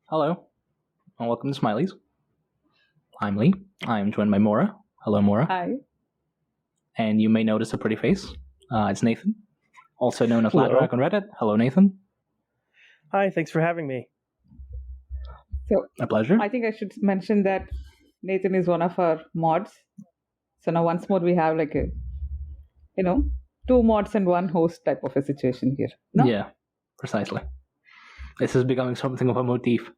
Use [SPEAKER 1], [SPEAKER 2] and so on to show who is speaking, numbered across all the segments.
[SPEAKER 1] Hello, and welcome to Smiley's. I'm Lee. I am joined by Mora. Hello, Mora.
[SPEAKER 2] Hi.
[SPEAKER 1] And you may notice a pretty face. It's Nathan, also known as
[SPEAKER 3] Hello.
[SPEAKER 1] Ladrac on Reddit. Hello, Nathan.
[SPEAKER 3] Hi, thanks for having me.
[SPEAKER 2] So
[SPEAKER 1] A pleasure.
[SPEAKER 2] I think I should mention that Nathan is one of our mods. So now once more we have like a, two mods and one host type of a situation here. No?
[SPEAKER 1] Yeah, precisely. This is becoming something of a motif.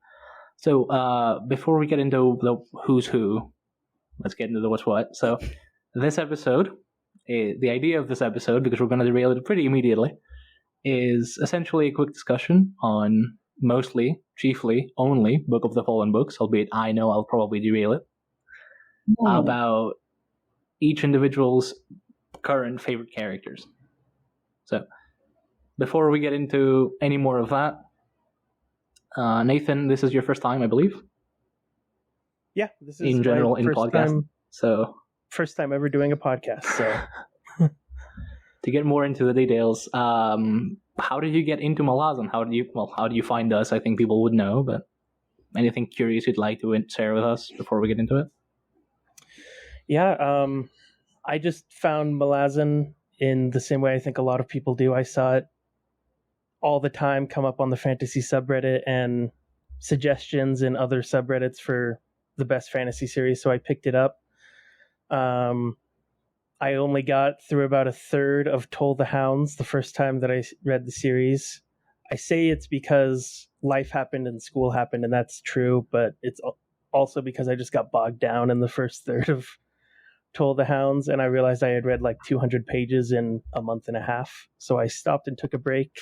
[SPEAKER 1] So before we get into the who's who, let's get into the what's what. So this episode, the idea of this episode, because we're going to derail it pretty immediately, is essentially a quick discussion on chiefly, only Book of the Fallen books, albeit I know I'll probably derail it, about each individual's current favorite characters. So before we get into any more of that, Nathan, this is your first time, I believe?
[SPEAKER 3] Yeah, this is
[SPEAKER 1] in general
[SPEAKER 3] my
[SPEAKER 1] in
[SPEAKER 3] first
[SPEAKER 1] podcast.
[SPEAKER 3] first time ever doing a podcast. So
[SPEAKER 1] To get more into the details, how did you get into Malazan? How do you find us? I think people would know, but anything curious you'd like to share with us before we get into it?
[SPEAKER 3] yeah, I just found Malazan in the same way I think a lot of people do. I saw it all the time come up on the fantasy subreddit and suggestions in other subreddits for the best fantasy series, so I picked it up. I only got through about a third of Toll the Hounds the first time that I read the series. I say it's because life happened and school happened, and that's true, but it's also because I just got bogged down in the first third of Toll the Hounds, and I realized I had read like 200 pages in a month and a half, so I stopped and took a break.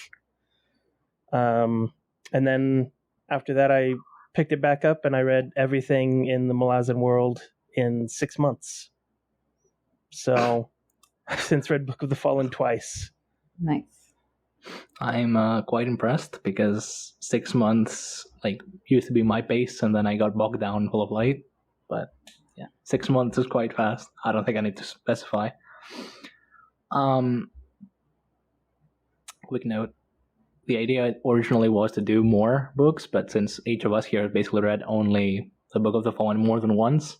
[SPEAKER 3] And then after that, I picked it back up and I read everything in the Malazan world in 6 months. So I've since read Book of the Fallen twice.
[SPEAKER 2] Nice.
[SPEAKER 1] I'm quite impressed because 6 months used to be my pace, and then I got bogged down full of light. But yeah, 6 months is quite fast. I don't think I need to specify. Quick note. The idea originally was to do more books, but since each of us here basically read only the Book of the Fallen more than once,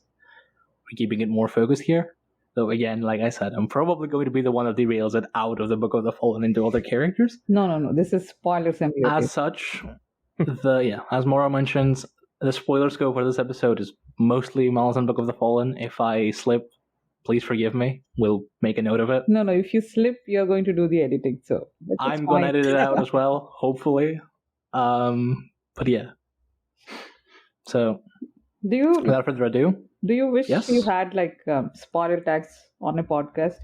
[SPEAKER 1] we're keeping it more focused here. So again, like I said, I'm probably going to be the one that derails it out of the Book of the Fallen into other characters.
[SPEAKER 2] No. This is spoilers MBotF.
[SPEAKER 1] As such, as Mora mentions, the spoiler scope for this episode is mostly Malazan Book of the Fallen. If I slip, please forgive me. We'll make a note of it.
[SPEAKER 2] No. If you slip, you're going to do the editing. So
[SPEAKER 1] I'm going to edit it out as well, hopefully. But yeah. So, without further ado.
[SPEAKER 2] Do you wish
[SPEAKER 1] Yes?
[SPEAKER 2] you had spoiler tags on a podcast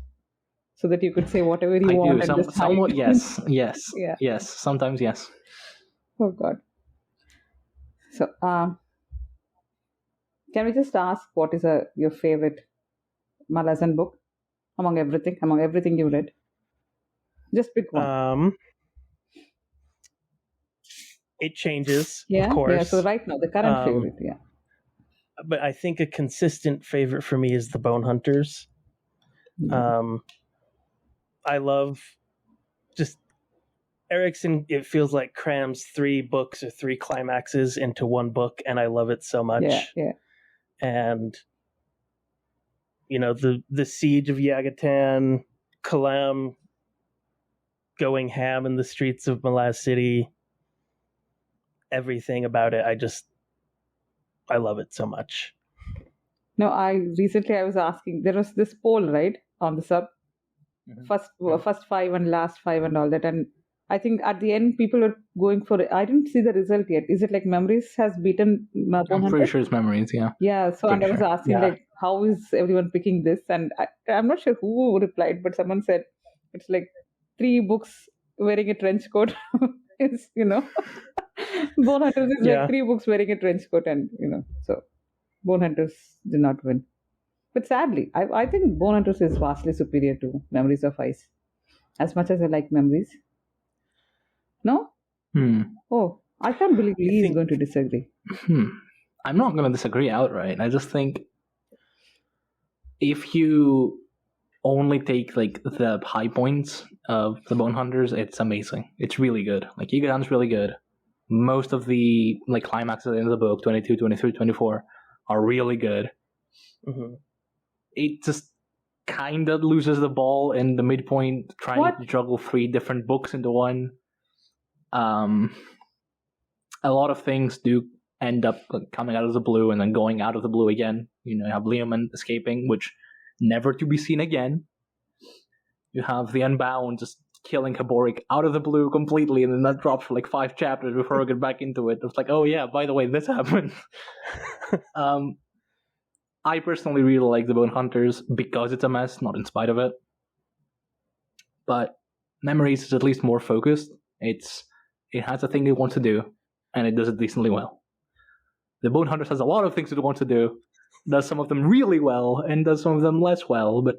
[SPEAKER 2] so that you could say whatever you want?
[SPEAKER 1] I do.
[SPEAKER 2] And just
[SPEAKER 1] Somewhat,
[SPEAKER 2] hide?
[SPEAKER 1] yes.
[SPEAKER 2] Yeah.
[SPEAKER 1] Yes. Sometimes, yes.
[SPEAKER 2] Oh God. So, can we just ask what is your favorite Malazan book among everything you read? Just pick one.
[SPEAKER 3] It changes,
[SPEAKER 2] Yeah.
[SPEAKER 3] of course.
[SPEAKER 2] Yeah. So right now, the current favorite. Yeah.
[SPEAKER 3] But I think a consistent favorite for me is the Bone Hunters. I love just Erickson. It feels like crams 3 books or 3 climaxes into one book, and I love it so much.
[SPEAKER 2] Yeah.
[SPEAKER 3] And the siege of Yagatan, Kalam going ham in the streets of Malaz City, everything about it, I love it so much.
[SPEAKER 2] No, I was asking, there was this poll, right, on the sub, first 5 and last 5 and all that, and I think at the end people are going for it. I didn't see the result yet. Is it like Memories has beaten
[SPEAKER 1] I'm pretty sure it's Memories, yeah.
[SPEAKER 2] Yeah, so and I was asking how is everyone picking this, and I'm not sure who replied, but someone said it's like 3 books wearing a trench coat. It's Bone Hunters is like 3 books wearing a trench coat, and so Bone Hunters did not win. But sadly, I think Bone Hunters is vastly superior to Memories of Ice. As much as I like Memories. No? Oh, I can't believe Lee is going to disagree.
[SPEAKER 1] I'm not going to disagree outright. I just think if you only take the high points of the Bone Hunters, it's amazing. It's really good. Yigadan's really good. Most of the climaxes in the book, 22, 23, 24, are really good.
[SPEAKER 3] Mm-hmm.
[SPEAKER 1] It just kind of loses the ball in the midpoint, trying to juggle 3 different books into one. A lot of things do end up coming out of the blue and then going out of the blue again. You have Leomund escaping, which never to be seen again. You have the Unbound just killing Haboric out of the blue completely, and then that drops for 5 chapters before we get back into it. It's oh yeah, by the way, this happened. I personally really like the Bone Hunters because it's a mess, not in spite of it. But Memories is at least more focused. It has a thing it wants to do, and it does it decently well. The Bone Hunters has a lot of things it wants to do, does some of them really well, and does some of them less well, but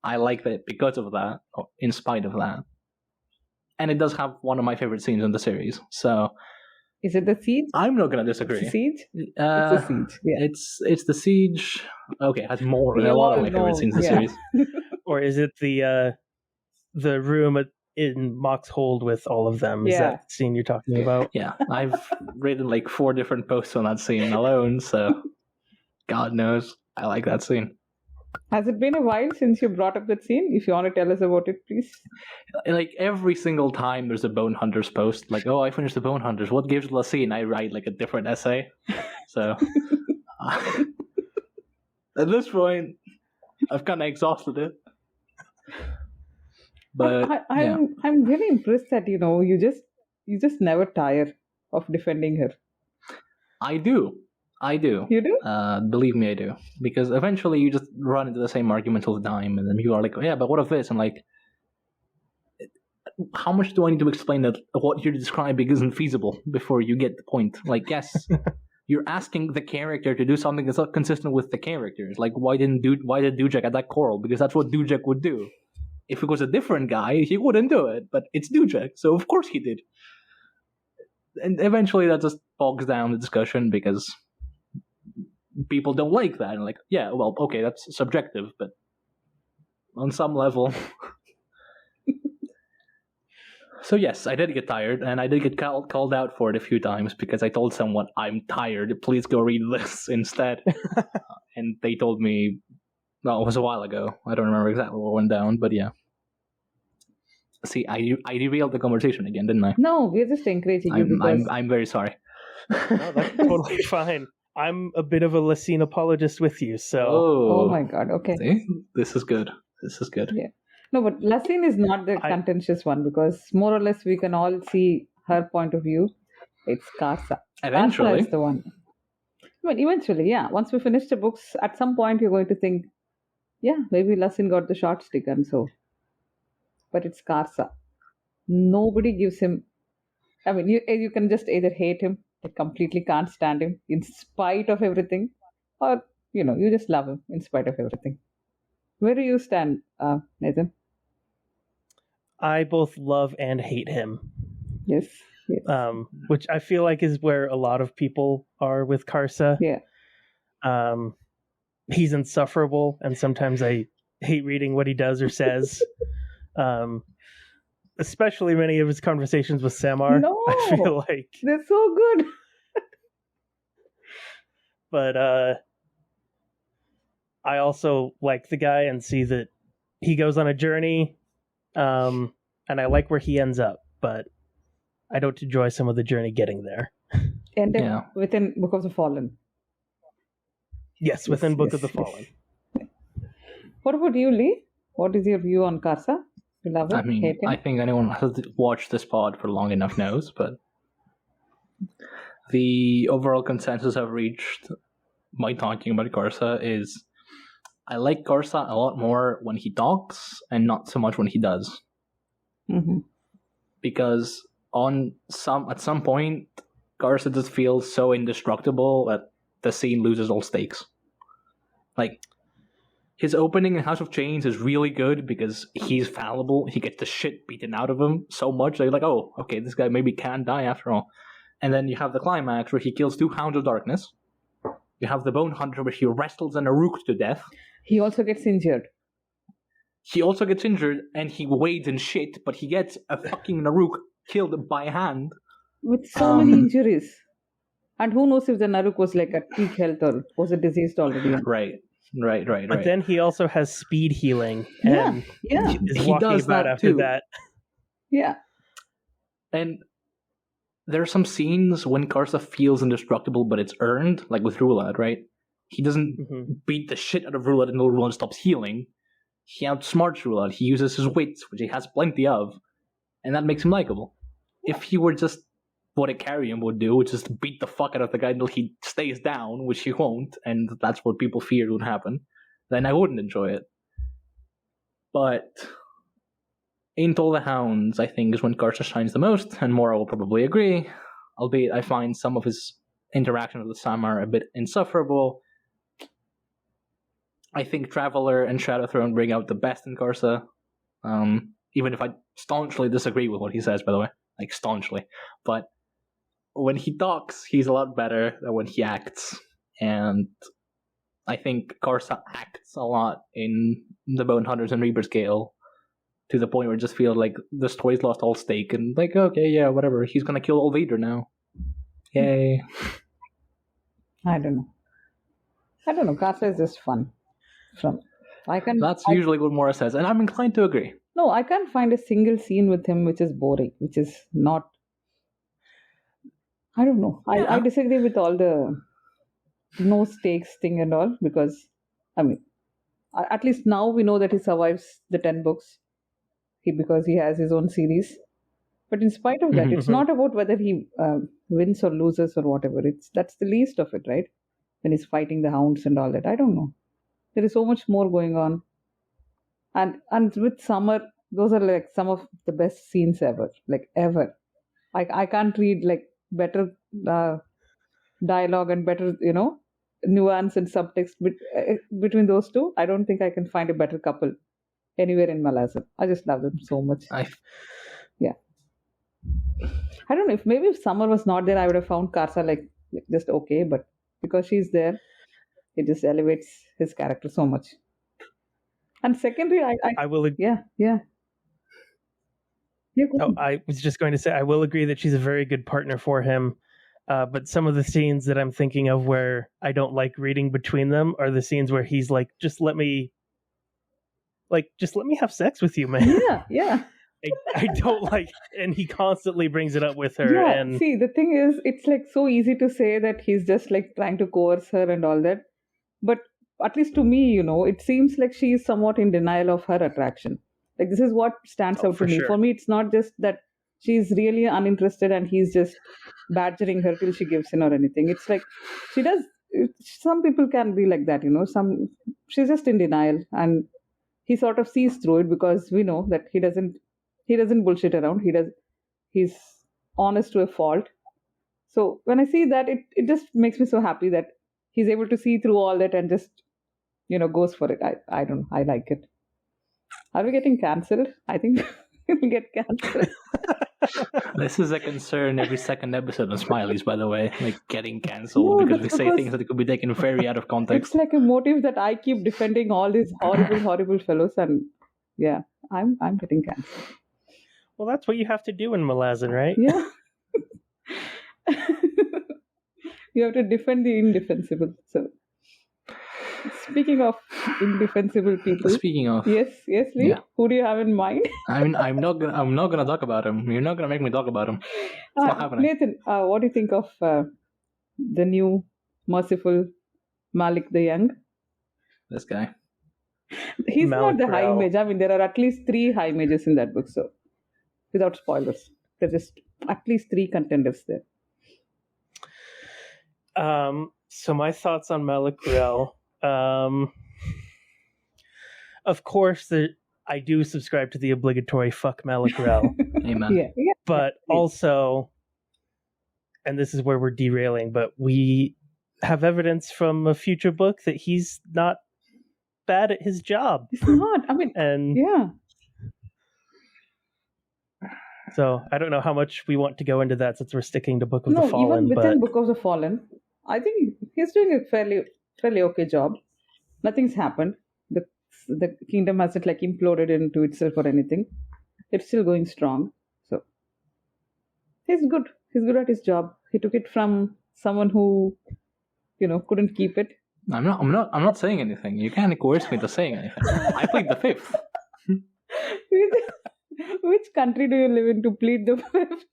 [SPEAKER 1] I like that because of that, or in spite of that. And it does have one of my favorite scenes in the series, so...
[SPEAKER 2] Is it the siege?
[SPEAKER 1] I'm not going to disagree.
[SPEAKER 2] It's the siege? It's the siege, yeah.
[SPEAKER 1] It's the siege. Okay, it has more than a lot of my favorite scenes in the series.
[SPEAKER 3] Or is it the room in Mock's hold with all of them? Is that the scene you're talking about?
[SPEAKER 1] Yeah, I've written 4 different posts on that scene alone, so God knows I like that scene.
[SPEAKER 2] Has it been a while since you brought up that scene? If you want to tell us about it, please.
[SPEAKER 1] Every single time there's a Bone Hunters post, oh, I finished the Bone Hunters, what gives the scene? I write a different essay. So at this point, I've kind of exhausted it. But
[SPEAKER 2] I'm really impressed that you just never tire of defending her.
[SPEAKER 1] I do.
[SPEAKER 2] You do?
[SPEAKER 1] Believe me, I do. Because eventually you just run into the same argument all the time, and then people are like, oh, yeah, but what if this? I'm like, how much do I need to explain that what you're describing isn't feasible before you get the point? Yes, you're asking the character to do something that's not consistent with the characters. Why did Dujek attack Coral? Because that's what Dujek would do. If it was a different guy, he wouldn't do it, but it's Dujek, so of course he did. And eventually that just bogs down the discussion because people don't like that. And yeah, well, okay, that's subjective, but on some level. So yes, I did get tired, and I did get called out for it a few times because I told someone, I'm tired, please go read this instead. And they told me, well, it was a while ago. I don't remember exactly what went down, but yeah. See, I derailed the conversation again, didn't I?
[SPEAKER 2] No, we're just encouraging you because...
[SPEAKER 1] I'm very sorry.
[SPEAKER 3] No, that's totally fine. I'm a bit of a Lacine apologist with you, so...
[SPEAKER 2] Oh my god, okay.
[SPEAKER 1] See? This is good.
[SPEAKER 2] Yeah. No, but Lacine is not the contentious one because more or less we can all see her point of view. It's Karsa.
[SPEAKER 1] Eventually.
[SPEAKER 2] Karsa is the one. Eventually, yeah. Once we finish the books, at some point you're going to think, yeah, maybe Lacine got the short stick and so... But it's Karsa. Nobody gives him... you can just either hate him, completely can't stand him in spite of everything, or, you just love him in spite of everything. Where do you stand, Nathan?
[SPEAKER 3] I both love and hate him.
[SPEAKER 2] Yes.
[SPEAKER 3] Which I feel like is where a lot of people are with Karsa.
[SPEAKER 2] Yeah.
[SPEAKER 3] He's insufferable, and sometimes I hate reading what he does or says. Especially many of his conversations with Samar.
[SPEAKER 2] No,
[SPEAKER 3] I feel like
[SPEAKER 2] they're so good.
[SPEAKER 3] But I also like the guy and see that he goes on a journey, and I like where he ends up, but I don't enjoy some of the journey getting there.
[SPEAKER 2] And within Book of the Fallen.
[SPEAKER 3] Yes, within Book of the Fallen.
[SPEAKER 2] Yes. What about you, Lee? What is your view on Karsa? You love him? Hate him?
[SPEAKER 1] I think anyone who has watched this pod for long enough knows, but the overall consensus I've reached by talking about Karsa is I like Karsa a lot more when he talks and not so much when he does.
[SPEAKER 2] Mm-hmm.
[SPEAKER 1] Because at some point, Karsa just feels so indestructible that the scene loses all stakes. His opening in House of Chains is really good because he's fallible. He gets the shit beaten out of him so much that you're like, oh, okay, this guy maybe can die after all. And then you have the climax where he kills 2 Hounds of Darkness. You have the Bone Hunter where he wrestles an Aruk to death.
[SPEAKER 2] He also gets injured.
[SPEAKER 1] And he wades in shit, but he gets a fucking Naruk killed by hand.
[SPEAKER 2] with so many injuries. And who knows if the Naruk was like at peak health or was it diseased already?
[SPEAKER 1] Right.
[SPEAKER 3] But then he also has speed healing.
[SPEAKER 2] Yeah,
[SPEAKER 3] And
[SPEAKER 2] yeah.
[SPEAKER 3] is
[SPEAKER 1] He
[SPEAKER 3] walking
[SPEAKER 1] does
[SPEAKER 3] about
[SPEAKER 1] that
[SPEAKER 3] after
[SPEAKER 1] too.
[SPEAKER 3] that.
[SPEAKER 2] Yeah.
[SPEAKER 1] And there are some scenes when Karsa feels indestructible, but it's earned, like with Rulad, right? He doesn't beat the shit out of Rulad until Rulad stops healing. He outsmarts Rulad. He uses his wits, which he has plenty of, and that makes him likable. If he were just what a Carrion would do, which is to beat the fuck out of the guy until he stays down, which he won't, and that's what people feared would happen, then I wouldn't enjoy it. But in Toll the Hounds, I think, is when Karsa shines the most, and Mora will probably agree, albeit I find some of his interaction with Samar a bit insufferable. I think Traveler and Shadowthrone bring out the best in Karsa, even if I staunchly disagree with what he says, by the way. Like, staunchly. But when he talks, he's a lot better than when he acts. And I think Karsa acts a lot in the Bone Hunters and Reaper scale, to the point where I just feel like the story's lost all stake, and like, okay, yeah, whatever, he's gonna kill Old Vader now. Yay.
[SPEAKER 2] I don't know. Karsa is just fun.
[SPEAKER 1] That's usually what Mora says, and I'm inclined to agree.
[SPEAKER 2] No, I can't find a single scene with him which is boring, which is not. I don't know.
[SPEAKER 1] Yeah.
[SPEAKER 2] I disagree with all the no stakes thing and all, because, I mean, at least now we know that he survives the 10 books because he has his own series. But in spite of that, it's not about whether he wins or loses or whatever. That's the least of it, right? When he's fighting the hounds and all that. I don't know. There is so much more going on. And with Summer, those are like some of the best scenes ever. Like, ever. I can't read like better dialogue and better, nuance and subtext between those two. I don't think I can find a better couple anywhere in Malazan. I just love them so much. Yeah. I don't know, if Summer was not there, I would have found Karsa like just okay, but because she's there, it just elevates his character so much. And secondly, I will agree. Yeah.
[SPEAKER 3] I was just going to say, I will agree that she's a very good partner for him. But some of the scenes that I'm thinking of where I don't like reading between them are the scenes where he's like, just let me have sex with you, man.
[SPEAKER 2] Yeah.
[SPEAKER 3] I don't like, and he constantly brings it up with her.
[SPEAKER 2] Yeah,
[SPEAKER 3] and
[SPEAKER 2] see, the thing is, it's like so easy to say that he's just like trying to coerce her and all that. But at least to me, it seems like she is somewhat in denial of her attraction. Like, this is what stands out to me.
[SPEAKER 3] Sure.
[SPEAKER 2] For me, it's not just that she's really uninterested and he's just badgering her till she gives in or anything. It's like she does. Some people can be like that, she's just in denial, and he sort of sees through it because we know that he doesn't bullshit around. He's honest to a fault. So when I see that, it just makes me so happy that he's able to see through all that and just, goes for it. I don't know. I like it. Are we getting cancelled? I think we'll get cancelled.
[SPEAKER 1] This is a concern every second episode of Smiley's, by the way, like getting cancelled because we say things that could be taken very out of context.
[SPEAKER 2] It's like a motive that I keep defending all these horrible fellows, and yeah, I'm getting cancelled.
[SPEAKER 3] Well, that's what you have to do in Malazan, right?
[SPEAKER 2] Yeah. You have to defend the indefensible. So, speaking of indefensible people. Yes, Lee. Yeah. Who do you have in mind?
[SPEAKER 1] I'm not gonna talk about him. You're not gonna make me talk about him. It's not happening.
[SPEAKER 2] Nathan, what do you think of the new merciful Malik the Young?
[SPEAKER 1] This guy.
[SPEAKER 2] He's not the high mage. I mean, there are at least 3 high mages in that book, so without spoilers, there's just at least 3 contenders there.
[SPEAKER 3] So my thoughts on Malakriel. Of course, I do subscribe to the obligatory fuck Malakriel.
[SPEAKER 1] Amen.
[SPEAKER 2] Yeah.
[SPEAKER 3] But also, and this is where we're derailing, but we have evidence from a future book that he's not bad at his job.
[SPEAKER 2] He's not. I mean, yeah.
[SPEAKER 3] So I don't know how much we want to go into that since we're sticking to Book of the Fallen.
[SPEAKER 2] Even within Book of the Fallen, I think he's doing a fairly okay job. Nothing's happened. The kingdom hasn't like imploded into itself or anything. It's still going strong. So He's good. He's good at his job. He took it from someone who, couldn't keep it.
[SPEAKER 1] I'm not saying anything. You can't coerce me to saying anything. I plead the fifth.
[SPEAKER 2] Which country do you live in to plead the fifth?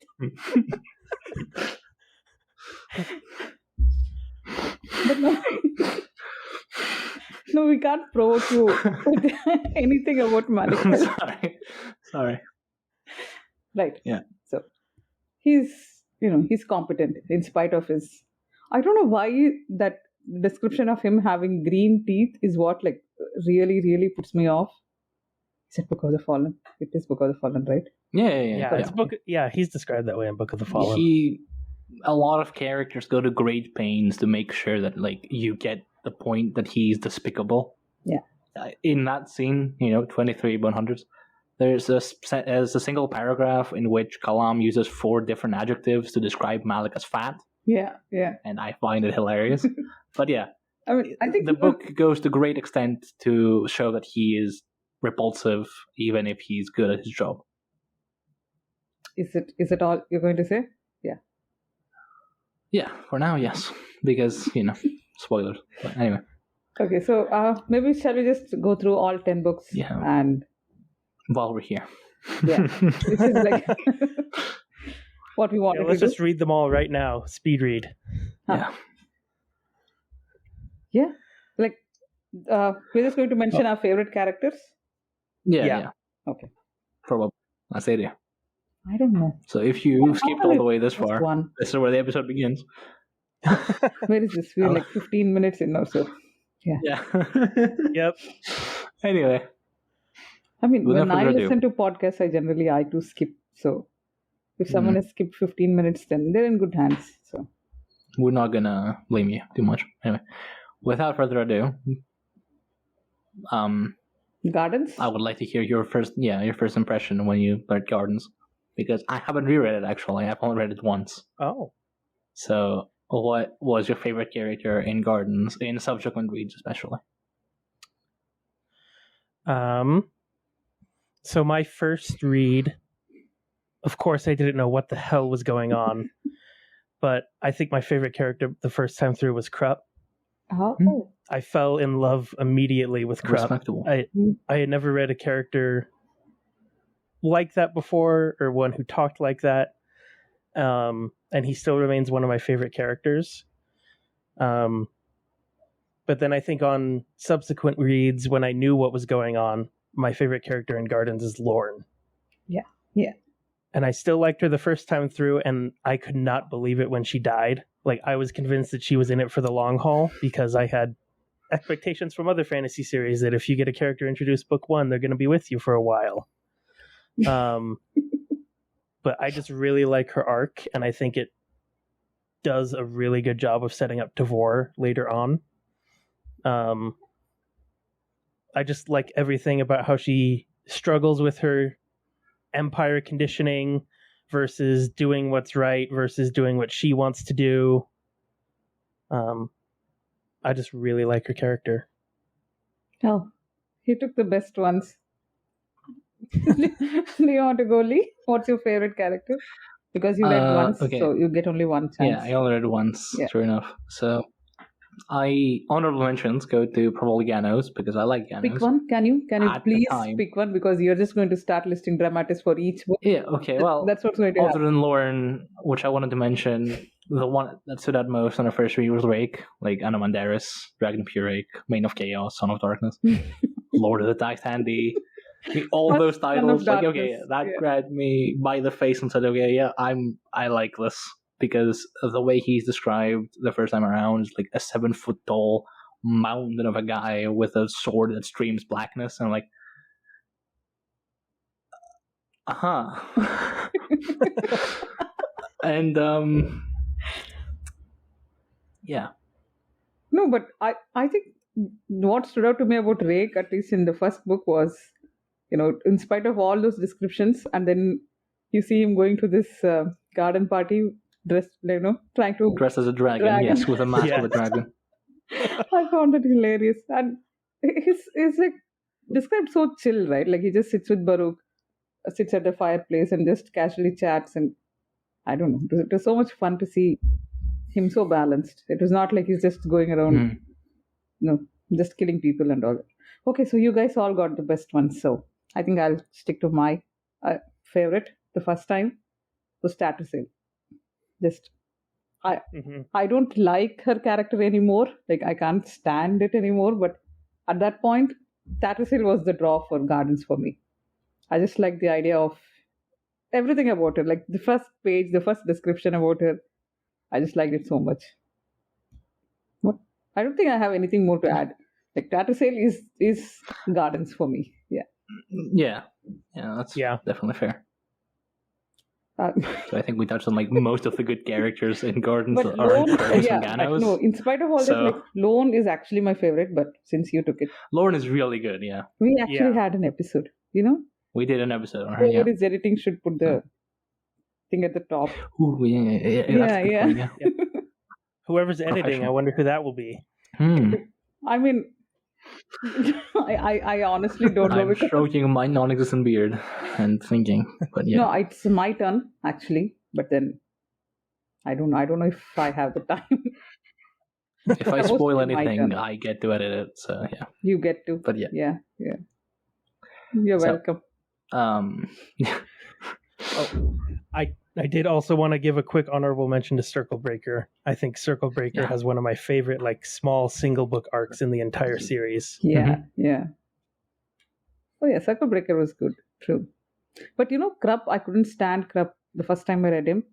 [SPEAKER 2] But no, we can't provoke you with anything about Malik.
[SPEAKER 1] Sorry.
[SPEAKER 2] Right.
[SPEAKER 1] Yeah.
[SPEAKER 2] So he's competent in spite of his. I don't know why that description of him having green teeth is what really, really puts me off. Is it Book of the Fallen? It is Book of the Fallen, right?
[SPEAKER 1] Yeah.
[SPEAKER 3] It's book. Yeah, he's described that way in Book of the Fallen.
[SPEAKER 1] A lot of characters go to great pains to make sure that you get the point that he's despicable.
[SPEAKER 2] Yeah.
[SPEAKER 1] In that scene, 23/100s, there's a single paragraph in which Kalam uses 4 different adjectives to describe Malik as fat.
[SPEAKER 2] Yeah.
[SPEAKER 1] And I find it hilarious. But yeah,
[SPEAKER 2] I think
[SPEAKER 1] the book goes to great extent to show that he is repulsive, even if he's good at his job.
[SPEAKER 2] Is it all you're going to say? Yeah.
[SPEAKER 1] Yeah, for now, yes, because spoilers. But anyway.
[SPEAKER 2] Okay, so maybe shall we just go through all 10 books?
[SPEAKER 1] Yeah.
[SPEAKER 2] And
[SPEAKER 1] while we're here.
[SPEAKER 2] Yeah, this is what we want.
[SPEAKER 3] Let's just read them all right now. Speed read.
[SPEAKER 2] Yeah. We're just going to mention our favorite characters.
[SPEAKER 1] Yeah.
[SPEAKER 2] Okay.
[SPEAKER 1] Probably. That's the idea.
[SPEAKER 2] I don't know.
[SPEAKER 1] So if you skipped all the way this far,
[SPEAKER 2] one.
[SPEAKER 1] this is where the episode begins.
[SPEAKER 2] Where is this? We're 15 minutes in or so.
[SPEAKER 1] Yeah.
[SPEAKER 3] Yep.
[SPEAKER 1] Anyway.
[SPEAKER 2] I mean, when I listen to podcasts, I too skip. So if someone has skipped 15 minutes, then they're in good hands. So
[SPEAKER 1] we're not gonna blame you too much. Anyway, without further ado,
[SPEAKER 2] Gardens.
[SPEAKER 1] I would like to hear your first impression when you read Gardens, because I haven't reread it actually. I've only read it once.
[SPEAKER 3] Oh.
[SPEAKER 1] So, what was your favorite character in Gardens, in subsequent reads especially?
[SPEAKER 3] So my first read, of course, I didn't know what the hell was going on, but I think my favorite character the first time through was Krupp.
[SPEAKER 2] Oh.
[SPEAKER 3] I fell in love immediately with Krupp.
[SPEAKER 1] Respectable.
[SPEAKER 3] I had never read a character like that before, or one who talked like that. And he still remains one of my favorite characters. But then I think on subsequent reads, when I knew what was going on, my favorite character in Gardens is Lorne.
[SPEAKER 2] Yeah.
[SPEAKER 3] And I still liked her the first time through, and I could not believe it when she died. I was convinced that she was in it for the long haul, because I had expectations from other fantasy series that if you get a character introduced book 1, they're going to be with you for a while. But I just really like her arc, and I think it does a really good job of setting up Tavor later on. I just like everything about how she struggles with her empire conditioning versus doing what's right versus doing what she wants to do. I just really like her character.
[SPEAKER 2] Oh, he took the best ones. Do you want to go, Lee? What's your favorite character? Because you read once, so you get only one chance.
[SPEAKER 1] Yeah, I only read once, true enough. So, honorable mentions go to probably Ganos, because I like Ganos.
[SPEAKER 2] Pick one. Can you please pick one? Because you're just going to start listing Dramatis for each book.
[SPEAKER 1] Yeah, okay, well,
[SPEAKER 2] that's what's going to happen.
[SPEAKER 1] Other than Lauren, which I wanted to mention, the one that stood out most on the first read was Rake, like Anamandaris, Dragon Pure Rake, Mane of Chaos, Son of Darkness, Lord of the Titandy. All those titles, that grabbed me by the face and said, I like this, because of the way he's described the first time around is like a 7-foot tall mountain of a guy with a sword that streams blackness, and I'm like, and yeah.
[SPEAKER 2] No, but I think what stood out to me about Rake, at least in the first book, was, in spite of all those descriptions, and then you see him going to this garden party dressed, trying to
[SPEAKER 1] dress as a dragon, yes, with a mask of a dragon.
[SPEAKER 2] I found it hilarious, and he's like described so chill, right? Like he just sits with Baruch, sits at the fireplace, and just casually chats, and I don't know. It was so much fun to see him so balanced. It was not like he's just going around, just killing people and all. Okay, so you guys all got the best ones. So I think I'll stick to my favorite. The first time was Tattersail. Just I don't like her character anymore. Like I can't stand it anymore. But at that point, Tattersail was the draw for Gardens for me. I just like the idea of everything about her. Like the first page, the first description about her. I just liked it so much. What? I don't think I have anything more to add. Like Tattersail is Gardens for me.
[SPEAKER 1] Yeah, that's definitely fair. So I think we touched on like most of the good characters in Gardens are Curtis and Ganos.
[SPEAKER 2] No, in spite of all this, like Lorne is actually my favorite. But since you took it,
[SPEAKER 1] Lorne is really good. Yeah,
[SPEAKER 2] we actually had an episode.
[SPEAKER 1] We did an episode on her.
[SPEAKER 2] Whoever is editing should put the thing at the top.
[SPEAKER 1] Ooh, yeah.
[SPEAKER 3] Whoever's editing, I wonder who that will be.
[SPEAKER 2] I mean, I honestly don't know.
[SPEAKER 1] I'm stroking my non-existent beard and thinking, but yeah.
[SPEAKER 2] No, it's my turn actually, but then I don't know if I have the time.
[SPEAKER 1] If I spoil anything, I get to edit it. So yeah,
[SPEAKER 2] you get to.
[SPEAKER 1] But yeah.
[SPEAKER 2] You're welcome.
[SPEAKER 3] I did also want to give a quick honorable mention to Circle Breaker. I think Circle Breaker has one of my favorite like small single book arcs in the entire series.
[SPEAKER 2] Yeah. Oh yeah, Circle Breaker was good. True. But Krupp, I couldn't stand Krupp the first time I read him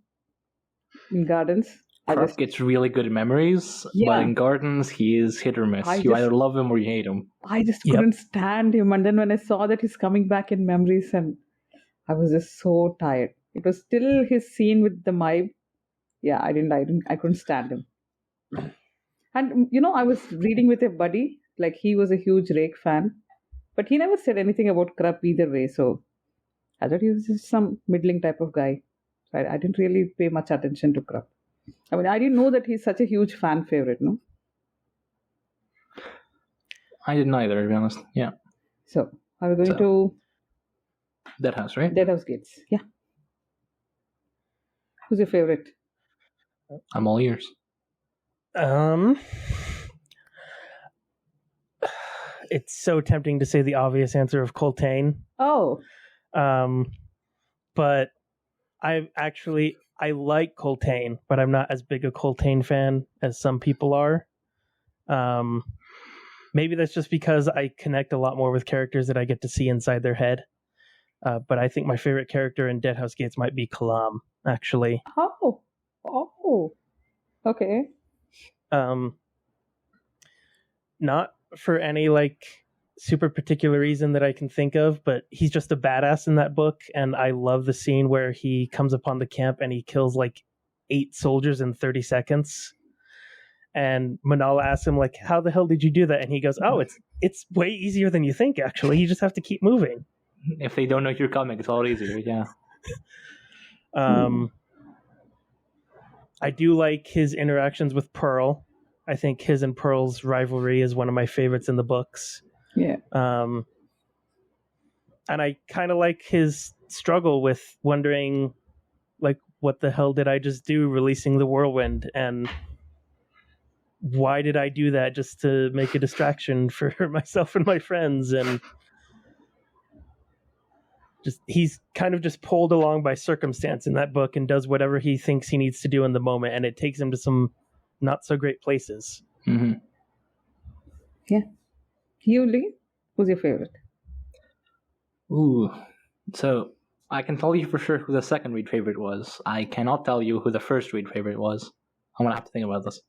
[SPEAKER 2] in Gardens.
[SPEAKER 1] Krupp gets really good memories, but in Gardens he is hit or miss. You either love him or you hate him.
[SPEAKER 2] I just couldn't stand him, and then when I saw that he's coming back in Memories, and I was just so tired. It was still his scene with the Maib. Yeah, I couldn't stand him. And I was reading with a buddy, like he was a huge Rake fan, but he never said anything about Krupp either way. So I thought he was just some middling type of guy. I didn't really pay much attention to Krupp. I mean, I didn't know that he's such a huge fan favorite, no?
[SPEAKER 1] I didn't either, to be honest. Yeah.
[SPEAKER 2] So, are we going to...
[SPEAKER 1] Deadhouse, right?
[SPEAKER 2] Deadhouse Gates, yeah. Who's your favorite?
[SPEAKER 1] I'm all ears.
[SPEAKER 3] It's so tempting to say the obvious answer of Coltane.
[SPEAKER 2] Oh.
[SPEAKER 3] But I like Coltane, but I'm not as big a Coltane fan as some people are. Maybe that's just because I connect a lot more with characters that I get to see inside their head. But I think my favorite character in Deadhouse Gates might be Kalam, actually.
[SPEAKER 2] Oh. Okay.
[SPEAKER 3] Not for any super particular reason that I can think of, but he's just a badass in that book, and I love the scene where he comes upon the camp and he kills 8 soldiers in 30 seconds. And Manala asks him how the hell did you do that? And he goes, "Oh, it's way easier than you think, actually. You just have to keep moving.
[SPEAKER 1] If they don't know you're coming, it's all easier." Yeah.
[SPEAKER 3] I do like his interactions with Pearl. I think his and Pearl's rivalry is one of my favorites in the books.
[SPEAKER 2] Yeah.
[SPEAKER 3] And I kind of like his struggle with wondering, what the hell did I just do releasing the whirlwind? And why did I do that just to make a distraction for myself and my friends? And he's kind of just pulled along by circumstance in that book and does whatever he thinks he needs to do in the moment. And it takes him to some not so great places.
[SPEAKER 1] Mm-hmm.
[SPEAKER 2] Yeah. Lee, who's your favorite?
[SPEAKER 1] Ooh. So I can tell you for sure who the second read favorite was. I cannot tell you who the first read favorite was. I'm going to have to think about this.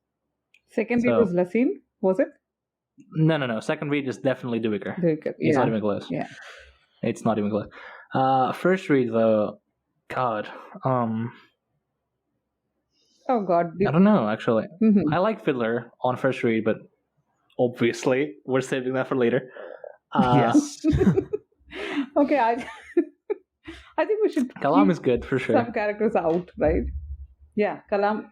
[SPEAKER 2] Second read was Lassine, was it?
[SPEAKER 1] No. Second read is definitely Duiker. It's not even close.
[SPEAKER 2] Yeah.
[SPEAKER 1] It's not even close. First read, though, God.
[SPEAKER 2] Oh, God.
[SPEAKER 1] I don't know, actually.
[SPEAKER 2] Mm-hmm.
[SPEAKER 1] I like Fiddler on first read, but obviously we're saving that for later.
[SPEAKER 3] Yes.
[SPEAKER 2] Okay, I think we should
[SPEAKER 1] Kalam is good, for sure.
[SPEAKER 2] Some characters out, right? Yeah, Kalam.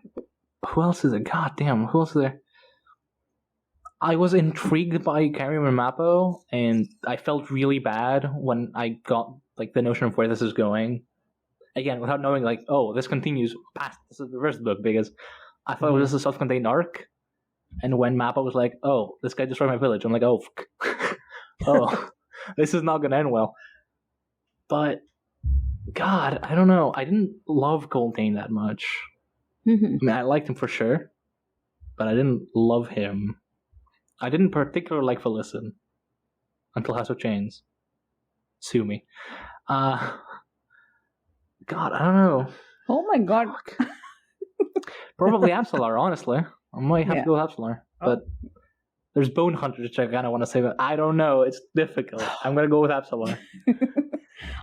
[SPEAKER 1] Who else is there? God damn, who else is there? I was intrigued by Karim and Mappo, and I felt really bad when I got the notion of where this is going. again, without knowing, like, oh, this continues past the first book, because I thought it was just a self-contained arc. And when Mappa was like, oh, this guy destroyed my village, I'm like, oh, oh, this is not going to end well. But, God, I don't know. I didn't love Coltane that much. I mean, I liked him for sure, but I didn't love him. I didn't particularly like Felicin until House of Chains. Sue me. God, I don't know.
[SPEAKER 2] Oh my god.
[SPEAKER 1] Probably Absolar, honestly. I might have to go with Absolar. But there's Bone Hunter, which I kind of want to say, but I don't know. It's difficult. I'm going to go with Absolar.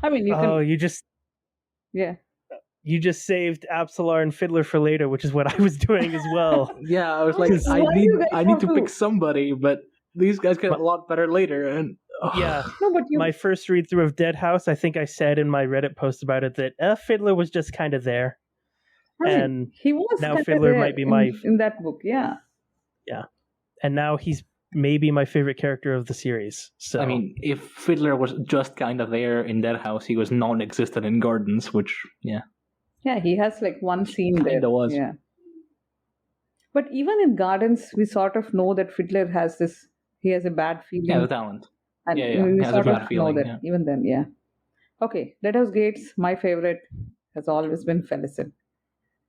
[SPEAKER 2] I mean, you can...
[SPEAKER 3] Oh, you just...
[SPEAKER 2] Yeah.
[SPEAKER 3] You just saved Absolar and Fiddler for later, which is what I was doing as well.
[SPEAKER 1] Yeah, I was like, I need to pick somebody, but these guys get a lot better later. And
[SPEAKER 3] yeah, my first read through of Dead House, I think I said in my Reddit post about it that Fiddler was just kind of there, and
[SPEAKER 2] he was
[SPEAKER 3] now Fiddler might be my
[SPEAKER 2] in that book. Yeah,
[SPEAKER 3] and now he's maybe my favorite character of the series. So
[SPEAKER 1] I mean, if Fiddler was just kind of there in Dead House, he was non-existent in Gardens, which
[SPEAKER 2] Yeah, he has like one scene there.
[SPEAKER 1] There was.
[SPEAKER 2] Yeah. But even in Gardens, we sort of know that Fiddler has he has a bad feeling.
[SPEAKER 1] Yeah, the talent.
[SPEAKER 2] And
[SPEAKER 1] yeah.
[SPEAKER 2] we
[SPEAKER 1] He has
[SPEAKER 2] sort
[SPEAKER 1] a
[SPEAKER 2] of
[SPEAKER 1] bad feeling,
[SPEAKER 2] know that even then, yeah. Okay, Dead House Gates, my favorite has always been Felicin.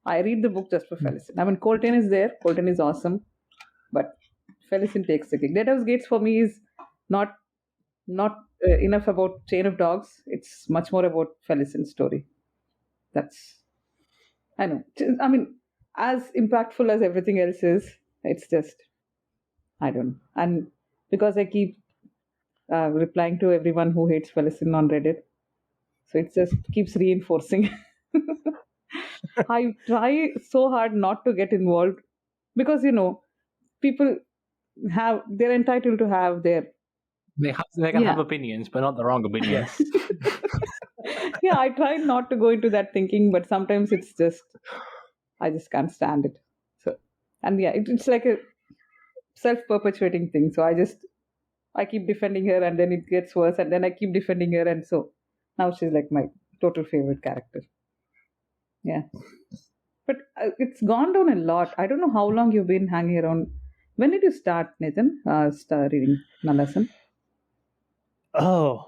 [SPEAKER 2] I read the book just for Felicin. I mean, Coltane is there. Coltane is awesome. But Felicin takes the cake. Dead House Gates for me is not enough about Chain of Dogs. It's much more about Felicin's story. I know. I mean, as impactful as everything else is, it's just, I don't know. And because I keep replying to everyone who hates Felicin on Reddit, so it just keeps reinforcing. I try so hard not to get involved because, people they're entitled to have their...
[SPEAKER 1] They can have opinions, but not the wrong opinions.
[SPEAKER 2] Yeah, I try not to go into that thinking, but sometimes it's just, I just can't stand it. So, and yeah, it's like a self-perpetuating thing. So I keep defending her, and then it gets worse, and then I keep defending her, and so now she's like my total favorite character. Yeah. But it's gone down a lot. I don't know how long you've been hanging around. When did you start, Nathan, start reading Malazan?
[SPEAKER 3] Oh,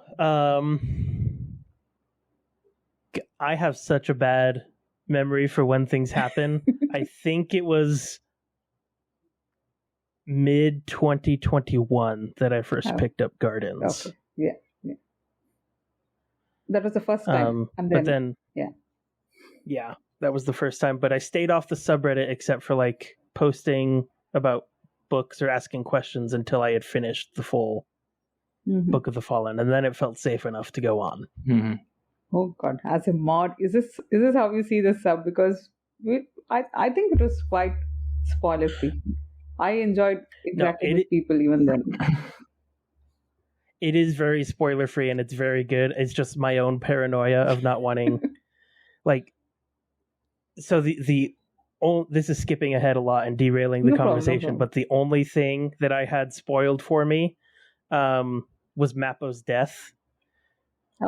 [SPEAKER 3] I have such a bad memory for when things happen. I think it was mid 2021 that I first picked up Gardens.
[SPEAKER 2] Okay. Yeah. That was the first time.
[SPEAKER 3] Yeah, that was the first time. But I stayed off the subreddit except for like posting about books or asking questions until I had finished the full Book of the Fallen, and then it felt safe enough to go on.
[SPEAKER 1] Mm-hmm.
[SPEAKER 2] Oh God! As a mod, is this how you see the sub? Because I think it was quite spoiler free. I enjoyed interacting with people even then.
[SPEAKER 3] It is very spoiler free and it's very good. It's just my own paranoia of not wanting, like. So this is skipping ahead a lot and derailing the conversation, but the only thing that I had spoiled for me was Mappo's death,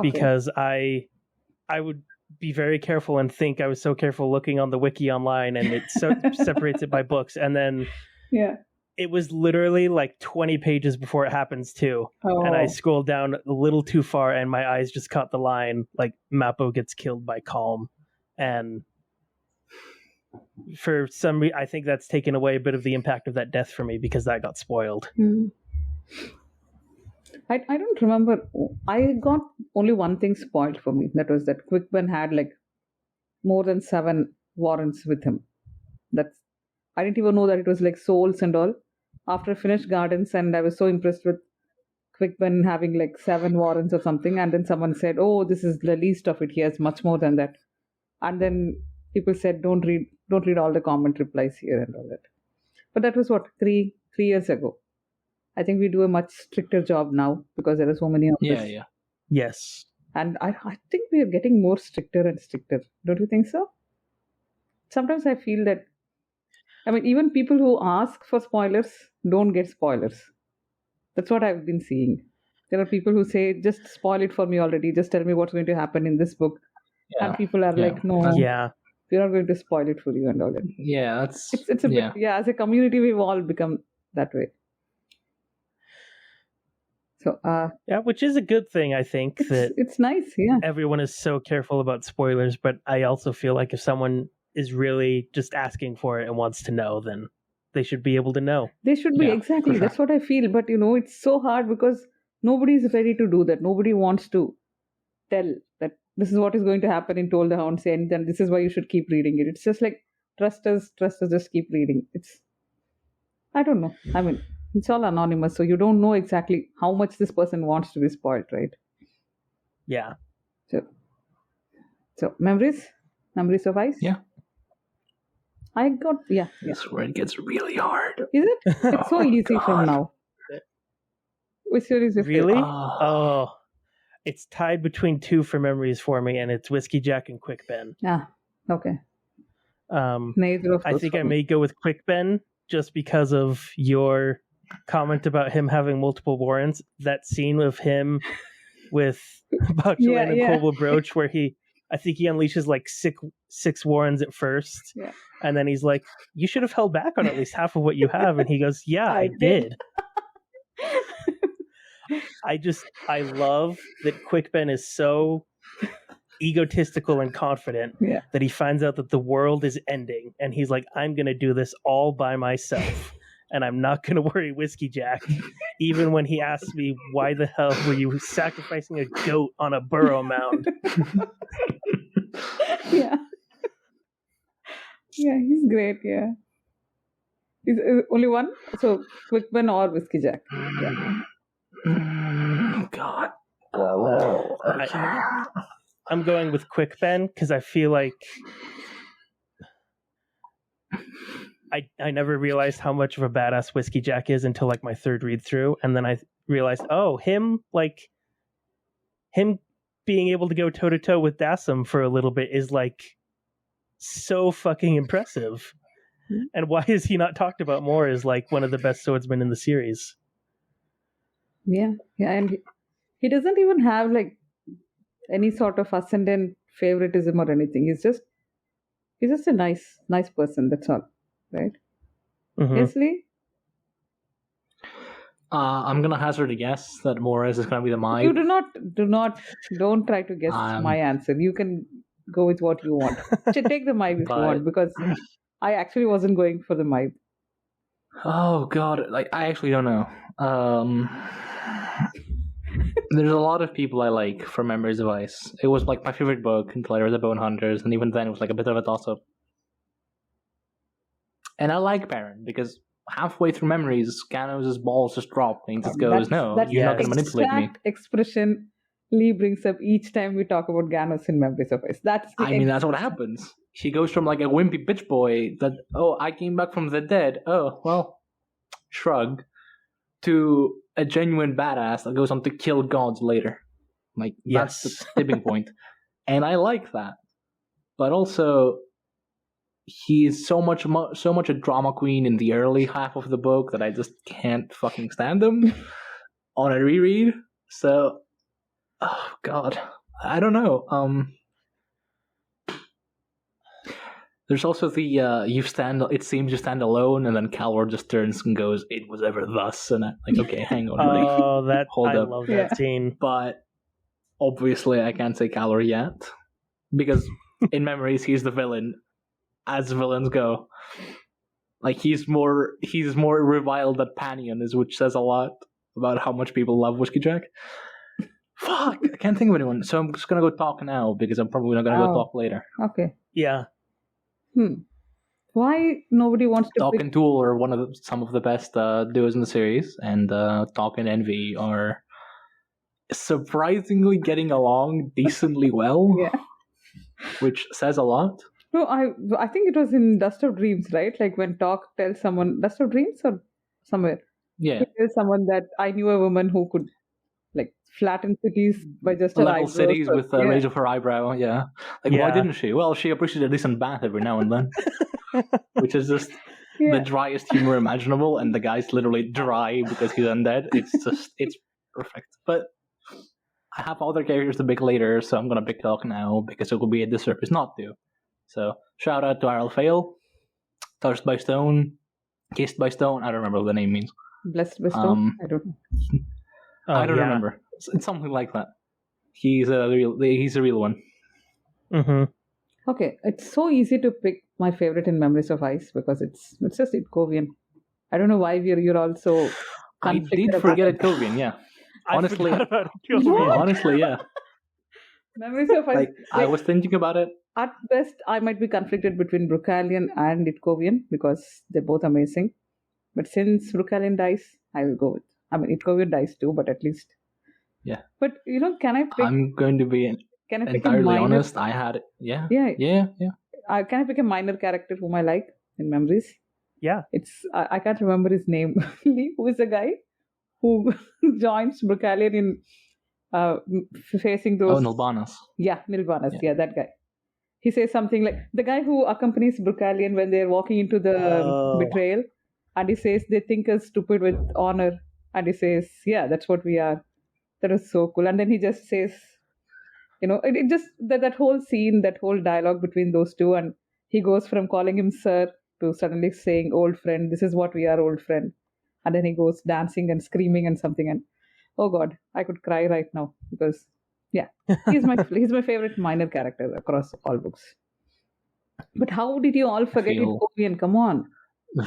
[SPEAKER 3] because I would be very careful and think I was so careful looking on the wiki online, and it separates it by books, and then it was literally like 20 pages before it happens too, and I scrolled down a little too far and my eyes just caught the line like Mappo gets killed by Calm, and for some reason I think that's taken away a bit of the impact of that death for me because that got spoiled.
[SPEAKER 2] I don't remember. I got only one thing spoiled for me. That was that Quickburn had like more than 7 warrants with him. I didn't even know that it was like souls and all. After I finished Gardens, and I was so impressed with Quickburn having like 7 warrants or something, and then someone said, "Oh, this is the least of it. He has much more than that." And then people said, "Don't read all the comment replies here and all that." But that was what 3 years ago. I think we do a much stricter job now because there are so many of us.
[SPEAKER 1] Yeah.
[SPEAKER 3] Yes.
[SPEAKER 2] And I think we are getting more stricter and stricter. Don't you think so? Sometimes I feel that, I mean, even people who ask for spoilers don't get spoilers. That's what I've been seeing. There are people who say, just spoil it for me already. Just tell me what's going to happen in this book. and people are
[SPEAKER 1] Yeah.
[SPEAKER 2] like, no,
[SPEAKER 3] Yeah.
[SPEAKER 2] we're not going to spoil it for you and all that.
[SPEAKER 1] Yeah, that's
[SPEAKER 2] It's a bit, as a community, we've all become that way. So,
[SPEAKER 3] Yeah, which is a good thing, I think, that
[SPEAKER 2] it's nice, yeah.
[SPEAKER 3] everyone is so careful about spoilers, but I also feel like if someone is really just asking for it and wants to know, then they should be able to know.
[SPEAKER 2] They should be,
[SPEAKER 1] Yeah,
[SPEAKER 2] exactly.
[SPEAKER 1] for sure.
[SPEAKER 2] That's what I feel. But, it's so hard because nobody's ready to do that. Nobody wants to tell that this is what is going to happen in Toll the Hound, and then this is why you should keep reading it. It's just like, trust us, just keep reading. I don't know. I mean, it's all anonymous, so you don't know exactly how much this person wants to be spoiled, right?
[SPEAKER 3] Yeah.
[SPEAKER 2] So memories of ice.
[SPEAKER 1] Yeah.
[SPEAKER 2] I got
[SPEAKER 1] That's where it gets really hard.
[SPEAKER 2] Is it? It's so
[SPEAKER 1] Oh,
[SPEAKER 2] easy
[SPEAKER 1] God.
[SPEAKER 2] from now. Which series is
[SPEAKER 3] Really?
[SPEAKER 2] it?
[SPEAKER 3] Oh, it's tied between two for memories for me, and it's Whiskey Jack and Quick Ben.
[SPEAKER 2] Okay.
[SPEAKER 3] Um,
[SPEAKER 2] Neither of those.
[SPEAKER 3] I think
[SPEAKER 2] for
[SPEAKER 3] I
[SPEAKER 2] me.
[SPEAKER 3] may go with Quick Ben just because of your comment about him having multiple warrants. That scene of him with Bachelin and
[SPEAKER 2] Yeah.
[SPEAKER 3] Colwell Broach, where I think he unleashes like six warrens at first, and then he's like, "You should have held back on at least half of what you have," and he goes, "Yeah, I did." I love that Quick Ben is so egotistical and confident that he finds out that the world is ending, and he's like, I'm going to do this all by myself, and I'm not going to worry Whiskey Jack, even when he asks me, why the hell were you sacrificing a goat on a burrow mound?
[SPEAKER 2] Yeah, he's great. Yeah, is only one. So Quick Ben or Whiskey Jack. Yeah.
[SPEAKER 1] God.
[SPEAKER 3] I'm going with Quick Ben because I feel like I never realized how much of a badass Whiskey Jack is until like my third read through, and then I realized, him being able to go toe to toe with Dassam for a little bit is like so fucking impressive. And why is he not talked about more as like one of the best swordsmen in the series?
[SPEAKER 2] Yeah, and he doesn't even have like any sort of ascendant favoritism or anything. He's just a nice person. That's all, right?
[SPEAKER 3] Mm-hmm.
[SPEAKER 2] Yes, Lee?
[SPEAKER 1] I'm gonna hazard a guess that Mora is gonna be the Mai.
[SPEAKER 2] You don't try to guess my answer. You can go with what you want. Take the Mai if you want, because I actually wasn't going for the Mai.
[SPEAKER 1] Oh God, I actually don't know. There's a lot of people I like from Memories of Ice. It was like my favorite book until I read The Bone Hunters, and even then it was like a bit of a toss-up. And I like Baron because halfway through Memories, Ganos' balls just drop and he just goes, "No, you're not going to manipulate me."
[SPEAKER 2] Expression Lee brings up each time we talk about Ganos in Memories of Ice. That's
[SPEAKER 1] what happens. He goes from like a wimpy bitch boy that, I came back from the dead. Oh, well, shrug, to a genuine badass that goes on to kill gods later. Like, that's the tipping point. And I like that. But also, he's so much a drama queen in the early half of the book that I just can't fucking stand him on a reread. So, oh God, I don't know. There's also the it seems you stand alone, and then Calor just turns and goes, "It was ever thus," and I'm like, okay, hang on, buddy.
[SPEAKER 3] Oh, that
[SPEAKER 1] Hold
[SPEAKER 3] I
[SPEAKER 1] up.
[SPEAKER 3] love that scene.
[SPEAKER 1] But obviously, I can't say Calor yet because in Memories he's the villain, as villains go. Like he's more reviled than Panion is, which says a lot about how much people love Whiskey Jack. Fuck, I can't think of anyone, so I'm just gonna go talk now because I'm probably not gonna go talk later.
[SPEAKER 2] Okay.
[SPEAKER 3] Yeah.
[SPEAKER 2] Why nobody wants to
[SPEAKER 1] Talk and Tool are some of the best duos in the series, and Talk and Envy are surprisingly getting along decently well.
[SPEAKER 2] Yeah.
[SPEAKER 1] Which says a lot.
[SPEAKER 2] No, I think it was in Dust of Dreams, right? Like when Talk tells someone, Dust of Dreams or somewhere?
[SPEAKER 1] Yeah.
[SPEAKER 2] He tells someone that I knew a woman who could like flatten cities by just her
[SPEAKER 1] level
[SPEAKER 2] eyebrows.
[SPEAKER 1] cities with a raise of her eyebrow, yeah. Like, why
[SPEAKER 3] Yeah.
[SPEAKER 1] didn't she? Well, she appreciated a decent bath every now and then. Which is just the driest humor imaginable, and the guy's literally dry because he's undead. It's perfect. But I have other characters to pick later, so I'm gonna pick Doc now because it will be a disservice not to. So shout out to Arl Fail, Touched by Stone, Kissed by Stone. I don't remember what the name means.
[SPEAKER 2] Blessed by Stone? I don't know.
[SPEAKER 1] I don't remember. It's something like that. He's a real one.
[SPEAKER 3] Mm-hmm.
[SPEAKER 2] Okay, it's so easy to pick my favorite in Memories of Ice because it's just Itkovian. I don't know why you're also.
[SPEAKER 1] I did forget Itkovian, yeah. Honestly,
[SPEAKER 3] I forgot about Itkovian.
[SPEAKER 1] Honestly, yeah.
[SPEAKER 2] Memories of Ice.
[SPEAKER 1] I was thinking about it.
[SPEAKER 2] At best, I might be conflicted between Brucalion and Itkovian because they're both amazing. But since Brucalion dies, I will go with. I mean, Itkovian dies too, but at least.
[SPEAKER 1] Yeah.
[SPEAKER 2] But can I pick?
[SPEAKER 1] I'm going to be entirely honest. I had it. Yeah. Can
[SPEAKER 2] I pick a minor character whom I like in Memories?
[SPEAKER 3] Yeah.
[SPEAKER 2] It's I can't remember his name. Who is the guy who joins Brucalion in facing those?
[SPEAKER 1] Oh, Nilbanas.
[SPEAKER 2] Yeah, Nilbanas. Yeah, that guy. He says something like the guy who accompanies Brucalion when they're walking into the betrayal, and he says they think us stupid with honor, and he says, "Yeah, that's what we are." That was so cool. And then he just says, it just that whole scene, that whole dialogue between those two, and he goes from calling him sir to suddenly saying old friend. This is what we are, old friend. And then he goes dancing and screaming and something, and oh god, I could cry right now because he's my favorite minor character across all books. But how did you all forget Itkovian? Come on.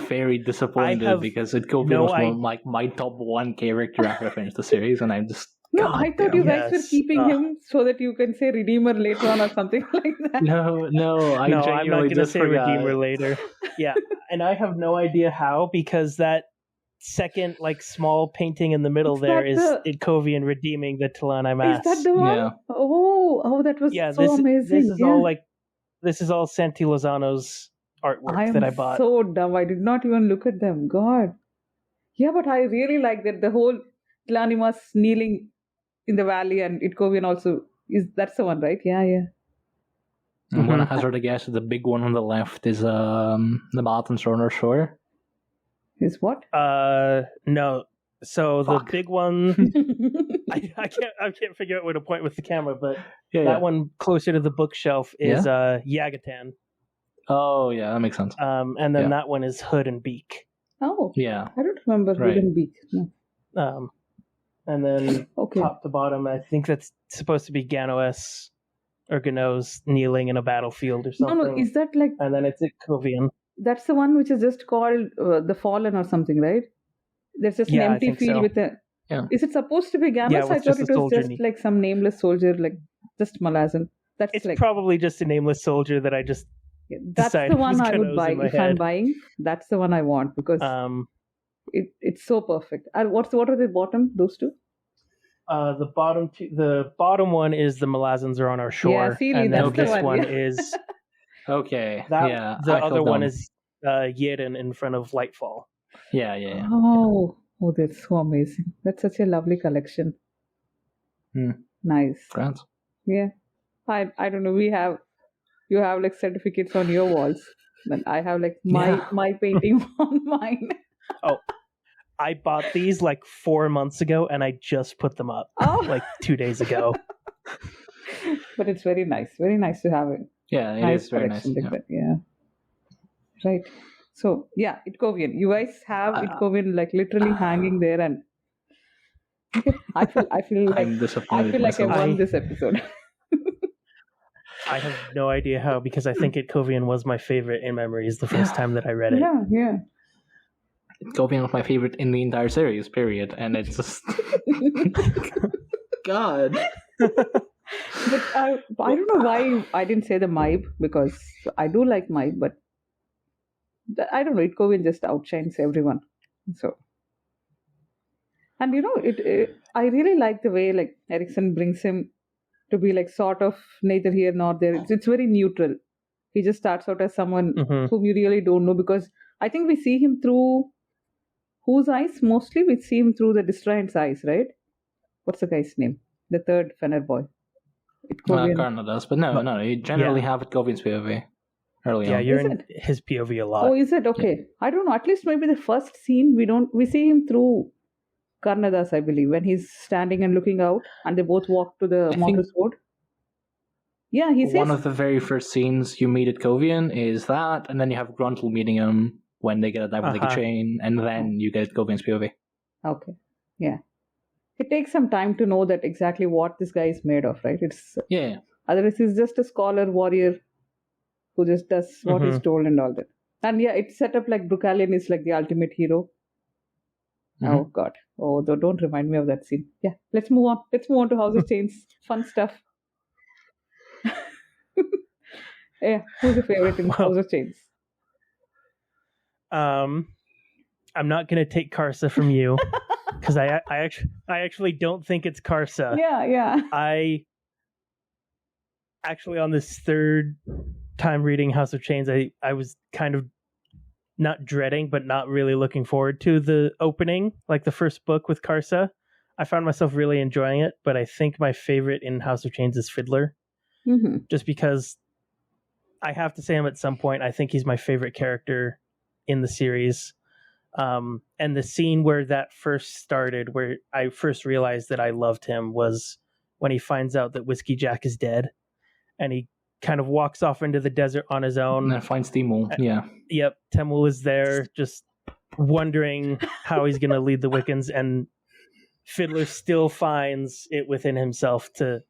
[SPEAKER 1] Very disappointed because Itkovian was my top one character after I finished the series, and I'm just.
[SPEAKER 2] No, I thought you guys were keeping him so that you can say Redeemer later on or something like that.
[SPEAKER 1] No,
[SPEAKER 3] I'm not going to say Redeemer later. Yeah, and I have no idea how because that second small painting in the middle is Itkovian redeeming the Talani mask.
[SPEAKER 2] Is that the one?
[SPEAKER 1] Yeah.
[SPEAKER 2] Oh, that was so amazing.
[SPEAKER 3] This is all Santi Lozano's artwork that I bought.
[SPEAKER 2] So dumb. I did not even look at them. God. Yeah, but I really like that the whole Talani mask kneeling in the valley and Itkovian also that's the one, right? Yeah.
[SPEAKER 1] I'm gonna hazard a guess. The big one on the left is the Malazan Book Shore.
[SPEAKER 2] Is what?
[SPEAKER 3] No. So the big one, I can't figure out where to point with the camera, but that one closer to the bookshelf is Yagatan.
[SPEAKER 1] Oh yeah, that makes sense.
[SPEAKER 3] And then that one is Hood and Beak.
[SPEAKER 2] Oh
[SPEAKER 1] yeah,
[SPEAKER 2] I don't remember Hood and Beak. No.
[SPEAKER 3] And then top to bottom, I think that's supposed to be Ganos or Ganos kneeling in a battlefield or something.
[SPEAKER 2] No, is that like?
[SPEAKER 3] And then it's Itkovian.
[SPEAKER 2] That's the one which is just called The Fallen or something, right? There's just an empty field with a.
[SPEAKER 1] Yeah.
[SPEAKER 2] Is it supposed to be Ganos?
[SPEAKER 3] Yeah,
[SPEAKER 2] I thought it was just like some nameless soldier, like just Malazan.
[SPEAKER 3] It's probably just a nameless soldier that I just.
[SPEAKER 2] That's the one I would buy if I'm buying. That's the one I want because it's so perfect. And what are the bottom? Those two.
[SPEAKER 3] The bottom one is the Malazans are on our shore.
[SPEAKER 2] Yeah, see,
[SPEAKER 3] and
[SPEAKER 2] that's
[SPEAKER 3] then
[SPEAKER 2] the one
[SPEAKER 3] is.
[SPEAKER 1] Okay.
[SPEAKER 3] The other one is Yedin in front of Lightfall.
[SPEAKER 1] Yeah.
[SPEAKER 2] Oh, that's so amazing. That's such a lovely collection. Nice.
[SPEAKER 1] Grand.
[SPEAKER 2] Yeah. I don't know. You have like certificates on your walls. Then I have like my painting on mine.
[SPEAKER 3] Oh, I bought these 4 months ago and I just put them up 2 days ago.
[SPEAKER 2] But it's very nice. Very nice to have it.
[SPEAKER 1] Yeah, it is very nice.
[SPEAKER 2] Yeah. Right. So, Itkovian. You guys have Itkovian literally hanging there and I feel like
[SPEAKER 1] I'm disappointed.
[SPEAKER 2] I feel like I won this episode.
[SPEAKER 3] I have no idea how because I think Itkovian was my favorite in Memories the first time that I read it.
[SPEAKER 2] Yeah.
[SPEAKER 1] Itkovian was my favorite in the entire series, period. And it's just God.
[SPEAKER 2] But I don't know why I didn't say the Maib because I do like Maib, but I don't know. Itkovian just outshines everyone. So, and I really like the way Erickson brings him to be sort of neither here nor there. It's very neutral. He just starts out as someone whom you really don't know because I think we see him through whose eyes? Mostly we see him through the Destroyant's eyes, right? What's the guy's name? The third Fenner boy.
[SPEAKER 1] Karna does, but no. You generally have Itkovian's POV early on.
[SPEAKER 3] Yeah, you're in his POV a lot.
[SPEAKER 2] Oh, is it? Okay. I don't know. At least maybe the first scene we see him through Karnadas, I believe, when he's standing and looking out, and they both walk to the
[SPEAKER 1] I think
[SPEAKER 2] Montrose Road. Yeah, he says
[SPEAKER 1] one of the very first scenes you meet at Govian is that, and then you have Gruntle meeting him when they get a dive with a chain, and then you get Govian's POV.
[SPEAKER 2] Okay. Yeah. It takes some time to know that exactly what this guy is made of, right? It's
[SPEAKER 1] Yeah.
[SPEAKER 2] otherwise he's just a scholar warrior who just does what he's told and all that. And yeah, it's set up like Brucalion is like the ultimate hero. Oh god. Oh, don't remind me of that scene. Yeah, let's move on. Let's move on to House of Chains. Fun stuff. Yeah, who's your favorite in House of Chains?
[SPEAKER 3] I'm not gonna take Karsa from you because I actually don't think it's Karsa.
[SPEAKER 2] Yeah.
[SPEAKER 3] I actually, on this third time reading House of Chains, I was kind of not dreading, but not really looking forward to the opening, like the first book with Karsa. I found myself really enjoying it, but I think my favorite in House of Chains is Fiddler. Just because I have to say him at some point. I think he's my favorite character in the series. And the scene where that first started, where I first realized that I loved him, was when he finds out that Whiskey Jack is dead, and he kind of walks off into the desert on his own.
[SPEAKER 1] And then finds Temul, yeah.
[SPEAKER 3] Yep, Temul is there, just wondering how he's going to lead the Wiccans, and Fiddler still finds it within himself to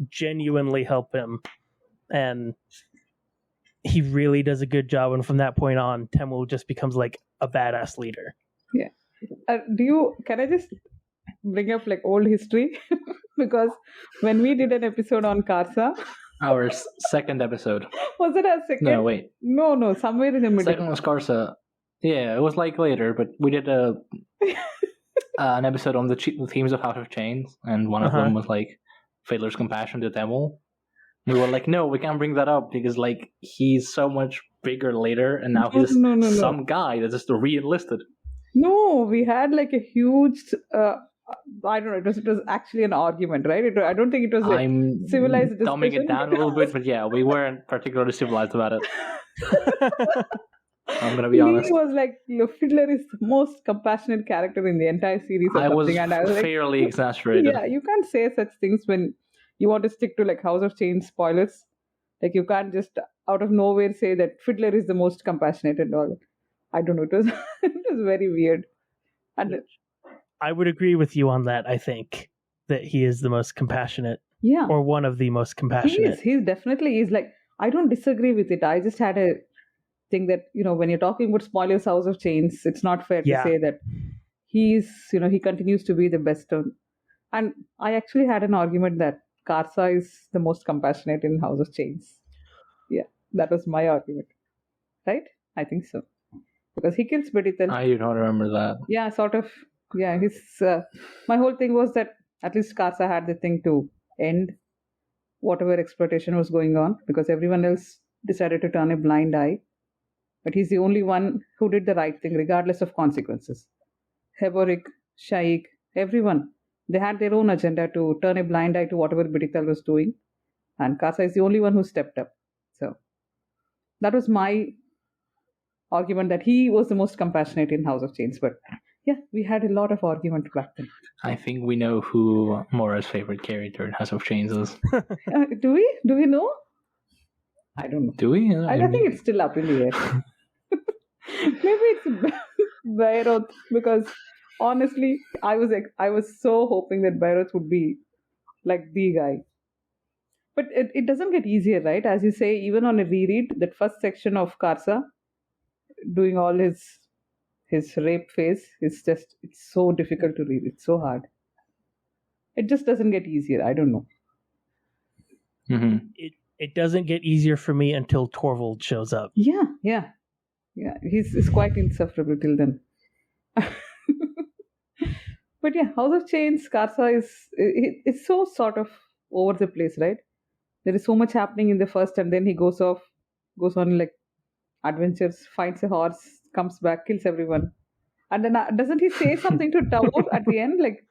[SPEAKER 3] genuinely help him, and he really does a good job. And from that point on, Temul just becomes like a badass leader.
[SPEAKER 2] Yeah. Can I just bring up like old history? Because when we did an episode on Karsa,
[SPEAKER 1] our second episode.
[SPEAKER 2] Was it our second?
[SPEAKER 1] No, wait.
[SPEAKER 2] No, somewhere in the middle.
[SPEAKER 1] Second was Karsa. Yeah, it was like later, but we did an episode on the themes of House of Chains, and one of them was like Fiddler's compassion to Temul. We were like, no, we can't bring that up because like he's so much bigger later, and now he's some guy that's just re-enlisted.
[SPEAKER 2] No, we had like a huge. I don't know. It was actually an argument, right? I don't think it was like civilized discussion.
[SPEAKER 1] Dumbing it down a little bit, but yeah, we weren't particularly civilized about it. I'm gonna be honest.
[SPEAKER 2] He was like, Fiddler is the most compassionate character in the entire series.
[SPEAKER 1] I was fairly exasperated.
[SPEAKER 2] Yeah, you can't say such things when you want to stick to like House of Chains spoilers. Like you can't just out of nowhere say that Fiddler is the most compassionate and all. I don't know. It was very weird. And
[SPEAKER 3] I would agree with you on that. I think that he is the most compassionate.
[SPEAKER 2] Yeah.
[SPEAKER 3] Or one of the most compassionate.
[SPEAKER 2] He definitely is. Like, I don't disagree with it. I just had a thing that, when you're talking about spoilers House of Chains, it's not fair to say that he continues to be the best. And I actually had an argument that Karsa is the most compassionate in House of Chains. Yeah, that was my argument. Right? I think so. Because he kills Bedithel.
[SPEAKER 1] I don't remember that.
[SPEAKER 2] Yeah, sort of. Yeah, my whole thing was that at least Karsa had the thing to end whatever exploitation was going on, because everyone else decided to turn a blind eye. But he's the only one who did the right thing, regardless of consequences. Heborik, Shaik, everyone, they had their own agenda to turn a blind eye to whatever Bedithel was doing. And Karsa is the only one who stepped up. So that was my argument, that he was the most compassionate in House of Chains. But yeah, we had a lot of argument back then.
[SPEAKER 1] I think we know who Mora's favorite character in House of Chains is.
[SPEAKER 2] Do we? Do we know? I don't know.
[SPEAKER 1] Do we?
[SPEAKER 2] I think it's still up in the air. Maybe it's Bayroth, because honestly, I was so hoping that Bayroth would be like the guy. But it doesn't get easier, right? As you say, even on a reread, that first section of Karsa, doing all his rape phase, it's so difficult to read. It's so hard. It just doesn't get easier. I don't know.
[SPEAKER 1] Mm-hmm.
[SPEAKER 3] It doesn't get easier for me until Torvald shows up.
[SPEAKER 2] Yeah. He's quite insufferable till then. But yeah, House of Chains, Karsa it's so sort of over the place, right? There is so much happening in the first, and then he goes on like adventures, finds a horse, comes back, kills everyone. And then doesn't he say something to Tavor at the end? Like,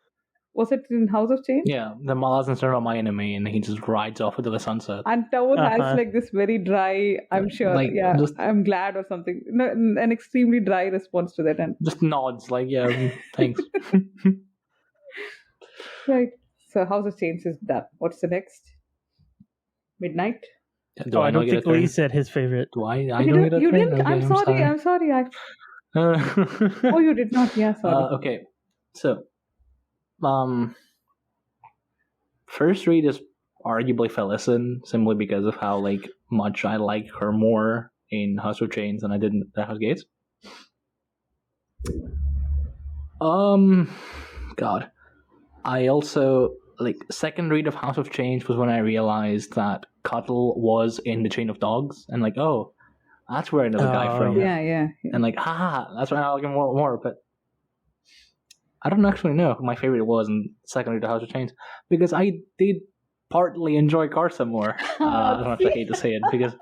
[SPEAKER 2] was it in House of Chains?
[SPEAKER 1] Yeah, the Malazans are my enemy, and he just rides off into the sunset.
[SPEAKER 2] And Tavor has like this very dry, I'm sure, like, I'm glad or something. No, an extremely dry response to that. And
[SPEAKER 1] just nods, like, yeah, thanks.
[SPEAKER 2] right. So House of Chains is done. What's the next? Midnight.
[SPEAKER 1] Do
[SPEAKER 3] I
[SPEAKER 1] not
[SPEAKER 3] don't
[SPEAKER 1] get a
[SPEAKER 3] think Lee
[SPEAKER 1] turn?
[SPEAKER 3] said his favorite.
[SPEAKER 1] Do I?
[SPEAKER 2] You
[SPEAKER 1] I don't get a
[SPEAKER 2] you
[SPEAKER 1] turn?
[SPEAKER 2] didn't.
[SPEAKER 1] Okay,
[SPEAKER 2] I'm sorry. I'm sorry. Oh, you did not. Yeah, sorry.
[SPEAKER 1] Okay, so first read is arguably Felicin, simply because of how much I like her more in House of Chains than I did in the House Gates. God, I also second read of House of Chains was when I realized that Cuttle was in the Chain of Dogs, and oh, that's where I know the guy from.
[SPEAKER 2] Yeah.
[SPEAKER 1] And haha, that's why I like him more. But I don't actually know who my favorite was in second read of House of Chains, because I did partly enjoy Karsa more. I don't hate to say it, because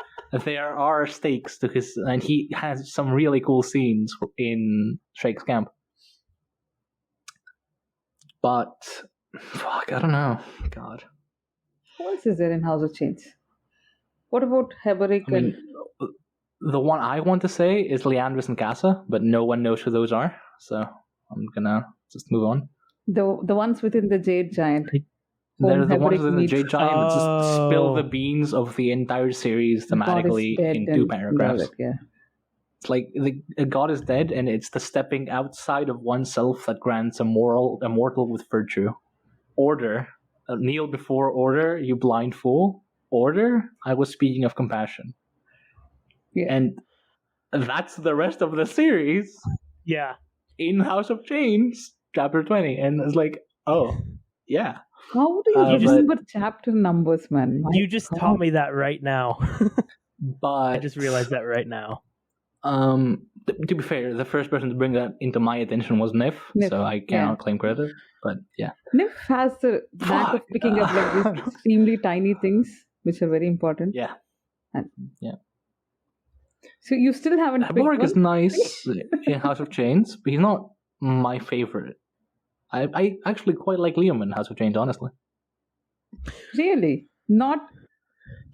[SPEAKER 1] there are stakes to his, and he has some really cool scenes in Shake's camp. But fuck, I don't know. God,
[SPEAKER 2] Who else is there in House of Chains? What about Heberic and?
[SPEAKER 1] The one I want to say is Leandris and Casa, but no one knows who those are, so I'm gonna just move on.
[SPEAKER 2] The ones within the Jade Giant.
[SPEAKER 1] They're the ones
[SPEAKER 2] Heberic
[SPEAKER 1] within the
[SPEAKER 2] meets-
[SPEAKER 1] Jade Giant that just spill the beans of the entire series thematically
[SPEAKER 2] God is dead
[SPEAKER 1] in 2
[SPEAKER 2] and
[SPEAKER 1] paragraphs.
[SPEAKER 2] all that, yeah.
[SPEAKER 1] It's the god is dead, and it's the stepping outside of oneself that grants a mortal with virtue. Order, kneel before order, you blind fool. Order, I was speaking of compassion.
[SPEAKER 2] Yeah.
[SPEAKER 1] And that's the rest of the series
[SPEAKER 3] Yeah.
[SPEAKER 1] in House of Chains, chapter 20. And it's oh, yeah.
[SPEAKER 2] How do you
[SPEAKER 1] but-
[SPEAKER 2] remember chapter numbers, man? My
[SPEAKER 3] You just
[SPEAKER 2] God.
[SPEAKER 3] taught me that right now.
[SPEAKER 1] But
[SPEAKER 3] I just realized that right now.
[SPEAKER 1] to be fair, the first person to bring that into my attention was Nif,
[SPEAKER 2] Nif,
[SPEAKER 1] so I cannot claim credit. But yeah,
[SPEAKER 2] Nif has the knack of
[SPEAKER 1] Fuck.
[SPEAKER 2] picking up these extremely tiny things, which are very important.
[SPEAKER 1] yeah.
[SPEAKER 2] So you still haven't picked
[SPEAKER 1] Heboric is
[SPEAKER 2] one?
[SPEAKER 1] nice in House of Chains, but he's not my favorite. I actually quite like Liam in House of Chains, honestly.
[SPEAKER 2] Really? Not...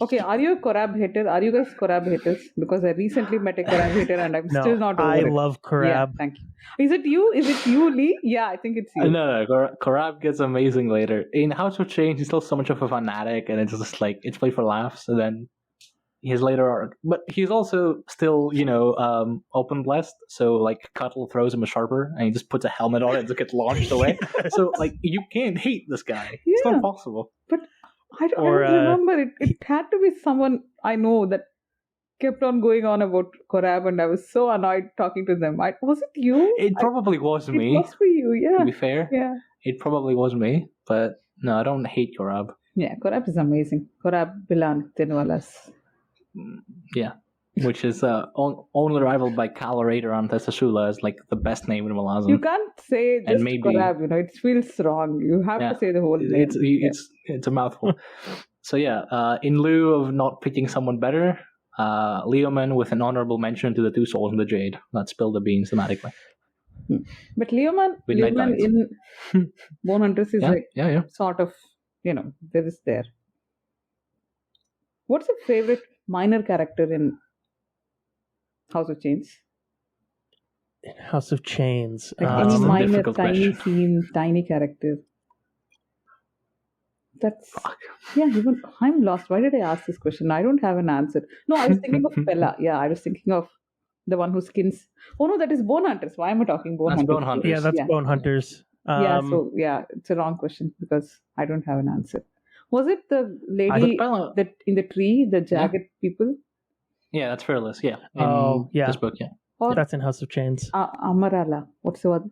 [SPEAKER 2] Okay, are you a Korab hater? Are you guys Korab haters? Because I recently met a Korab hater and I'm still not over
[SPEAKER 3] I
[SPEAKER 2] it.
[SPEAKER 3] love
[SPEAKER 2] Yeah,
[SPEAKER 3] Korab.
[SPEAKER 2] thank you. Is it you? Is it you, Lee? Yeah, I think it's you.
[SPEAKER 1] No, Korab gets amazing later. In House of Chains, he's still so much of a fanatic, and it's just it's played for laughs, and then his later arc. But he's also still, open blessed, so Cuttle throws him a sharper, and he just puts a helmet on it and just gets launched away. So, you can't hate this guy. It's
[SPEAKER 2] Yeah.
[SPEAKER 1] not possible.
[SPEAKER 2] But I don't
[SPEAKER 3] Or,
[SPEAKER 2] remember it. It had to be someone I know that kept on going on about Korab, and I was so annoyed talking to them. Was it you?
[SPEAKER 1] It probably was
[SPEAKER 2] It
[SPEAKER 1] me,
[SPEAKER 2] was for you,
[SPEAKER 1] to
[SPEAKER 2] yeah.
[SPEAKER 1] be fair.
[SPEAKER 2] Yeah.
[SPEAKER 1] It probably was me, but no, I don't hate Korab.
[SPEAKER 2] Yeah, Korab is amazing. Korab Bilan Tinwalas.
[SPEAKER 1] Yeah. Which is only rivaled by Calarator on Thessasula as the best name in Malazan.
[SPEAKER 2] You can't say
[SPEAKER 1] And
[SPEAKER 2] just
[SPEAKER 1] maybe-
[SPEAKER 2] Korab, it feels wrong. You have
[SPEAKER 1] Yeah.
[SPEAKER 2] to say the whole name.
[SPEAKER 1] It's a mouthful. So yeah, in lieu of not picking someone better, Leoman with an honorable mention to the 2 souls in the Jade that spilled the beans thematically.
[SPEAKER 2] But Leoman
[SPEAKER 1] Midnight Lights.
[SPEAKER 2] in Bone Hunters is
[SPEAKER 1] Yeah.
[SPEAKER 2] sort of, there is there. What's your favorite minor character in House of Chains?
[SPEAKER 3] In House of Chains.
[SPEAKER 2] Like
[SPEAKER 1] That's
[SPEAKER 2] any
[SPEAKER 1] a
[SPEAKER 2] minor,
[SPEAKER 1] difficult
[SPEAKER 2] tiny
[SPEAKER 1] question.
[SPEAKER 2] scene, tiny character. That's...
[SPEAKER 1] Fuck.
[SPEAKER 2] Yeah, even I'm lost. Why did I ask this question? I don't have an answer. No, I was thinking of Bella. Yeah, I was thinking of the one who skins... Oh no, that is Bone Hunters. Why am I talking Bone
[SPEAKER 1] That's
[SPEAKER 2] Hunters?
[SPEAKER 1] Bone Hunters.
[SPEAKER 3] Yeah, that's
[SPEAKER 2] Yeah.
[SPEAKER 3] Bone Hunters.
[SPEAKER 2] It's a wrong question because I don't have an answer. Was it the
[SPEAKER 1] But
[SPEAKER 2] lady
[SPEAKER 1] Bella,
[SPEAKER 2] that in the tree, the jagged people?
[SPEAKER 1] yeah, that's Fearless. Yeah.
[SPEAKER 3] Oh, yeah.
[SPEAKER 1] This book, yeah.
[SPEAKER 2] Or
[SPEAKER 3] That's in House of Chains.
[SPEAKER 2] Amarala? What's the one?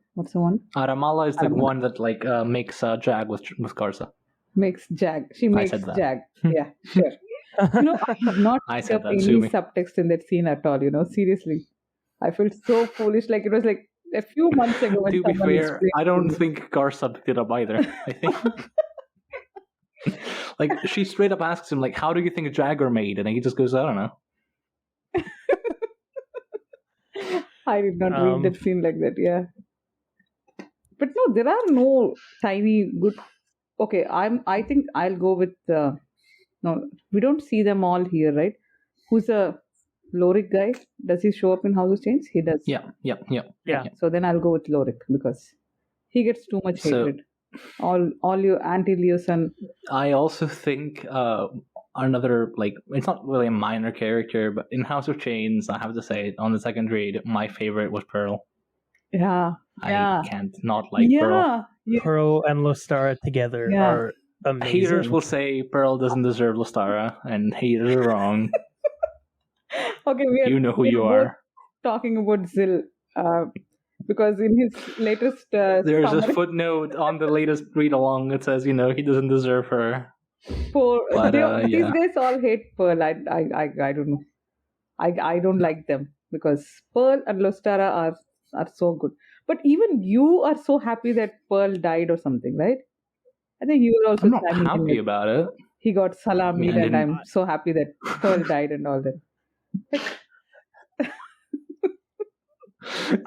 [SPEAKER 1] Aramala is the
[SPEAKER 2] Aramala.
[SPEAKER 1] one that makes Jag with Karsa.
[SPEAKER 2] Makes Jag. She makes
[SPEAKER 1] said that.
[SPEAKER 2] Jag. Yeah, sure. I have not
[SPEAKER 1] I
[SPEAKER 2] picked
[SPEAKER 1] said
[SPEAKER 2] up
[SPEAKER 1] that,
[SPEAKER 2] any
[SPEAKER 1] sue me.
[SPEAKER 2] subtext in that scene at all. Seriously, I felt so foolish. Like it was like a few months ago when
[SPEAKER 1] To be
[SPEAKER 2] someone
[SPEAKER 1] fair,
[SPEAKER 2] explained
[SPEAKER 1] I don't
[SPEAKER 2] to me.
[SPEAKER 1] think Karsa picked it up either. I think she straight up asks him how do you think Jagger made? And he just goes, I don't know.
[SPEAKER 2] I did not read that scene like that. Yeah, but no, there are no tiny good. Okay, I think I'll go with no. We don't see them all here, right? Who's a Lorik guy? Does he show up in House of Chains? He does.
[SPEAKER 1] Yeah.
[SPEAKER 3] Yeah.
[SPEAKER 2] So then I'll go with Lorik because he gets too much
[SPEAKER 1] So-
[SPEAKER 2] hatred. all your Auntie Leo's and
[SPEAKER 1] I also think another, like, it's not really a minor character, but in House of Chains, I have to say, on the second read, my favorite was Pearl.
[SPEAKER 2] yeah.
[SPEAKER 1] I can't not like Pearl.
[SPEAKER 2] Yeah.
[SPEAKER 3] Pearl and Lostara together are amazing.
[SPEAKER 1] Haters will say Pearl doesn't deserve Lostara, and haters are wrong.
[SPEAKER 2] Okay,
[SPEAKER 1] You know who you are.
[SPEAKER 2] Talking about Zil, because in his latest
[SPEAKER 1] There's
[SPEAKER 2] summary,
[SPEAKER 1] a footnote on the latest read along that says, he doesn't deserve her. But,
[SPEAKER 2] these guys all hate Pearl. I don't know. I don't like them because Pearl and Lostara are so good. But even you are so happy that Pearl died or something, right? I think you were also
[SPEAKER 1] I'm not
[SPEAKER 2] standing in
[SPEAKER 1] happy
[SPEAKER 2] it.
[SPEAKER 1] about it.
[SPEAKER 2] He got salami,
[SPEAKER 1] I
[SPEAKER 2] and I'm so happy that Pearl died and all that.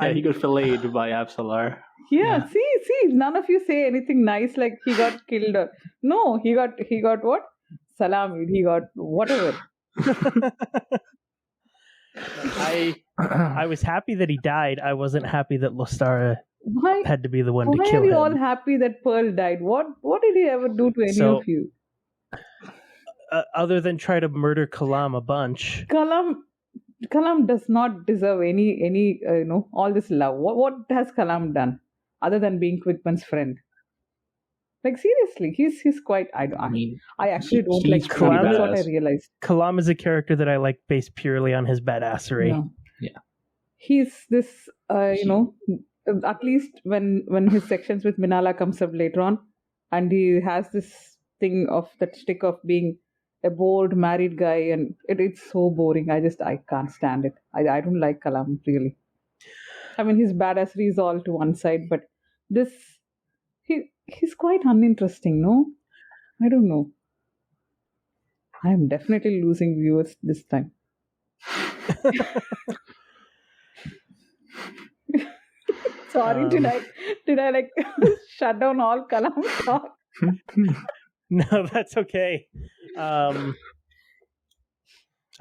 [SPEAKER 1] Yeah, he got filleted by Absalar.
[SPEAKER 2] Yeah, see, none of you say anything nice like he got killed or no, he got what? Salami, he got whatever.
[SPEAKER 3] I was happy that he died. I wasn't happy that Lostara had to be the one to
[SPEAKER 2] Why
[SPEAKER 3] kill
[SPEAKER 2] are you
[SPEAKER 3] him.
[SPEAKER 2] all happy that Pearl died? What did he ever do to any of you?
[SPEAKER 3] Other than try to murder Kalam a bunch.
[SPEAKER 2] Kalam does not deserve any all this love. What has Kalam done other than being Quitman's friend? Like seriously, he's quite. I actually don't like Kalam. That's what I realized.
[SPEAKER 3] Kalam is a character that I like based purely on his badassery.
[SPEAKER 1] Yeah.
[SPEAKER 2] He's this at least when his sections with Minala comes up later on, and he has this thing of that stick of being a bored married guy, and it's so boring. I can't stand it. I don't like Kalam really. I mean, his badassery is all to one side, but this he's quite uninteresting. No, I don't know. I am definitely losing viewers this time. Sorry, did I like shut down all Kalam talk?
[SPEAKER 3] No, that's okay. I'm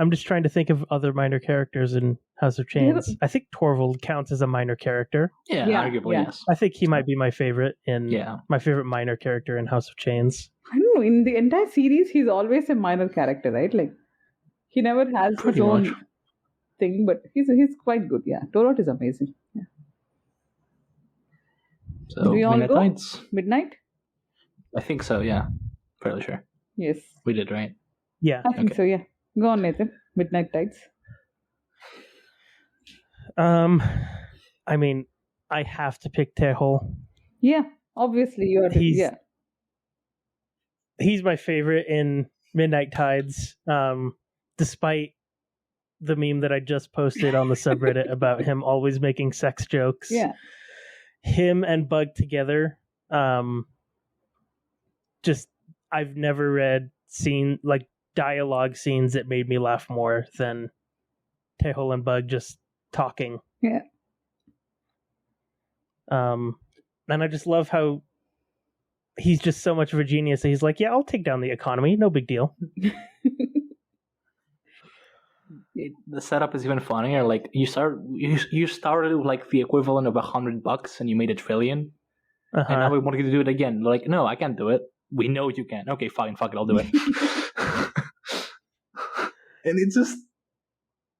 [SPEAKER 3] just trying to think of other minor characters in House of Chains. I think Torvald counts as a minor character.
[SPEAKER 1] Yeah, arguably, yes.
[SPEAKER 3] I think he might be my favorite my favorite minor character in House of Chains.
[SPEAKER 2] I don't know. In the entire series, he's always a minor character, right? Like he never has his own thing, but he's quite good. Yeah, Torvald is amazing. Yeah.
[SPEAKER 1] So
[SPEAKER 2] we all go?
[SPEAKER 1] Nights?
[SPEAKER 2] Midnight?
[SPEAKER 1] I think so. Yeah, fairly sure.
[SPEAKER 2] Yes,
[SPEAKER 1] we did, right?
[SPEAKER 3] Yeah,
[SPEAKER 2] I think so. Yeah, go on, Nathan. Midnight Tides.
[SPEAKER 3] I mean, I have to pick Tehol.
[SPEAKER 2] Yeah, obviously you are.
[SPEAKER 3] He's my favorite in Midnight Tides. Despite the meme that I just posted on the subreddit about him always making sex jokes.
[SPEAKER 2] Yeah.
[SPEAKER 3] Him and Bug together. Just I've never read dialogue scenes that made me laugh more than Tehol and Bug just talking.
[SPEAKER 2] Yeah.
[SPEAKER 3] And I just love how he's just so much of a genius that he's like, yeah, I'll take down the economy, no big deal.
[SPEAKER 1] The setup is even funnier. Like you started with like the equivalent of $100 and you made $1 trillion. And now we want you to do it again. They're like, no, I can't do it. We know you can. Okay, fine, fuck it, I'll do it. And it's just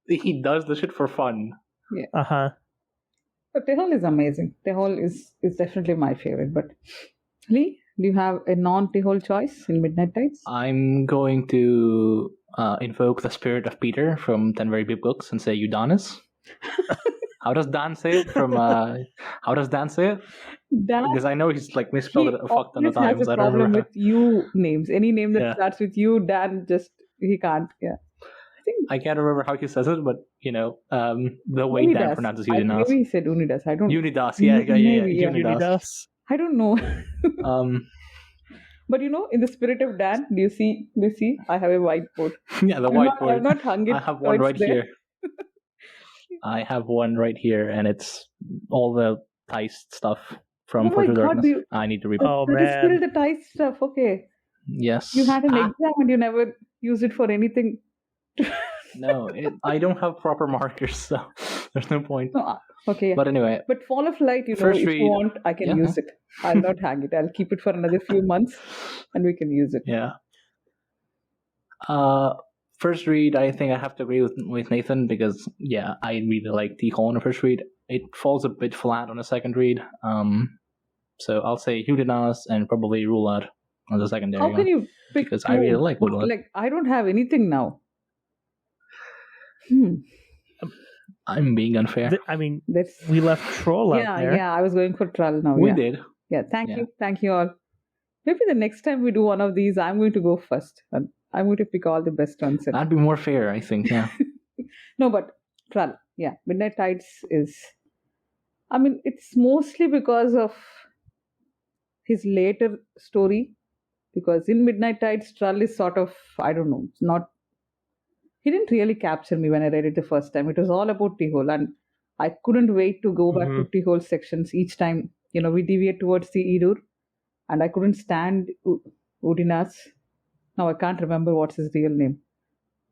[SPEAKER 1] he does the shit for fun.
[SPEAKER 2] Yeah. But Tehol is amazing. Tehol is definitely my favorite. But Lee, do you have a non-Tehol choice in Midnight Tides?
[SPEAKER 1] I'm going to invoke the spirit of Peter from 10 Very Big Books and say Udonis. How does Dan say it? How does Dan say it?
[SPEAKER 2] Dan,
[SPEAKER 1] because I know he's like misspelled it a fuck ton of times.
[SPEAKER 2] He has a problem with you names. Any name that starts with you, Dan he can't. Yeah.
[SPEAKER 1] I can't remember how he says it, but the way
[SPEAKER 2] Unidas.
[SPEAKER 1] Dan pronounces Unidas.
[SPEAKER 2] Maybe he said Unidas. I don't.
[SPEAKER 1] Unidas, yeah.
[SPEAKER 3] Unidas.
[SPEAKER 2] I don't know. But in the spirit of Dan, do you see? I have a whiteboard.
[SPEAKER 1] Yeah, the whiteboard.
[SPEAKER 2] I have not hung it.
[SPEAKER 1] I have one right here. I have one right here, and it's all the Theist stuff from Forge of Darkness. I need to read it.
[SPEAKER 3] Oh man,
[SPEAKER 2] it's still the Theist stuff. Okay.
[SPEAKER 1] Yes.
[SPEAKER 2] You had an exam and you never used it for anything.
[SPEAKER 1] No, I don't have proper markers, so There's no point.
[SPEAKER 2] No, okay.
[SPEAKER 1] But anyway,
[SPEAKER 2] But Fall of Light,
[SPEAKER 1] first
[SPEAKER 2] if
[SPEAKER 1] read.
[SPEAKER 2] you want, I can use it. I'll not hang it. I'll keep it for another few months, and we can use it.
[SPEAKER 1] Yeah. First read, I think I have to agree with Nathan because I really like T-Hole on the first read. It falls a bit flat on the second read. So I'll say Hudinas and probably Rulad on the secondary.
[SPEAKER 2] How can you pick
[SPEAKER 1] because
[SPEAKER 2] two?
[SPEAKER 1] I really like Rulad.
[SPEAKER 2] Like I don't have anything now.
[SPEAKER 1] I'm being unfair.
[SPEAKER 3] I mean, we left Troll out there.
[SPEAKER 2] Yeah, I was going for Trull now.
[SPEAKER 1] We did.
[SPEAKER 2] Yeah, thank you all. Maybe the next time we do one of these, I'm going to go first. And I'm going to pick all the best ones.
[SPEAKER 1] That'd be more fair, I think, yeah.
[SPEAKER 2] No, but Trull, Midnight Tides is... I mean, it's mostly because of his later story. Because in Midnight Tides, Trull is sort of, I don't know, not... He didn't really capture me when I read it the first time. It was all about T-Hole, and I couldn't wait to go back to T-Hole sections each time. We deviate towards the Idur, and I couldn't stand Udinas. Now I can't remember what's his real name.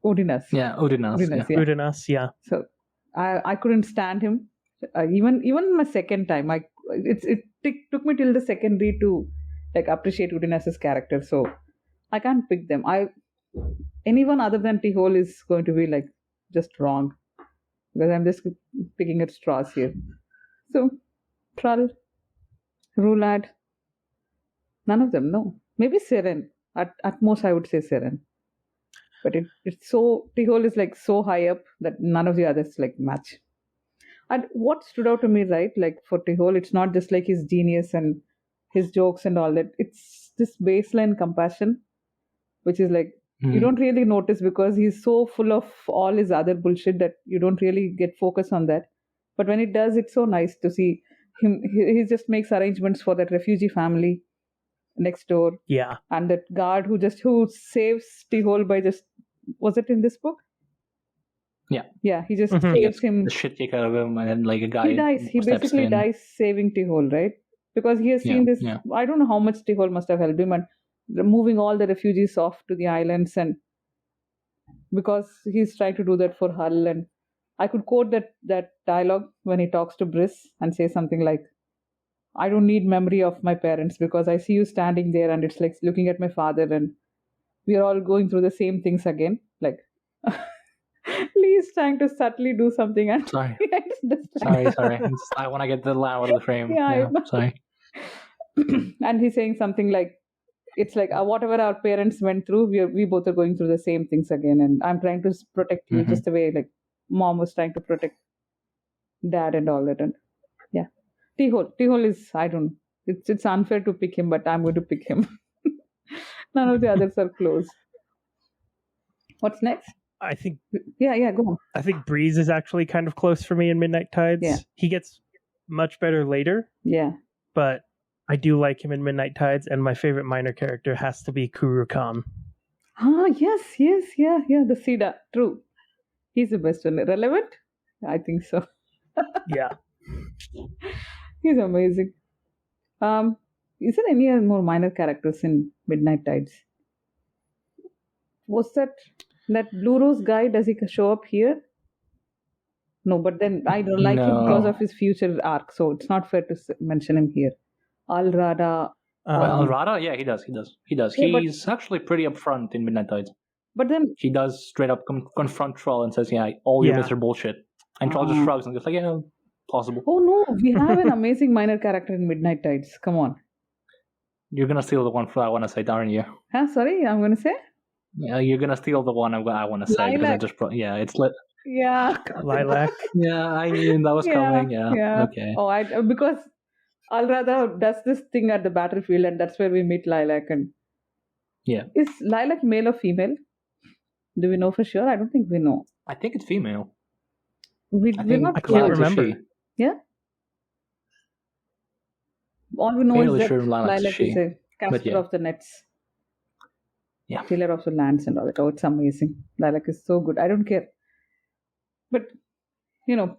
[SPEAKER 2] Udinas.
[SPEAKER 1] Yeah, Udinas.
[SPEAKER 3] Udinas, yeah.
[SPEAKER 2] So I couldn't stand him. Even my second time, it took me till the second read to appreciate Udinas's character. So I can't pick them. Anyone other than T-Hole is going to be just wrong because I'm just picking at straws here. So Trull, Rulad, none of them. No, maybe Seren. At most, I would say Seren. But it's so T-Hole is so high up that none of the others match. And what stood out to me, right? For T-Hole, it's not just his genius and his jokes and all that. It's this baseline compassion, which is you don't really notice because he's so full of all his other bullshit that you don't really get focused on that. But when it does, it's so nice to see him. He just makes arrangements for that refugee family next door.
[SPEAKER 3] Yeah.
[SPEAKER 2] And that guard who saves T-Hole by just... Was it in this book?
[SPEAKER 1] Yeah.
[SPEAKER 2] Yeah, he just saves him.
[SPEAKER 1] The shit kick out of him, and then a guy.
[SPEAKER 2] He dies. He basically dies saving T-Hole, right? Because he has seen this. Yeah. I don't know how much T-Hole must have helped him, and moving all the refugees off to the islands, and because he's trying to do that for Hull. And I could quote that dialogue when he talks to Briss and say something like, I don't need memory of my parents because I see you standing there and it's looking at my father and we are all going through the same things again. Lee's trying to subtly do something and
[SPEAKER 1] sorry. Sorry. I want to get the line out of the frame. Yeah, sorry.
[SPEAKER 2] And he's saying something it's whatever our parents went through, we both are going through the same things again, and I'm trying to protect you just the way mom was trying to protect dad and all that. And yeah, T-Hole is, I don't, it's unfair to pick him, but I'm going to pick him. None of the others are close. What's next?
[SPEAKER 3] I think
[SPEAKER 2] go on.
[SPEAKER 3] I think Breeze is actually kind of close for me in Midnight Tides.
[SPEAKER 2] Yeah.
[SPEAKER 3] He gets much better later.
[SPEAKER 2] Yeah.
[SPEAKER 3] But I do like him in Midnight Tides, and my favorite minor character has to be Kuru Khan.
[SPEAKER 2] Yes, the Sida, true. He's the best one. Relevant? I think so.
[SPEAKER 3] Yeah.
[SPEAKER 2] He's amazing. Is there any more minor characters in Midnight Tides? Was that Blue Rose guy, does he show up here? No, but then I don't like him because of his future arc, so it's not fair to mention him here. Al-Rada.
[SPEAKER 1] Al-Rada? Yeah, he does. Yeah, he's actually pretty upfront in Midnight Tides.
[SPEAKER 2] But then...
[SPEAKER 1] He does straight up confront Troll and says, all your bits are bullshit. And Troll just shrugs and goes possible.
[SPEAKER 2] Oh no, we have an amazing minor character in Midnight Tides. Come on.
[SPEAKER 1] You're going to steal the one I want to say, aren't you?
[SPEAKER 2] Sorry, I'm going to say?
[SPEAKER 1] Yeah, you're going to steal the one I want to say.
[SPEAKER 2] Lilac.
[SPEAKER 1] Because it's lit.
[SPEAKER 2] Yeah.
[SPEAKER 3] Lilac.
[SPEAKER 1] Yeah, I knew that was coming. Yeah. Okay.
[SPEAKER 2] Oh, because Al-Rada does this thing at the battlefield, and that's where we meet Lilac. And
[SPEAKER 1] yeah,
[SPEAKER 2] is Lilac male or female? Do we know for sure? I don't think we know.
[SPEAKER 1] I think it's female.
[SPEAKER 2] We're not
[SPEAKER 3] I can't remember.
[SPEAKER 2] Yeah. All we know is that Lilac is a caster of the nets.
[SPEAKER 1] Yeah.
[SPEAKER 2] Killer of the lands and all that. Oh, it's amazing. Lilac is so good. I don't care. But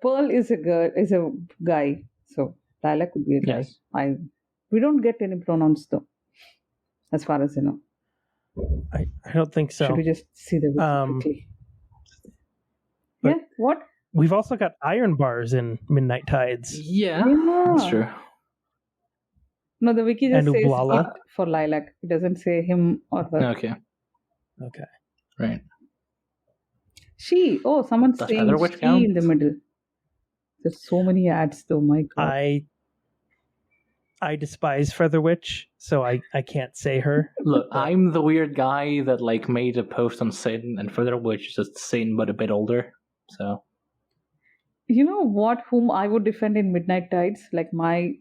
[SPEAKER 2] Pearl is a guy, so Lilac would be a guy.
[SPEAKER 1] Yes.
[SPEAKER 2] We don't get any pronouns though, as far as you know.
[SPEAKER 3] I don't think so.
[SPEAKER 2] Should we just see the quickly? Yeah. What?
[SPEAKER 3] We've also got iron bars in Midnight Tides.
[SPEAKER 1] Yeah,
[SPEAKER 2] Yeah.
[SPEAKER 1] that's true.
[SPEAKER 2] No, the wiki just
[SPEAKER 3] And
[SPEAKER 2] says
[SPEAKER 3] Ublala.
[SPEAKER 2] it for Lilac. It doesn't say him or her.
[SPEAKER 1] Okay,
[SPEAKER 3] Okay.
[SPEAKER 1] right.
[SPEAKER 2] She. Oh, someone's
[SPEAKER 1] Does
[SPEAKER 2] saying
[SPEAKER 1] Featherwitch
[SPEAKER 2] she
[SPEAKER 1] count?
[SPEAKER 2] in the middle. There's so many ads though, my god.
[SPEAKER 3] I despise Featherwitch, so I can't say her.
[SPEAKER 1] Look, I'm the weird guy that like made a post on Sin, and Featherwitch is just Sin but a bit older. So
[SPEAKER 2] You know what? Whom I would defend in Midnight Tides? Like my.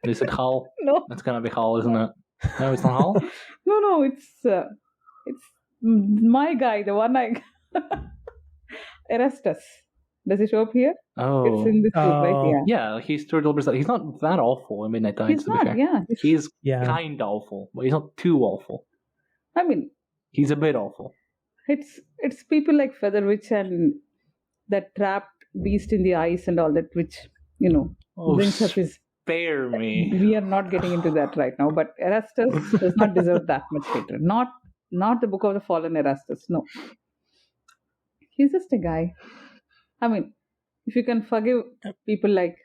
[SPEAKER 1] is it Hull?
[SPEAKER 2] No,
[SPEAKER 1] It's gonna be Hull, isn't it? No, it's not Hull.
[SPEAKER 2] no. It's my guy, the one I. Erastus. Does he show up here? It's
[SPEAKER 1] Oh,
[SPEAKER 2] in this book, right?
[SPEAKER 3] Oh.
[SPEAKER 2] Yeah.
[SPEAKER 1] yeah. He's Stuart Dilber's. He's not that awful in Midnight Tides.
[SPEAKER 2] He's
[SPEAKER 1] To be
[SPEAKER 2] not.
[SPEAKER 1] fair.
[SPEAKER 2] Yeah.
[SPEAKER 1] He's
[SPEAKER 3] Yeah.
[SPEAKER 1] kind of awful, but he's not too awful.
[SPEAKER 2] I mean,
[SPEAKER 1] He's a bit awful.
[SPEAKER 2] it's people like Featherwitch and that trapped beast in the ice and all that, which
[SPEAKER 1] Oh,
[SPEAKER 2] brings up his.
[SPEAKER 1] spare me.
[SPEAKER 2] We are not getting into that right now, but Erastus does not deserve that much hatred. Not the Book of the Fallen Erastus. No, he's just a guy. I mean, if you can forgive people like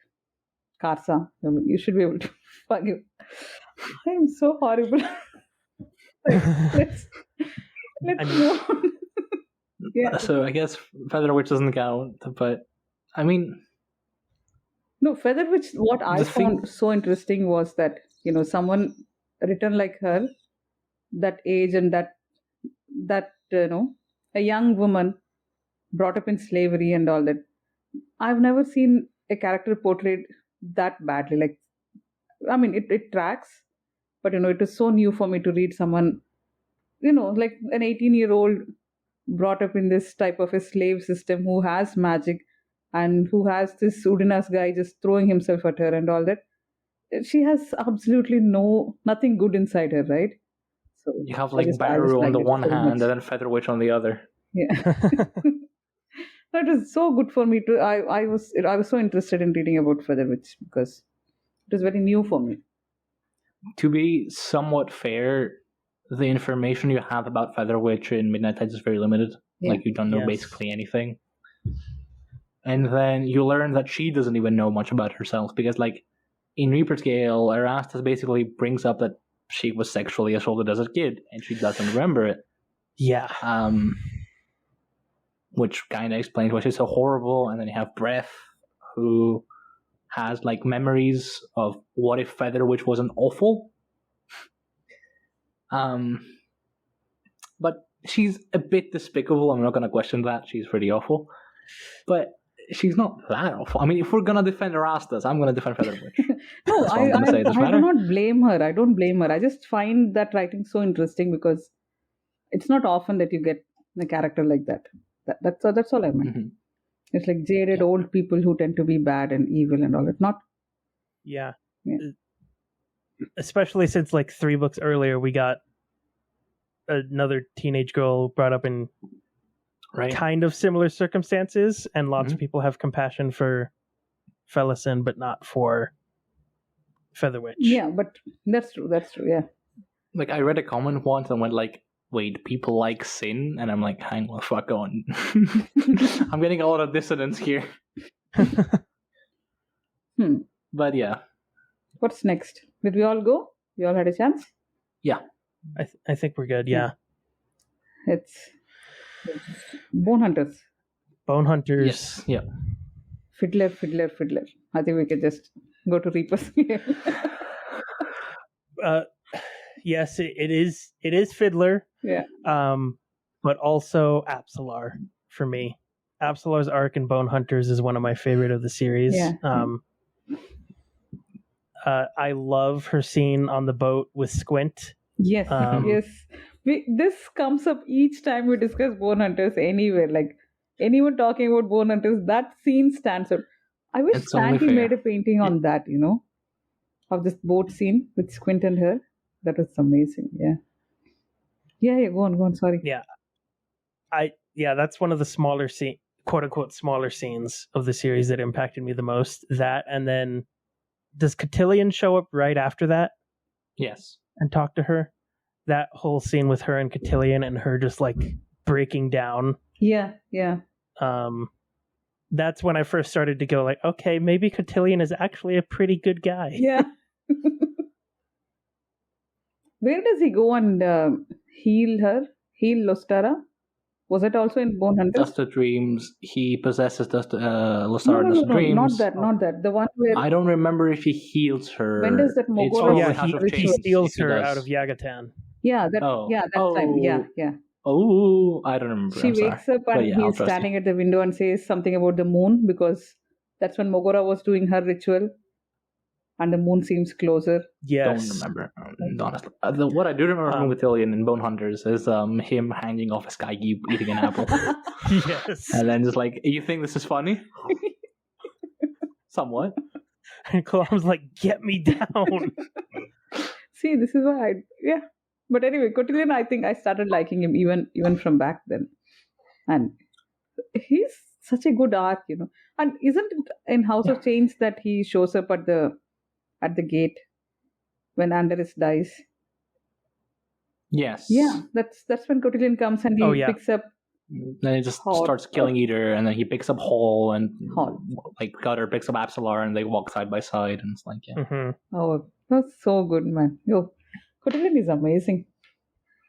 [SPEAKER 2] Karsa, I mean, you should be able to forgive. I am so horrible. let's
[SPEAKER 3] I mean-
[SPEAKER 2] move on. Yeah.
[SPEAKER 1] So I guess Featherwitch doesn't count, but I mean,
[SPEAKER 2] No, Featherwitch, what I
[SPEAKER 1] The
[SPEAKER 2] found so interesting was that, someone written like her, that age and that a young woman brought up in slavery and all that. I've never seen a character portrayed that badly. Like, I mean, it tracks, but, it is so new for me to read someone, like an 18-year-old brought up in this type of a slave system who has magic and who has this Udinas guy just throwing himself at her and all that. She has absolutely nothing good inside her, right? So
[SPEAKER 1] you have
[SPEAKER 2] I
[SPEAKER 1] like
[SPEAKER 2] just
[SPEAKER 1] Baru on
[SPEAKER 2] like
[SPEAKER 1] the
[SPEAKER 2] it
[SPEAKER 1] one
[SPEAKER 2] so
[SPEAKER 1] hand
[SPEAKER 2] much.
[SPEAKER 1] and then Featherwitch on the other.
[SPEAKER 2] Yeah. That was so good for me to. I was so interested in reading about Featherwitch because it was very new for me.
[SPEAKER 1] To be somewhat fair, the information you have about Featherwitch in Midnight Tides is very limited.
[SPEAKER 2] Yeah.
[SPEAKER 1] Like you don't know
[SPEAKER 3] Yes.
[SPEAKER 1] basically anything. And then you learn that she doesn't even know much about herself because like in Reaper's Gale, Erastus basically brings up that she was sexually assaulted as a kid and she doesn't remember it.
[SPEAKER 3] Yeah.
[SPEAKER 1] Which kind of explains why she's so horrible. And then you have Breath, who has like memories of what if Featherwitch wasn't awful. But she's a bit despicable. I'm not going to question that. She's pretty awful. But she's not that awful. I mean, if we're going to defend Erastus, I'm going to defend Featherwitch.
[SPEAKER 2] No,
[SPEAKER 1] That's all I'm gonna say. Does it
[SPEAKER 2] I
[SPEAKER 1] matter?
[SPEAKER 2] do not blame her. I don't blame her. I just find that writing so interesting because it's not often that you get a character like that. That's all I meant.
[SPEAKER 1] Mhm.
[SPEAKER 2] It's like jaded old people who tend to be bad and evil and all that. Not
[SPEAKER 3] Yeah.
[SPEAKER 2] Yeah.
[SPEAKER 3] Especially since like 3 books earlier we got another teenage girl brought up in
[SPEAKER 1] Right?
[SPEAKER 3] kind of similar circumstances, and lots
[SPEAKER 1] Mhm.
[SPEAKER 3] of people have compassion for Fellison, but not for Featherwitch.
[SPEAKER 2] yeah, but that's true. That's true. Yeah.
[SPEAKER 1] Like, I read a comment once and went like, wait, people like Sin? And I'm like, hang the fuck on. I'm getting a lot of dissonance here. But yeah.
[SPEAKER 2] What's next? Did we all go? We all had a chance?
[SPEAKER 3] I think we're good. Yeah.
[SPEAKER 2] It's Bone Hunters.
[SPEAKER 3] Bone Hunters.
[SPEAKER 1] Yes. Yeah.
[SPEAKER 2] Fiddler. I think we could just go to Reaper's Gale.
[SPEAKER 3] Yes, it is Fiddler.
[SPEAKER 2] Yeah.
[SPEAKER 3] But also Apsalar for me. Apsalar's arc in Bone Hunters is one of my favorite of the series.
[SPEAKER 2] Yeah.
[SPEAKER 3] I love her scene on the boat with Squint.
[SPEAKER 2] Yes.
[SPEAKER 3] Um,
[SPEAKER 2] This comes up each time we discuss Bone Hunters anywhere. Like anyone talking about Bone Hunters, that scene stands out. I wish
[SPEAKER 1] It's only
[SPEAKER 2] Sandy
[SPEAKER 1] fair.
[SPEAKER 2] made a painting on that, of this boat scene with Squint and her. That was amazing. Yeah. Yeah, go on. Sorry.
[SPEAKER 3] Yeah. That's one of the smaller quote unquote smaller scenes of the series that impacted me the most. That, and then does Cotillion show up right after that
[SPEAKER 1] Yes.
[SPEAKER 3] and talk to her? That whole scene with her and Cotillion and her just like breaking down.
[SPEAKER 2] Yeah.
[SPEAKER 3] that's when I first started to go like, okay, maybe Cotillion is actually a pretty good guy.
[SPEAKER 2] Yeah. Where does he go and heal Lostara? Was it also in Bone Hunters?
[SPEAKER 1] Dust of Dreams. He possesses
[SPEAKER 2] No,
[SPEAKER 1] Lostara Dust of Dreams.
[SPEAKER 2] not that. The one where
[SPEAKER 1] I don't remember if he heals her.
[SPEAKER 2] When does that
[SPEAKER 1] It's
[SPEAKER 2] Mogora-
[SPEAKER 1] probably
[SPEAKER 3] yeah,
[SPEAKER 1] House of
[SPEAKER 3] he
[SPEAKER 1] Chains
[SPEAKER 3] steals
[SPEAKER 1] if he
[SPEAKER 3] her
[SPEAKER 1] does.
[SPEAKER 3] out of Yagatan.
[SPEAKER 2] that time. Yeah.
[SPEAKER 1] Oh, I don't remember.
[SPEAKER 2] She
[SPEAKER 1] I'm sorry.
[SPEAKER 2] wakes up
[SPEAKER 1] But
[SPEAKER 2] and
[SPEAKER 1] yeah, I'll
[SPEAKER 2] he's
[SPEAKER 1] trust you.
[SPEAKER 2] standing at the window and says something about the moon because that's when Mogora was doing her ritual, and the moon seems closer.
[SPEAKER 3] Yes.
[SPEAKER 1] Don't remember, honestly. What I do remember from Cotillion in Bone Hunters is him hanging off a sky cube eating an apple.
[SPEAKER 3] Yes.
[SPEAKER 1] And then just like, you think this is funny? Somewhat.
[SPEAKER 3] And Kalam's like, get me down.
[SPEAKER 2] See, this is why yeah. But anyway, Cotillion, I think I started liking him even from back then. And he's such a good arc, And isn't it in House of Chains that he shows up at the gate when Anderis dies?
[SPEAKER 1] Yes.
[SPEAKER 2] Yeah, that's when Cotillion comes and he picks up.
[SPEAKER 1] Then he just
[SPEAKER 2] Hall.
[SPEAKER 1] starts killing Eater, and then he picks up Hall, and
[SPEAKER 2] Hall.
[SPEAKER 1] like Gutter picks up Absalar, and they walk side by side, and it's like, yeah.
[SPEAKER 3] Mm-hmm.
[SPEAKER 2] Oh, that's so good, man. Yo, Cotillion is amazing.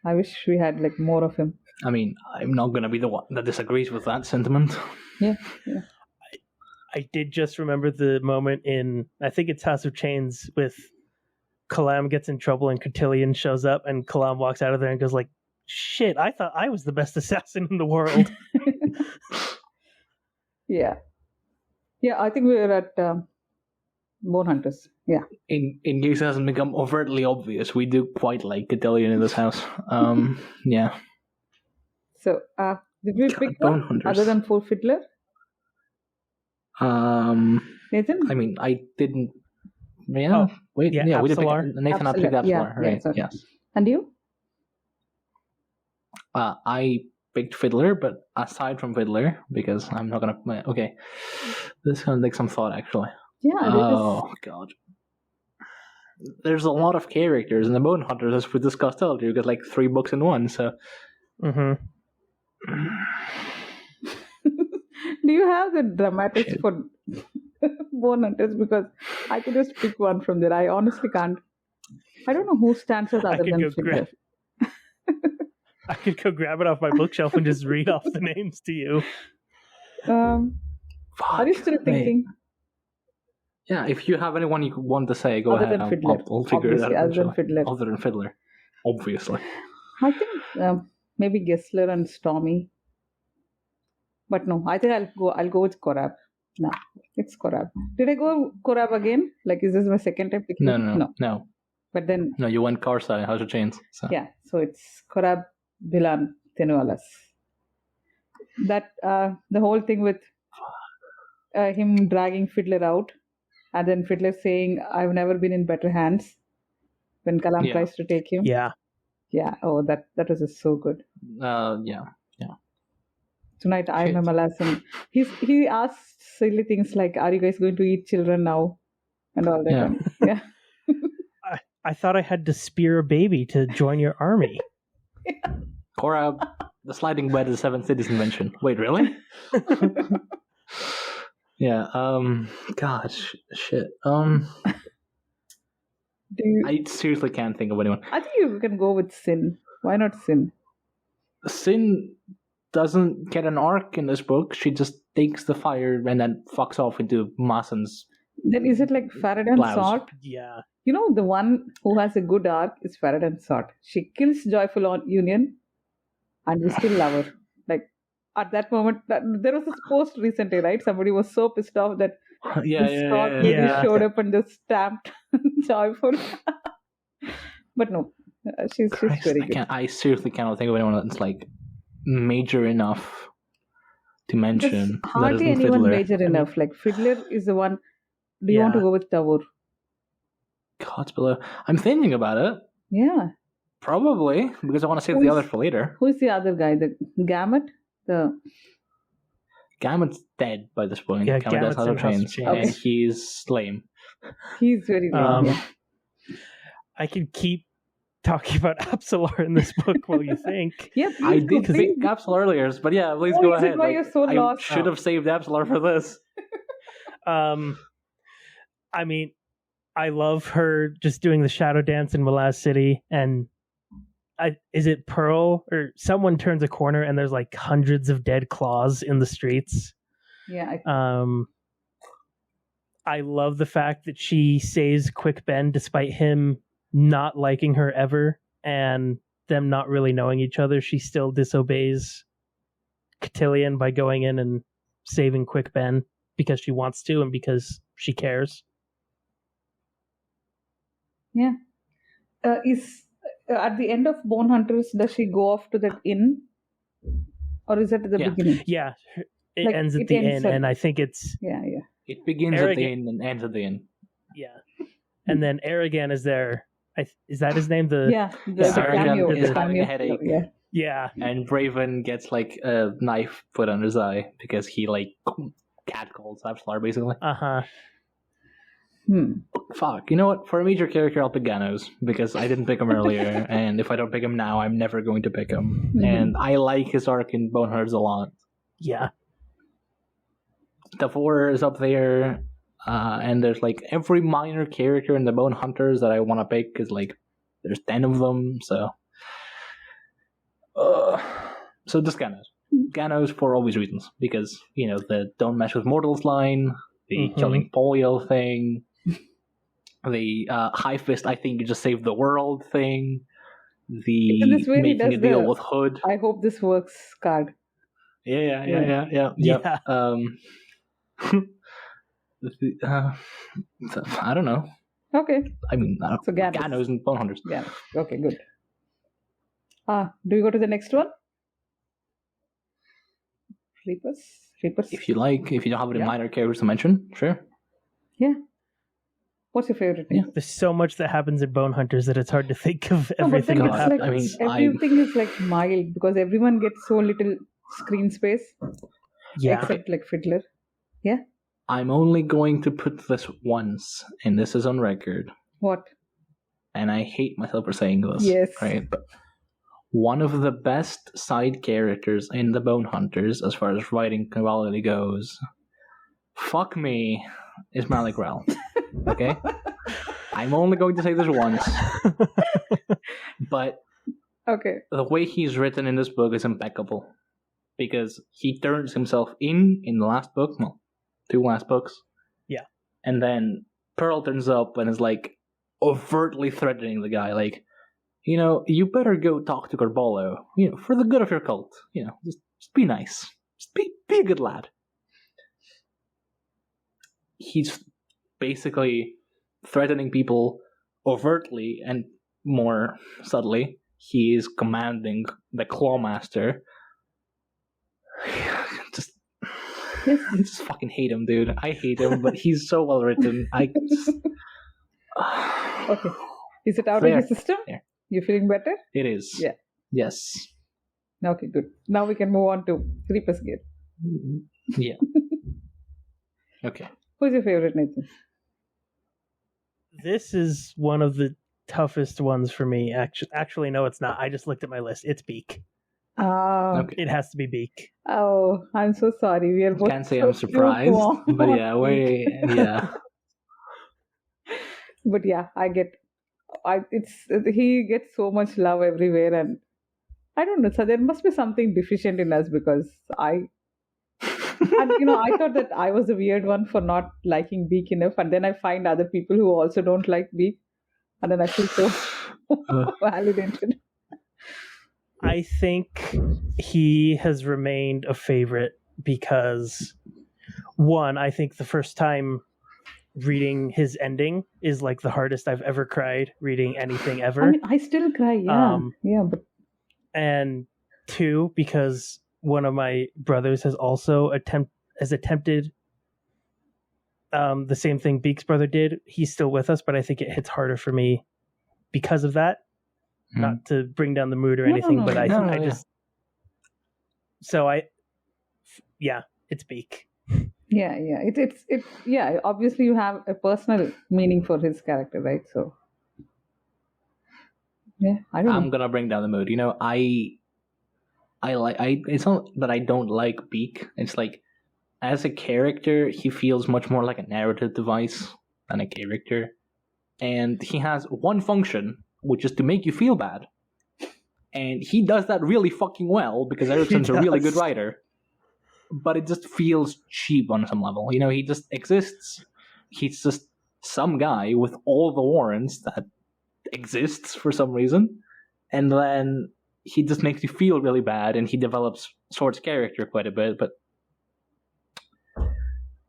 [SPEAKER 2] I wish we had like more of him.
[SPEAKER 1] I mean, I'm not gonna be the one that disagrees with that sentiment.
[SPEAKER 2] Yeah.
[SPEAKER 3] I did just remember the moment in, I think it's House of Chains, with Kalam gets in trouble and Cotillion shows up, and Kalam walks out of there and goes like, shit, I thought I was the best assassin in the world.
[SPEAKER 2] Yeah, I think we were at Bone Hunters. Yeah.
[SPEAKER 1] In case it hasn't become overtly obvious, we do quite like Cotillion in this house. Yeah.
[SPEAKER 2] So, did we pick
[SPEAKER 1] Bone
[SPEAKER 2] one
[SPEAKER 1] Hunters.
[SPEAKER 2] other than Full Fiddler? Nathan?
[SPEAKER 1] I mean, I didn't. Yeah.
[SPEAKER 3] Oh,
[SPEAKER 1] wait.
[SPEAKER 3] yeah,
[SPEAKER 1] We did pick
[SPEAKER 3] Absalar.
[SPEAKER 1] Nathan. I picked
[SPEAKER 2] Absalar.
[SPEAKER 1] Absalar,
[SPEAKER 2] Yeah,
[SPEAKER 1] right?
[SPEAKER 2] sorry.
[SPEAKER 1] Yes.
[SPEAKER 2] And you?
[SPEAKER 1] I picked Fiddler, but aside from Fiddler, because I'm not gonna. Okay, this is gonna take some thought, actually.
[SPEAKER 2] Yeah.
[SPEAKER 1] Oh God. There's a lot of characters in the Bone Hunters, as we discussed earlier. You get like 3 books in one, so.
[SPEAKER 3] Mm-hmm.
[SPEAKER 2] Do you have the dramatics for Bone Hunters? Because I could just pick one from there. I honestly can't. I don't know who stands as other than Fiddler.
[SPEAKER 3] I could go grab it off my bookshelf and just read off the names to you.
[SPEAKER 2] Are you still thinking?
[SPEAKER 1] Yeah, if you have anyone you want to say, go
[SPEAKER 2] Other
[SPEAKER 1] ahead.
[SPEAKER 2] than Fiddler.
[SPEAKER 1] I'll figure it out.
[SPEAKER 2] Obviously, other than
[SPEAKER 1] eventually.
[SPEAKER 2] Fiddler.
[SPEAKER 1] Other than Fiddler, obviously.
[SPEAKER 2] I think maybe Gessler and Stormy. But no, I think I'll go with Korab. No, it's Korab. Did I go Korab again? Like, is this my second time picking?
[SPEAKER 1] No.
[SPEAKER 2] But then
[SPEAKER 1] No, you went Karsa and House of Chains. So.
[SPEAKER 2] yeah, so it's Korab, Bilan, Tenualas. That the whole thing with him dragging Fiddler out, and then Fiddler saying, "I've never been in better hands," when Kalam tries to take him.
[SPEAKER 3] Yeah.
[SPEAKER 2] Oh, that was just so good.
[SPEAKER 1] Yeah.
[SPEAKER 2] Tonight I'm a Malazan. He asks silly things like, "Are you guys going to eat children now?" and all that. Yeah.
[SPEAKER 3] I thought I had to spear a baby to join your army.
[SPEAKER 1] Korab, the sliding bed is a 7th cities invention. Wait, really? Yeah. Gosh, shit. I seriously can't think of anyone.
[SPEAKER 2] I think you can go with Sin. Why not Sin?
[SPEAKER 1] Sin doesn't get an arc in this book. She just takes the fire and then fucks off into Masan's.
[SPEAKER 2] Then is it like Faraday and Salt?
[SPEAKER 3] Yeah.
[SPEAKER 2] You know, the one who has a good arc is Faraday and Salt. She kills Joyful Union, and we still love her. Like, at that moment, there was a post recently, right? Somebody was so pissed off that
[SPEAKER 1] Yeah.
[SPEAKER 2] showed up and just stamped Joyful. But no, she's very good.
[SPEAKER 1] I seriously cannot think of anyone that's like major enough to mention.
[SPEAKER 2] There's
[SPEAKER 1] that
[SPEAKER 2] hardly
[SPEAKER 1] isn't
[SPEAKER 2] anyone
[SPEAKER 1] Fiddler.
[SPEAKER 2] major enough. Like, Fiddler is the one. Do you want to go with Tavur?
[SPEAKER 1] Gods below. I'm thinking about it.
[SPEAKER 2] Yeah.
[SPEAKER 1] Probably, because I want to save the other for later.
[SPEAKER 2] Who's the other guy? The Gamut?
[SPEAKER 1] Gamut's dead by this point.
[SPEAKER 3] Yeah,
[SPEAKER 1] Gamut
[SPEAKER 3] Gamut's
[SPEAKER 1] has
[SPEAKER 3] in
[SPEAKER 1] other
[SPEAKER 3] House of
[SPEAKER 1] chains.
[SPEAKER 3] Chains.
[SPEAKER 1] And he's lame.
[SPEAKER 2] He's very lame. Yeah.
[SPEAKER 3] I could keep talking about Absalar in this book while you think.
[SPEAKER 2] Yeah,
[SPEAKER 1] I
[SPEAKER 2] please
[SPEAKER 1] did
[SPEAKER 2] proceed.
[SPEAKER 1] think Absalar earlier, but yeah, please
[SPEAKER 2] Oh,
[SPEAKER 1] go
[SPEAKER 2] is it
[SPEAKER 1] ahead.
[SPEAKER 2] why you're so
[SPEAKER 1] I
[SPEAKER 2] lost?
[SPEAKER 1] should have saved Absalar for this.
[SPEAKER 3] I mean, I love her just doing the shadow dance in Malaz City, and is it Pearl or someone turns a corner and there's like hundreds of dead claws in the streets.
[SPEAKER 2] Yeah.
[SPEAKER 3] I love the fact that she saves Quick Ben despite him not liking her ever and them not really knowing each other. She still disobeys Cotillion by going in and saving Quick Ben because she wants to and because she cares.
[SPEAKER 2] Yeah. Is at the end of Bone Hunters, does she go off to that inn? Or is it at the beginning?
[SPEAKER 3] Yeah. It ends at the inn, and I think it's...
[SPEAKER 2] Yeah.
[SPEAKER 1] It begins at the inn and ends at the inn.
[SPEAKER 3] Yeah. And then Aragan is there. Is that his name? The
[SPEAKER 2] cameo.
[SPEAKER 1] Is having a headache.
[SPEAKER 3] Yeah.
[SPEAKER 1] And Braven gets like a knife put under his eye because he like catcalls Absalar basically. Fuck. You know what? For a major character, I'll pick Ganos because I didn't pick him earlier, and if I don't pick him now, I'm never going to pick him. And I like his arc in Bone Hunters a lot.
[SPEAKER 3] Yeah.
[SPEAKER 1] Tavor is up there, and there's like every minor character in the Bone Hunters that I want to pick because like there's 10 of them. So just Ganos for obvious reasons because the don't mess with mortals line, the killing polio thing, the high fist. I think you just saved the world thing. The making a deal with Hood.
[SPEAKER 2] I hope this works card.
[SPEAKER 1] Yeah. I don't know.
[SPEAKER 2] Okay.
[SPEAKER 1] I mean,
[SPEAKER 2] so
[SPEAKER 1] Ganos and Bone Hunters.
[SPEAKER 2] Yeah. Okay, good. Do we go to the next one? Reapers?
[SPEAKER 1] If you like, if you don't have any minor characters to mention, sure.
[SPEAKER 2] Yeah. What's your favorite name?
[SPEAKER 3] Yeah. There's so much that happens in Bone Hunters that it's hard to think of everything that happens.
[SPEAKER 2] Everything is like mild because everyone gets so little screen space.
[SPEAKER 3] Yeah.
[SPEAKER 2] Except like Fiddler. Yeah.
[SPEAKER 1] I'm only going to put this once, and this is on record.
[SPEAKER 2] What?
[SPEAKER 1] And I hate myself for saying this.
[SPEAKER 2] Yes.
[SPEAKER 1] Right? But one of the best side characters in the Bone Hunters, as far as writing quality goes, fuck me, is Malik Rel. Okay? I'm only going to say this once. But the way he's written in this book is impeccable. Because he turns himself in the last book. Well, 2 last books.
[SPEAKER 3] Yeah. And
[SPEAKER 1] then Pearl turns up and is like overtly threatening the guy. Like, you better go talk to Corbolo. For the good of your cult. Just be nice. Just be a good lad. He's basically threatening people overtly and more subtly. He is commanding the Clawmaster. I just fucking hate him, dude. I hate him, but he's so well written. Okay.
[SPEAKER 2] Is it out of your system?
[SPEAKER 1] Yeah.
[SPEAKER 2] You feeling better?
[SPEAKER 1] It is.
[SPEAKER 2] Yeah.
[SPEAKER 1] Yes.
[SPEAKER 2] Okay, good. Now we can move on to Reaper's Gate.
[SPEAKER 1] Yeah. Okay.
[SPEAKER 2] Who's your favorite, Nathan?
[SPEAKER 3] This is one of the toughest ones for me. Actually, no, it's not. I just looked at my list. It's Beak.
[SPEAKER 2] Okay.
[SPEAKER 3] It has to be Beak.
[SPEAKER 2] Oh, I'm so sorry. We are both.
[SPEAKER 1] Can't say I'm surprised, but yeah,
[SPEAKER 2] But yeah, he gets so much love everywhere, and I don't know. So there must be something deficient in us because I thought that I was the weird one for not liking Beak enough, and then I find other people who also don't like Beak, and then I feel so validated.
[SPEAKER 3] I think he has remained a favorite because, one, I think the first time reading his ending is like the hardest I've ever cried reading anything ever.
[SPEAKER 2] I mean, I still cry, but
[SPEAKER 3] and 2, because one of my brothers has also attempted the same thing Beak's brother did. He's still with us, but I think it hits harder for me because of that. Not to bring down the mood or anything, but it's Beak.
[SPEAKER 2] Yeah. It's obviously you have a personal meaning for his character, right? So Yeah, I don't
[SPEAKER 1] I'm
[SPEAKER 2] know.
[SPEAKER 1] gonna bring down the mood. It's not that I don't like Beak. It's like, as a character, he feels much more like a narrative device than a character. And he has one function, which is to make you feel bad. And he does that really fucking well, because Ericsson's a really good writer. But it just feels cheap on some level. He just exists. He's just some guy with all the warrants that exists for some reason. And then he just makes you feel really bad, and he develops Sword's character quite a bit,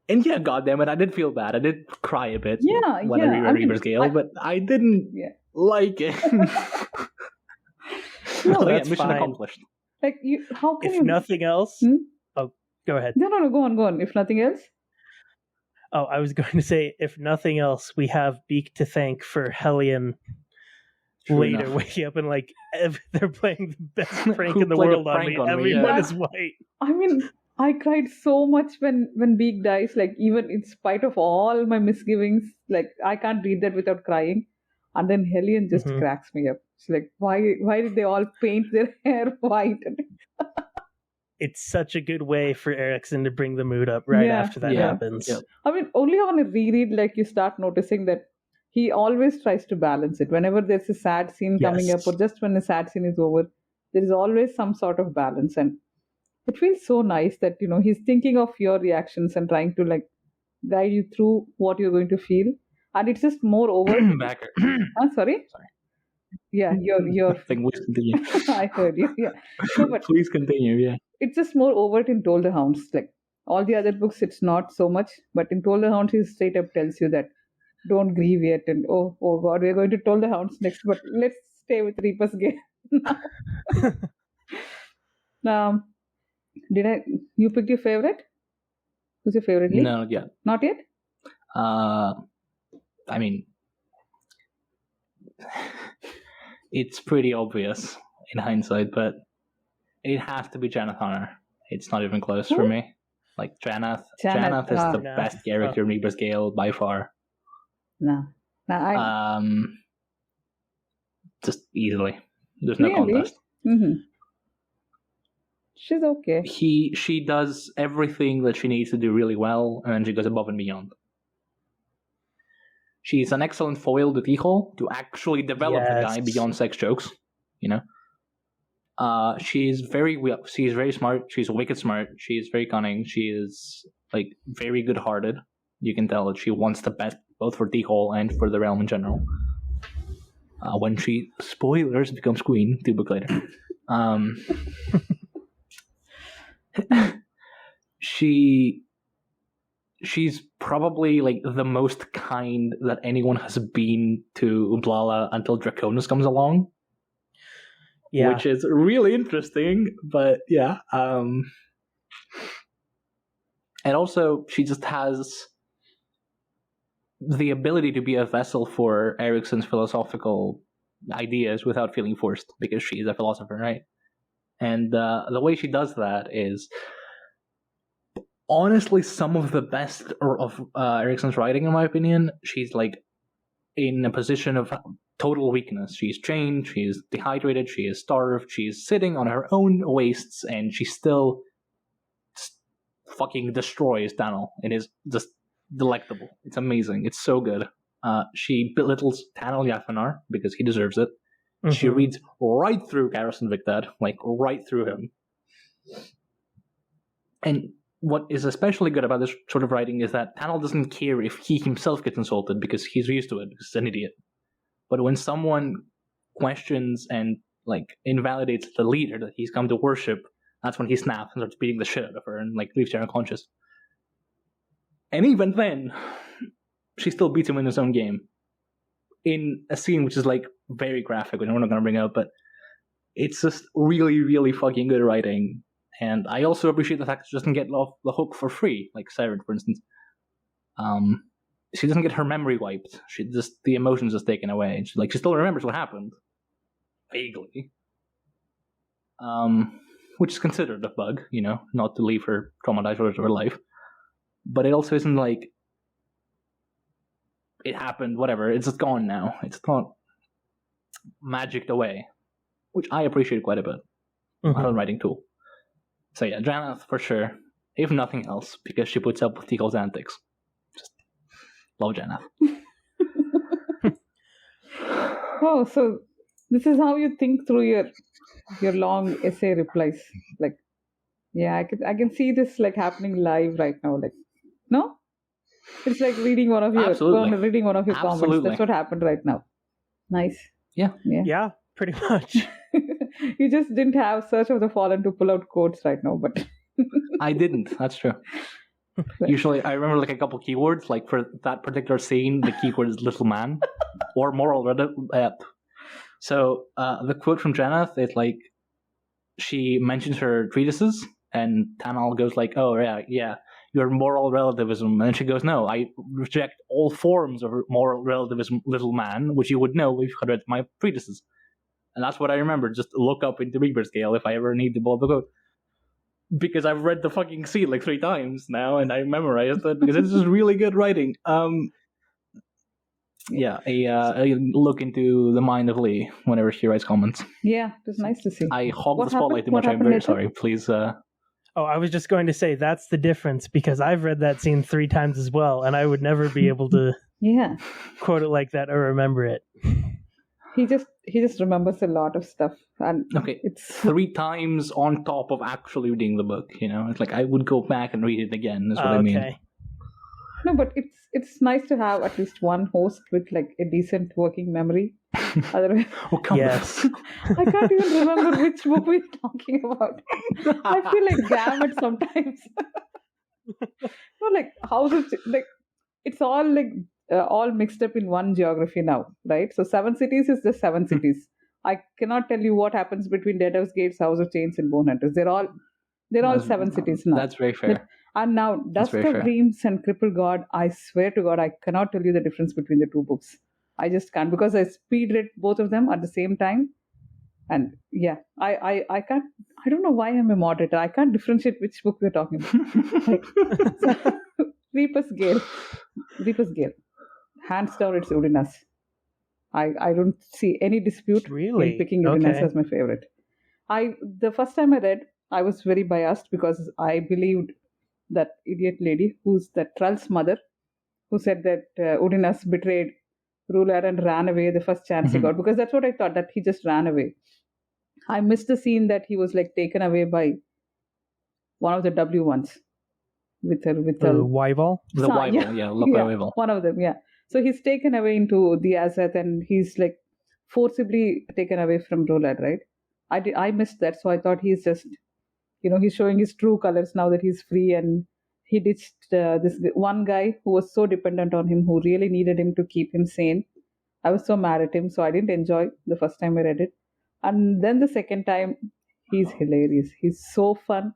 [SPEAKER 1] and yeah, goddammit, I did feel bad. I did cry a bit when I reread Reaper's Gale, but I didn't like it.
[SPEAKER 3] No, that's
[SPEAKER 1] mission
[SPEAKER 3] fine.
[SPEAKER 1] accomplished.
[SPEAKER 2] Like, how can
[SPEAKER 3] If
[SPEAKER 2] you...
[SPEAKER 3] nothing else... Oh, go ahead.
[SPEAKER 2] No, go on. If nothing else?
[SPEAKER 3] Oh, I was going to say, if nothing else, we have Beak to thank for Hellion later waking up and like, they're playing the best prank in the world on me. Everyone is white.
[SPEAKER 2] I mean, I cried so much when Beak dies, like, even in spite of all my misgivings, like, I can't read that without crying. And then Hellion just cracks me up. It's like, why did they all paint their hair white?
[SPEAKER 3] It's such a good way for Erickson to bring the mood up after that happens.
[SPEAKER 1] Yeah.
[SPEAKER 2] I mean, only on a reread, like, you start noticing that he always tries to balance it. Whenever there's a sad scene coming up, or just when the sad scene is over, there is always some sort of balance. And it feels so nice that, he's thinking of your reactions and trying to, like, guide you through what you're going to feel. And it's just more over.
[SPEAKER 1] Backer.
[SPEAKER 2] Sorry? Yeah, you're...
[SPEAKER 1] Please continue.
[SPEAKER 2] I heard you, yeah. No, but
[SPEAKER 1] please continue, yeah.
[SPEAKER 2] It's just more overt in Toll the Hounds. Like, all the other books, it's not so much. But in Toll the Hounds, he straight up tells you that don't grieve yet. And, oh God, we're going to Toll the Hounds next. But let's stay with Reaper's Gale now. You picked your favorite? Who's your favorite lead?
[SPEAKER 1] No, yeah.
[SPEAKER 2] Not yet?
[SPEAKER 1] I mean, it's pretty obvious in hindsight, but it has to be Janeth Honor. It's not even close for me. Like, Janeth is the best character in Reaper's Gale by far.
[SPEAKER 2] No.
[SPEAKER 1] Just easily. There's no contest.
[SPEAKER 2] Mm-hmm. She's okay.
[SPEAKER 1] She does everything that she needs to do really well, and she goes above and beyond. She's an excellent foil to T-Hole to actually develop the guy beyond sex jokes, She's very smart. She's wicked smart. She's very cunning. She is, like, very good-hearted. You can tell that she wants the best both for T-Hole and for the realm in general. When she, spoilers, becomes queen 2 books later. She's probably, like, the most kind that anyone has been to Ublala until Draconis comes along. Yeah. Which is really interesting, but yeah. And also, she just has the ability to be a vessel for Ericsson's philosophical ideas without feeling forced, because she is a philosopher, right? And the way she does that is honestly some of the best of Ericsson's writing, in my opinion. She's, like, in a position of total weakness. She's chained, she's dehydrated, she is starved, she's sitting on her own wastes, and she still fucking destroys Daniel. It is just delectable. It's amazing. It's so good. She belittles Tanel Yafanar because he deserves it. Mm-hmm. She reads right through Garrison Victad, like right through him. And what is especially good about this sort of writing is that Tanel doesn't care if he himself gets insulted because he's used to it, because he's an idiot. But when someone questions and, like, invalidates the leader that he's come to worship, that's when he snaps and starts beating the shit out of her and, like, leaves her unconscious. And even then, she still beats him in his own game. In a scene which is, like, very graphic, which I'm not going to bring up, but it's just really, really fucking good writing. And I also appreciate the fact that she doesn't get off the hook for free, like Siren, for instance. She doesn't get her memory wiped. The emotions is taken away. She still remembers what happened, vaguely. Which is considered a bug, not to leave her traumatized for the rest of her life. But it also isn't like it happened, whatever. It's just gone now. It's not. magicked away, which I appreciate quite a bit.
[SPEAKER 3] Mhm.
[SPEAKER 1] A writing tool. So yeah, Janeth for sure. If nothing else, because she puts up with Tico's antics. Just love Janeth.
[SPEAKER 2] Oh, so this is how you think through your long essay replies. Like, yeah, I can see this like happening live right now. Like, no, it's like reading one of your
[SPEAKER 1] Absolutely.
[SPEAKER 2] comments.
[SPEAKER 1] Absolutely.
[SPEAKER 2] That's what happened right now. Nice.
[SPEAKER 1] Yeah.
[SPEAKER 3] Yeah, pretty much.
[SPEAKER 2] You just didn't have Search of the Fallen to pull out quotes right now, but
[SPEAKER 1] I didn't. That's true. Usually, I remember like a couple keywords. Like for that particular scene, the keyword is "little man" or "moral relative." So the quote from Janeth is like, she mentions her treatises, and Tanal goes like, "Oh yeah, your moral relativism," and she goes, "No, I reject all forms of moral relativism, little man, which you would know if you had read my treatises." And that's what I remember. Just look up into Reaper scale if I ever need to pull up a quote. Because I've read the fucking scene like 3 times now, and I memorized it because it's just really good writing. Yeah, a look into the mind of Lee whenever she writes comments.
[SPEAKER 2] yeah, it was nice to see.
[SPEAKER 1] I hog
[SPEAKER 2] What
[SPEAKER 1] the spotlight too
[SPEAKER 2] happened?
[SPEAKER 1] much.
[SPEAKER 2] What
[SPEAKER 1] I'm very
[SPEAKER 2] happened
[SPEAKER 1] sorry. Please.
[SPEAKER 3] Oh, I was just going to say that's the difference because I've read that scene 3 times as well, and I would never be able to
[SPEAKER 2] Yeah,
[SPEAKER 3] quote it like that or remember it.
[SPEAKER 2] he just remembers a lot of stuff, and
[SPEAKER 1] Okay,
[SPEAKER 2] it's
[SPEAKER 1] 3 times on top of actually reading the book. You know, it's like I would go back and read it again. Is what I mean.
[SPEAKER 3] Okay.
[SPEAKER 2] no, but it's nice to have at least one host with like a decent working memory. Otherwise,
[SPEAKER 1] Oh come
[SPEAKER 3] Yes.
[SPEAKER 2] I can't even remember which book we're talking about. I feel like gamut sometimes. No, like how's it like? It's all like all mixed up in one geography now, right? So 7 cities is just 7 cities. I cannot tell you what happens between Deadhouse Gates, House of Chains, and Bone Hunters. They're all
[SPEAKER 1] That's-
[SPEAKER 2] 7 cities now.
[SPEAKER 1] That's very fair.
[SPEAKER 2] And now Dust
[SPEAKER 1] very
[SPEAKER 2] of
[SPEAKER 1] fair.
[SPEAKER 2] Dreams and Cripple God, I swear to God, I cannot tell you the difference between the 2 books. I just can't because I speed read both of them at the same time. And yeah, I can't, I don't know why I'm a moderator. I can't differentiate which book we're talking about. So, Reaper's Gale. Reaper's Gale. Hands down, it's Udinas. I don't see any dispute
[SPEAKER 3] Really?
[SPEAKER 2] in picking Udinas
[SPEAKER 3] Okay.
[SPEAKER 2] as my favorite. The first time I read, I was very biased because I believed that idiot lady who's that Trull's mother, who said that Udinas betrayed ruler and ran away the first chance he got, because that's what I thought, that he just ran away. I missed the scene that he was like taken away by one of the W ones with her
[SPEAKER 3] Wyval?
[SPEAKER 1] The Wyval, yeah, look
[SPEAKER 2] yeah,
[SPEAKER 1] Wyval.
[SPEAKER 2] one of them, yeah. So he's taken away into the Azeth and he's like forcibly taken away from Rolad, right? I missed that, so I thought he's just, he's showing his true colors now that he's free, and he ditched this one guy who was so dependent on him, who really needed him to keep him sane. I was so mad at him, so I didn't enjoy the first time I read it. And then the second time, he's hilarious. He's so fun.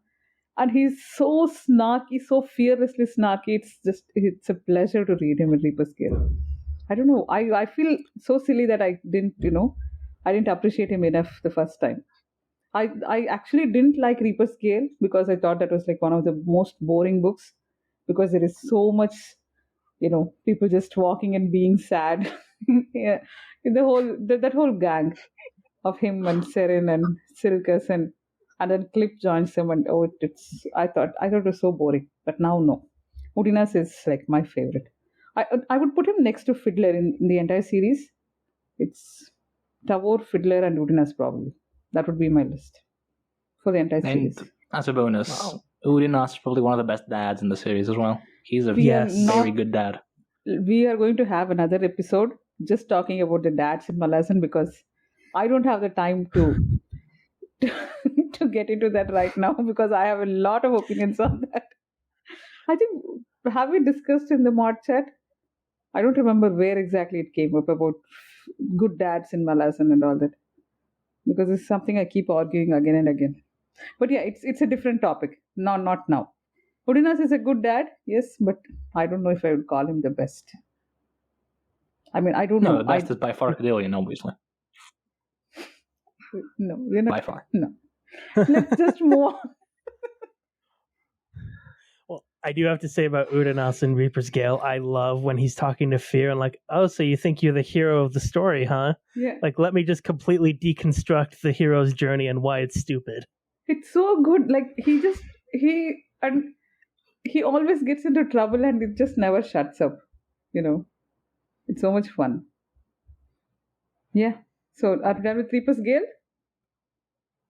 [SPEAKER 2] And he's so snarky, so fearlessly snarky. It's a pleasure to read him in Reaper's Gale. I don't know. I feel so silly that I didn't appreciate him enough the first time. I actually didn't like Reaper's Gale because I thought that was like one of the most boring books, because there is so much, people just walking and being sad. Yeah, that whole gang of him and Seren and Silkus and then Clip joins them, and I thought it was so boring. But now no, Udinas is like my favorite. I would put him next to Fiddler in the entire series. It's Tavor, Fiddler, and Udinas probably. That would be my list for the entire series.
[SPEAKER 1] And as a bonus, Udinas is probably one of the best dads in the series as well. He's a
[SPEAKER 3] Yes.
[SPEAKER 1] very good dad.
[SPEAKER 2] We are going to have another episode just talking about the dads in Malazan, because I don't have the time to get into that right now, because I have a lot of opinions on that. I think, have we discussed in the mod chat? I don't remember where exactly it came up about good dads in Malazan and all that, because it's something I keep arguing again and again. But yeah, it's a different topic. No, not now. Udinas is a good dad, yes, but I don't know if I would call him the best. I mean, I don't
[SPEAKER 1] No,
[SPEAKER 2] know.
[SPEAKER 1] the best is by far Cadillion, obviously.
[SPEAKER 2] No, we're not.
[SPEAKER 1] By far.
[SPEAKER 2] No. Let's just move on.
[SPEAKER 3] Well, I do have to say about Udanas in Reaper's Gale, I love when he's talking to Fear and like, oh, so you think you're the hero of the story, huh?
[SPEAKER 2] Yeah.
[SPEAKER 3] Like, let me just completely deconstruct the hero's journey and why it's stupid.
[SPEAKER 2] It's so good. Like he always gets into trouble and it just never shuts up. It's so much fun. Yeah. So are we done with Reaper's Gale?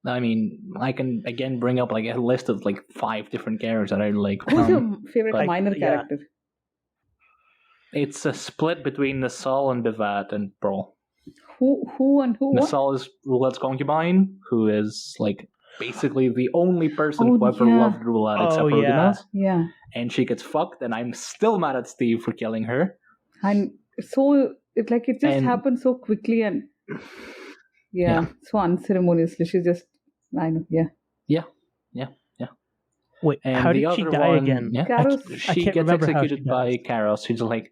[SPEAKER 1] I mean, I can again bring up like a list of like 5 different characters that I like.
[SPEAKER 2] Who's your favorite
[SPEAKER 1] like,
[SPEAKER 2] minor character?
[SPEAKER 1] It's a split between Nasal and Bivat and Brawl.
[SPEAKER 2] Who and who?
[SPEAKER 1] Nasal is Roulette's concubine, who is like basically the only person who ever
[SPEAKER 2] yeah.
[SPEAKER 1] loved Roulette except for Udanas.
[SPEAKER 2] Yeah.
[SPEAKER 1] And she gets fucked, and I'm still mad at Steve for killing her.
[SPEAKER 2] And so it just happened so quickly and so unceremoniously. She just, I know,
[SPEAKER 1] yeah.
[SPEAKER 3] Wait,
[SPEAKER 1] and
[SPEAKER 3] how did she die again?
[SPEAKER 1] Yeah,
[SPEAKER 2] Karos.
[SPEAKER 1] she gets executed by Karos. She's like,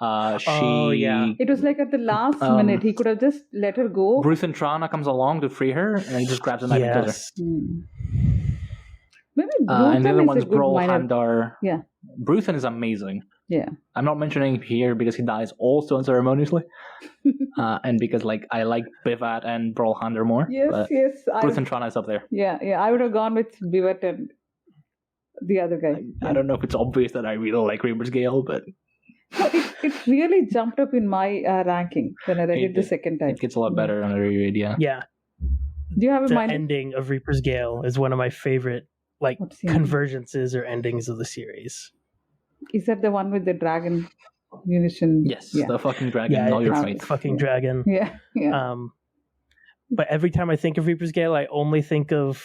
[SPEAKER 2] It was like at the last minute. He could have just let her go.
[SPEAKER 1] Ruth and Trana comes along to free her, and he just grabs a knife and kills her.
[SPEAKER 2] Maybe
[SPEAKER 1] and the other
[SPEAKER 2] is
[SPEAKER 1] one's
[SPEAKER 2] a good
[SPEAKER 1] Brawl
[SPEAKER 2] minor.
[SPEAKER 1] Handar.
[SPEAKER 2] Yeah.
[SPEAKER 1] Bruthen is amazing.
[SPEAKER 2] Yeah.
[SPEAKER 1] I'm not mentioning him here because he dies also unceremoniously. And because like I like Bivat and Brawl Handar more.
[SPEAKER 2] Yes.
[SPEAKER 1] Ruth and Trana is up there.
[SPEAKER 2] Yeah. I would have gone with Bivat and the other guy.
[SPEAKER 1] I don't know if it's obvious that I really like Reaper's Gale, but
[SPEAKER 2] it really jumped up in my ranking when I read it the second time.
[SPEAKER 1] It gets a lot better on a reread, yeah.
[SPEAKER 3] Yeah.
[SPEAKER 2] Do you have
[SPEAKER 3] the
[SPEAKER 2] minor
[SPEAKER 3] ending of Reaper's Gale is one of my favorite convergences or endings of the series.
[SPEAKER 2] Is that the one with the dragon munition?
[SPEAKER 1] Yes, the fucking dragon, all your fight.
[SPEAKER 3] Fucking dragon.
[SPEAKER 2] Yeah.
[SPEAKER 3] But every time I think of Reaper's Gale, I only think of,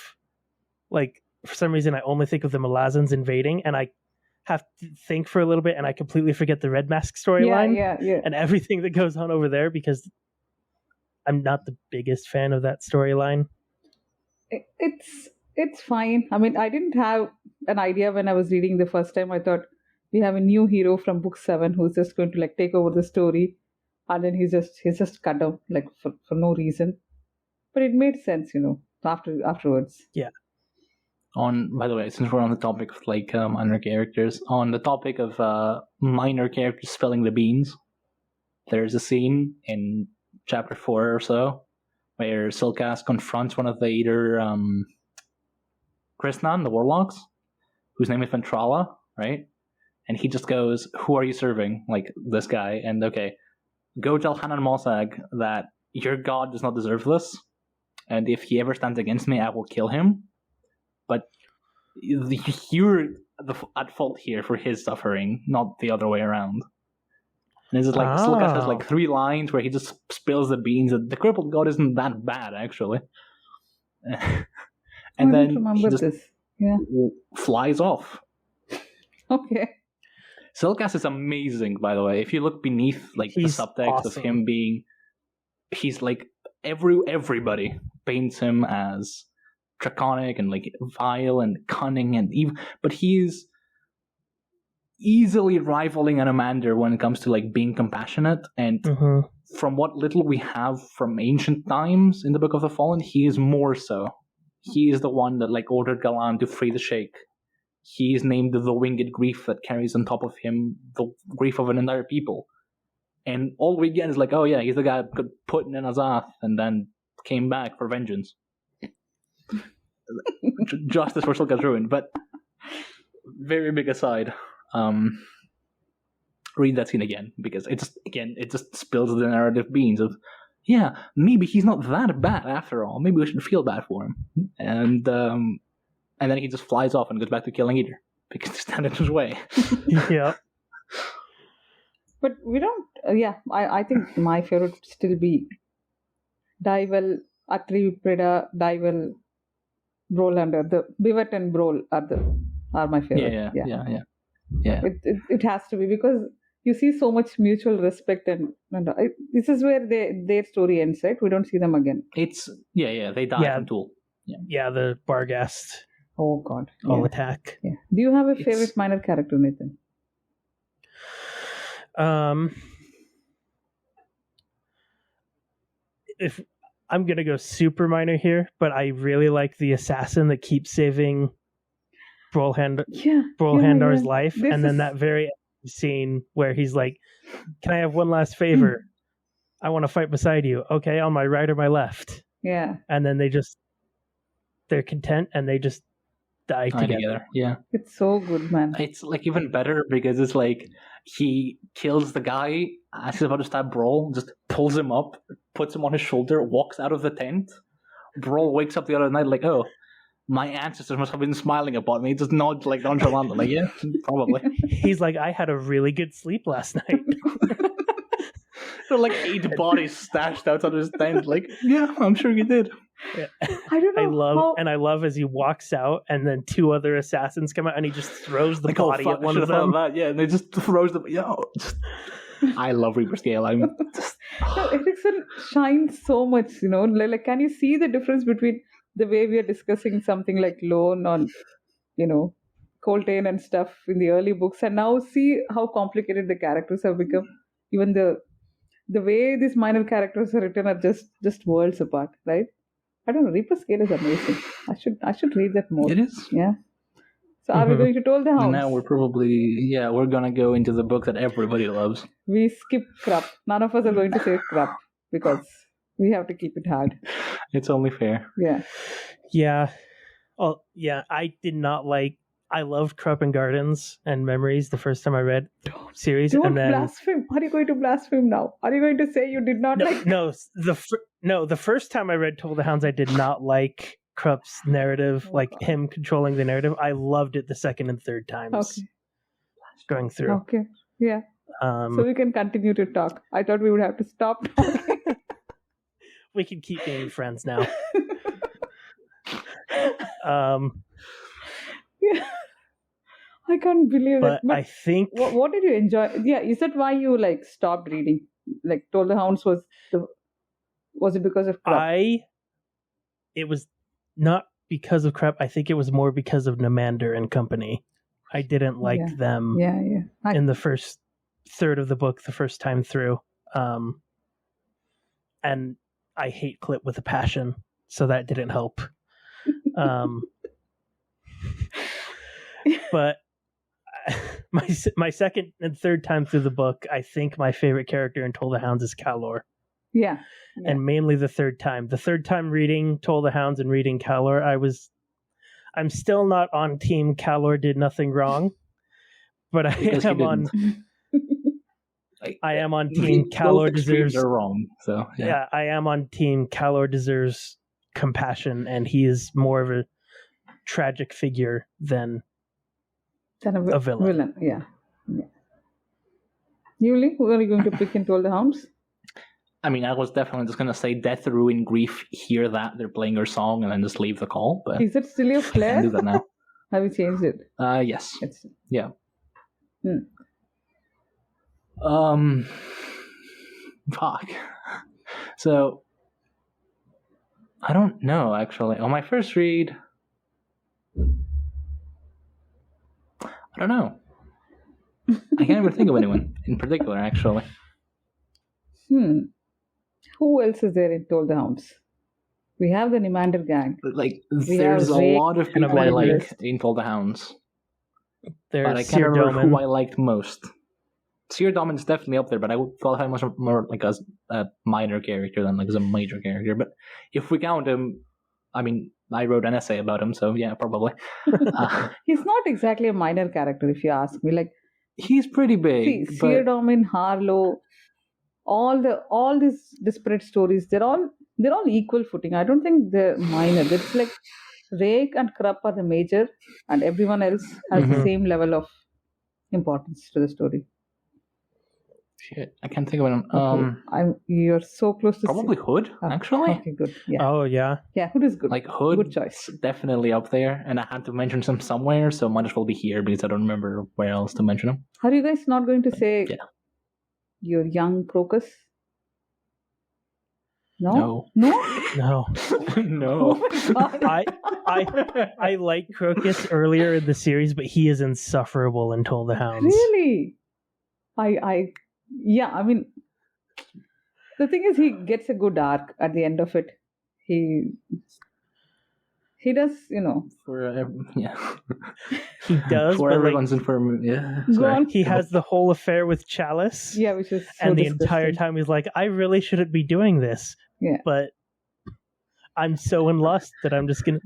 [SPEAKER 3] like, for some reason, I only think of the Malazans invading, and I have to think for a little bit, and I completely forget the Red Mask storyline and everything that goes on over there because I'm not the biggest fan of that storyline.
[SPEAKER 2] It's fine. I mean, I didn't have an idea when I was reading the first time. I thought we have a new hero from book 7 who's just going to like take over the story, and then he's just cut down like for no reason. But it made sense, afterwards.
[SPEAKER 3] Yeah.
[SPEAKER 1] By the way, since we're on the topic of like minor characters, on the topic of minor characters spilling the beans, there's a scene in chapter 4 or so where Silkas confronts one of the either Krishnan, the warlocks, whose name is Ventrala, right? And he just goes, "Who are you serving?" Like this guy, and okay, go tell Hanan Mosag that your god does not deserve this, and if he ever stands against me, I will kill him. But you're at fault here for his suffering, not the other way around. And it's like Silkas has like 3 lines where he just spills the beans. That the crippled god isn't that bad, actually. And then he just flies off.
[SPEAKER 2] Okay.
[SPEAKER 1] Silkas is amazing, by the way. If you look beneath like the subtext of him being, he's like everybody paints him as draconic and like vile and cunning and evil, but he's easily rivaling Anomander when it comes to like being compassionate. And from what little we have from ancient times in the Book of the Fallen, he is more so. He is the one that like ordered Galan to free the Sheikh. He is named the winged grief that carries on top of him the grief of an entire people. And all we get is like, oh yeah, he's the guy that got put in Azath and then came back for vengeance. Justice for Silka's ruined. But very big aside. Read that scene again, because it just spills the narrative beans of, yeah, maybe he's not that bad after all. Maybe we should feel bad for him. And then he just flies off and goes back to killing Eater because they stand in his way.
[SPEAKER 3] Yeah.
[SPEAKER 2] But we don't. I think my favorite would still be Daival, Atri, Preda, Daival, Brolander. The Bivat and Brol are my favorite.
[SPEAKER 1] Yeah.
[SPEAKER 2] It has to be, because you see so much mutual respect, and this is where their story ends, right? We don't see them again.
[SPEAKER 1] It's they die from Tool.
[SPEAKER 3] Yeah, the Barghast.
[SPEAKER 2] Oh God!
[SPEAKER 3] All attack.
[SPEAKER 2] Yeah. Do you have a favorite minor character, Nathan?
[SPEAKER 3] If I'm gonna go super minor here, but I really like the assassin that keeps saving Brolhandar's life,
[SPEAKER 2] This
[SPEAKER 3] and then
[SPEAKER 2] is-
[SPEAKER 3] that very scene where he's like, "Can I have one last favor? I want to fight beside you. Okay, on my right or my left."
[SPEAKER 2] Yeah,
[SPEAKER 3] And then they're content and they just die together.
[SPEAKER 1] Yeah.
[SPEAKER 2] it's so good, man.
[SPEAKER 1] It's like even better because it's like he kills the guy as he's about to stab Brawl, just pulls him up, puts him on his shoulder, walks out of the tent. Brawl wakes up the other night like, oh, my ancestors must have been smiling upon me. Just nods like nonchalant, like, yeah, probably.
[SPEAKER 3] He's like, I had a really good sleep last night.
[SPEAKER 1] There are like 8 bodies stashed outside his tent. Like, yeah, I'm sure you did.
[SPEAKER 3] Yeah.
[SPEAKER 2] I don't know.
[SPEAKER 3] I love as he walks out and then 2 other assassins come out and he just throws the
[SPEAKER 1] Like,
[SPEAKER 3] body at one of them.
[SPEAKER 1] That. Yeah, and they just throws them. I love Reaper Scale. I'm just...
[SPEAKER 2] No, Erickson shines so much, Like, can you see the difference between the way we are discussing something like Lone on, Coltrane and stuff in the early books, and now see how complicated the characters have become. Even the way these minor characters are written are just worlds apart, right? I don't know. Reaper Scale is amazing. I should read that more.
[SPEAKER 1] It is.
[SPEAKER 2] Yeah. So are we going to Toll the Hounds?
[SPEAKER 1] Now we're gonna go into the book that everybody loves.
[SPEAKER 2] We skip Krupp. None of us are going to say Krupp because we have to keep it hard.
[SPEAKER 1] It's only fair.
[SPEAKER 2] Yeah.
[SPEAKER 3] Yeah. Oh, yeah. I loved Krupp and Gardens and Memories the first time I read series.
[SPEAKER 2] Don't
[SPEAKER 3] and then
[SPEAKER 2] blaspheme. Are you going to blaspheme now? Are you going to say you did not like...
[SPEAKER 3] the first time I read Toll the Hounds, I did not like Krupp's narrative, him controlling the narrative. I loved it the second and third times going through.
[SPEAKER 2] Okay. Yeah. So we can continue to talk. I thought we would have to stop talking.
[SPEAKER 3] We can keep being friends now.
[SPEAKER 2] Yeah. I can't believe it.
[SPEAKER 3] But I think...
[SPEAKER 2] What did you enjoy? Yeah, is that why you stopped reading? Toll the Hounds was it because of Krupp?
[SPEAKER 3] It was not because of Krupp. I think it was more because of Namander and company. I didn't like them in the first third of the book the first time through. And I hate Clip with a passion, so that didn't help. But my second and third time through the book, I think my favorite character in Toll the Hounds is Calor.
[SPEAKER 2] Yeah.
[SPEAKER 3] And mainly the third time. The third time reading Toll the Hounds and reading Calor, I'm still not on team Calor did nothing wrong, but I am on team Calor deserves...
[SPEAKER 1] They're wrong, so...
[SPEAKER 3] Yeah, I am on team Calor deserves compassion, and he is more of a tragic figure than a villain.
[SPEAKER 2] Yeah. Yuli, who are you going to pick in Toll the Hounds?
[SPEAKER 1] I mean, I was definitely just going to say Death, Ruin, Grief, hear that, they're playing your song, and then just leave the call. But
[SPEAKER 2] is it still your flair?
[SPEAKER 1] I can do that now.
[SPEAKER 2] Have you changed it?
[SPEAKER 1] Yes. Yeah. Fuck. So, I don't know, actually. On my first read, I don't know. I can't even think of anyone in particular, actually.
[SPEAKER 2] Who else is there in Toll the Hounds? We have the Nemander gang.
[SPEAKER 1] There's a lot of people I like in Toll the Hounds. But I can't remember who I liked most. Seer Domin's definitely up there, but I thought him much more as a minor character than as a major character. But if we count him, I mean, I wrote an essay about him, so yeah, probably.
[SPEAKER 2] He's not exactly a minor character, if you ask me.
[SPEAKER 1] He's pretty big.
[SPEAKER 2] Seer Domin, Harlow, all these disparate stories, they're all equal footing. I don't think they're minor. It's like Rake and Krupp are the major, and everyone else has the same level of importance to the story.
[SPEAKER 1] Shit, I can't think of it.
[SPEAKER 2] You're so close to
[SPEAKER 1] probably Hood, actually.
[SPEAKER 2] Okay, good. Yeah.
[SPEAKER 3] Oh yeah.
[SPEAKER 2] Yeah, Hood is good.
[SPEAKER 1] Hood,
[SPEAKER 2] good choice.
[SPEAKER 1] Definitely up there, and I had to mention some somewhere, so might as well be here because I don't remember where else to mention him.
[SPEAKER 2] Are you guys not going to say your young Crocus? No.
[SPEAKER 1] No.
[SPEAKER 3] I like Crocus earlier in the series, but he is insufferable in Toll the Hounds.
[SPEAKER 2] Really? I mean, the thing is, he gets a good arc at the end of it. He does,
[SPEAKER 1] For yeah,
[SPEAKER 3] He does,
[SPEAKER 1] for
[SPEAKER 3] but
[SPEAKER 1] everyone's information. Yeah,
[SPEAKER 2] Go
[SPEAKER 1] sorry.
[SPEAKER 2] on.
[SPEAKER 3] he has the whole affair with Chalice.
[SPEAKER 2] Yeah, which is so
[SPEAKER 3] And the
[SPEAKER 2] disgusting.
[SPEAKER 3] entire time he's like, I really shouldn't be doing this.
[SPEAKER 2] Yeah.
[SPEAKER 3] But I'm so in lust that I'm just gonna.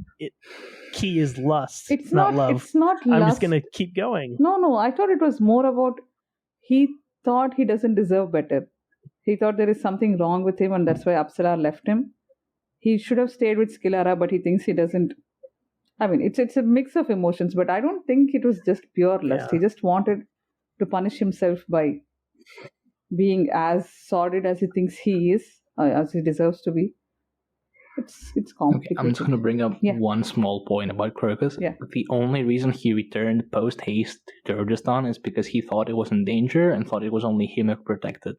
[SPEAKER 3] Key is lust,
[SPEAKER 2] It's
[SPEAKER 3] not
[SPEAKER 2] not
[SPEAKER 3] love.
[SPEAKER 2] It's not
[SPEAKER 3] I'm
[SPEAKER 2] lust.
[SPEAKER 3] just gonna keep going.
[SPEAKER 2] No, I thought it was more about he thought he doesn't deserve better. He thought there is something wrong with him and that's why Apsara left him. He should have stayed with Skilara, but he thinks he doesn't. I mean, it's a mix of emotions, but I don't think it was just pure lust.
[SPEAKER 3] Yeah.
[SPEAKER 2] He just wanted to punish himself by being as sordid as he thinks he is, as he deserves to be. It's
[SPEAKER 1] Okay,
[SPEAKER 2] complicated.
[SPEAKER 1] I'm just going to bring up
[SPEAKER 2] Yeah.
[SPEAKER 1] one small point about Crocus.
[SPEAKER 2] Yeah.
[SPEAKER 1] The only reason he returned post-haste to Durgistan is because he thought it was in danger and thought it was only him who protected.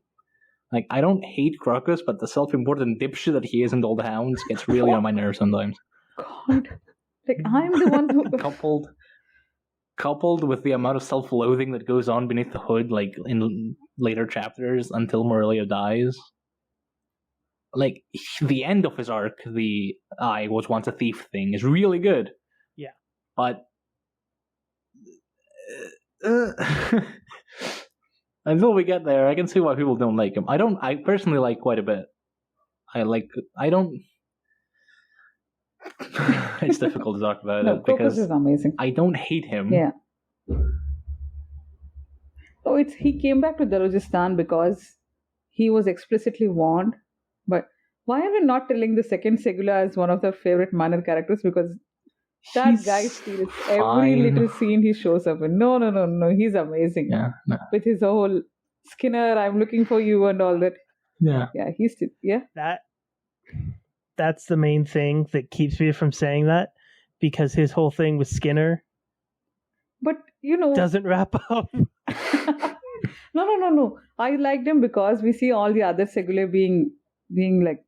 [SPEAKER 1] Like, I don't hate Crocus, but the self-important dipshit that he is in all the hounds gets really on my nerves sometimes.
[SPEAKER 2] God. Like, I'm the one who.
[SPEAKER 1] Coupled with the amount of self-loathing that goes on beneath the hood, like in later chapters until Morelia dies. Like, the end of his arc, the I was once a thief thing, is really good.
[SPEAKER 3] Yeah.
[SPEAKER 1] But until we get there, I can see why people don't like him. I personally like quite a bit. It's difficult to talk about
[SPEAKER 2] No,
[SPEAKER 1] it
[SPEAKER 2] Crocus
[SPEAKER 1] because
[SPEAKER 2] is amazing.
[SPEAKER 1] I don't hate him.
[SPEAKER 2] Yeah. Oh, he came back to Darujistan because he was explicitly warned. But why are we not telling the second Segula as one of the favorite minor characters? Because that
[SPEAKER 1] He's
[SPEAKER 2] guy steals every
[SPEAKER 1] fine.
[SPEAKER 2] little scene he shows up in. No, he's amazing.
[SPEAKER 1] Yeah, no.
[SPEAKER 2] With his whole Skinner, I'm looking for you and all that.
[SPEAKER 1] Yeah.
[SPEAKER 2] Yeah, he's still, yeah.
[SPEAKER 3] That's the main thing that keeps me from saying that, because his whole thing with Skinner
[SPEAKER 2] But,
[SPEAKER 3] doesn't wrap up.
[SPEAKER 2] No. I liked him because we see all the other Segula being like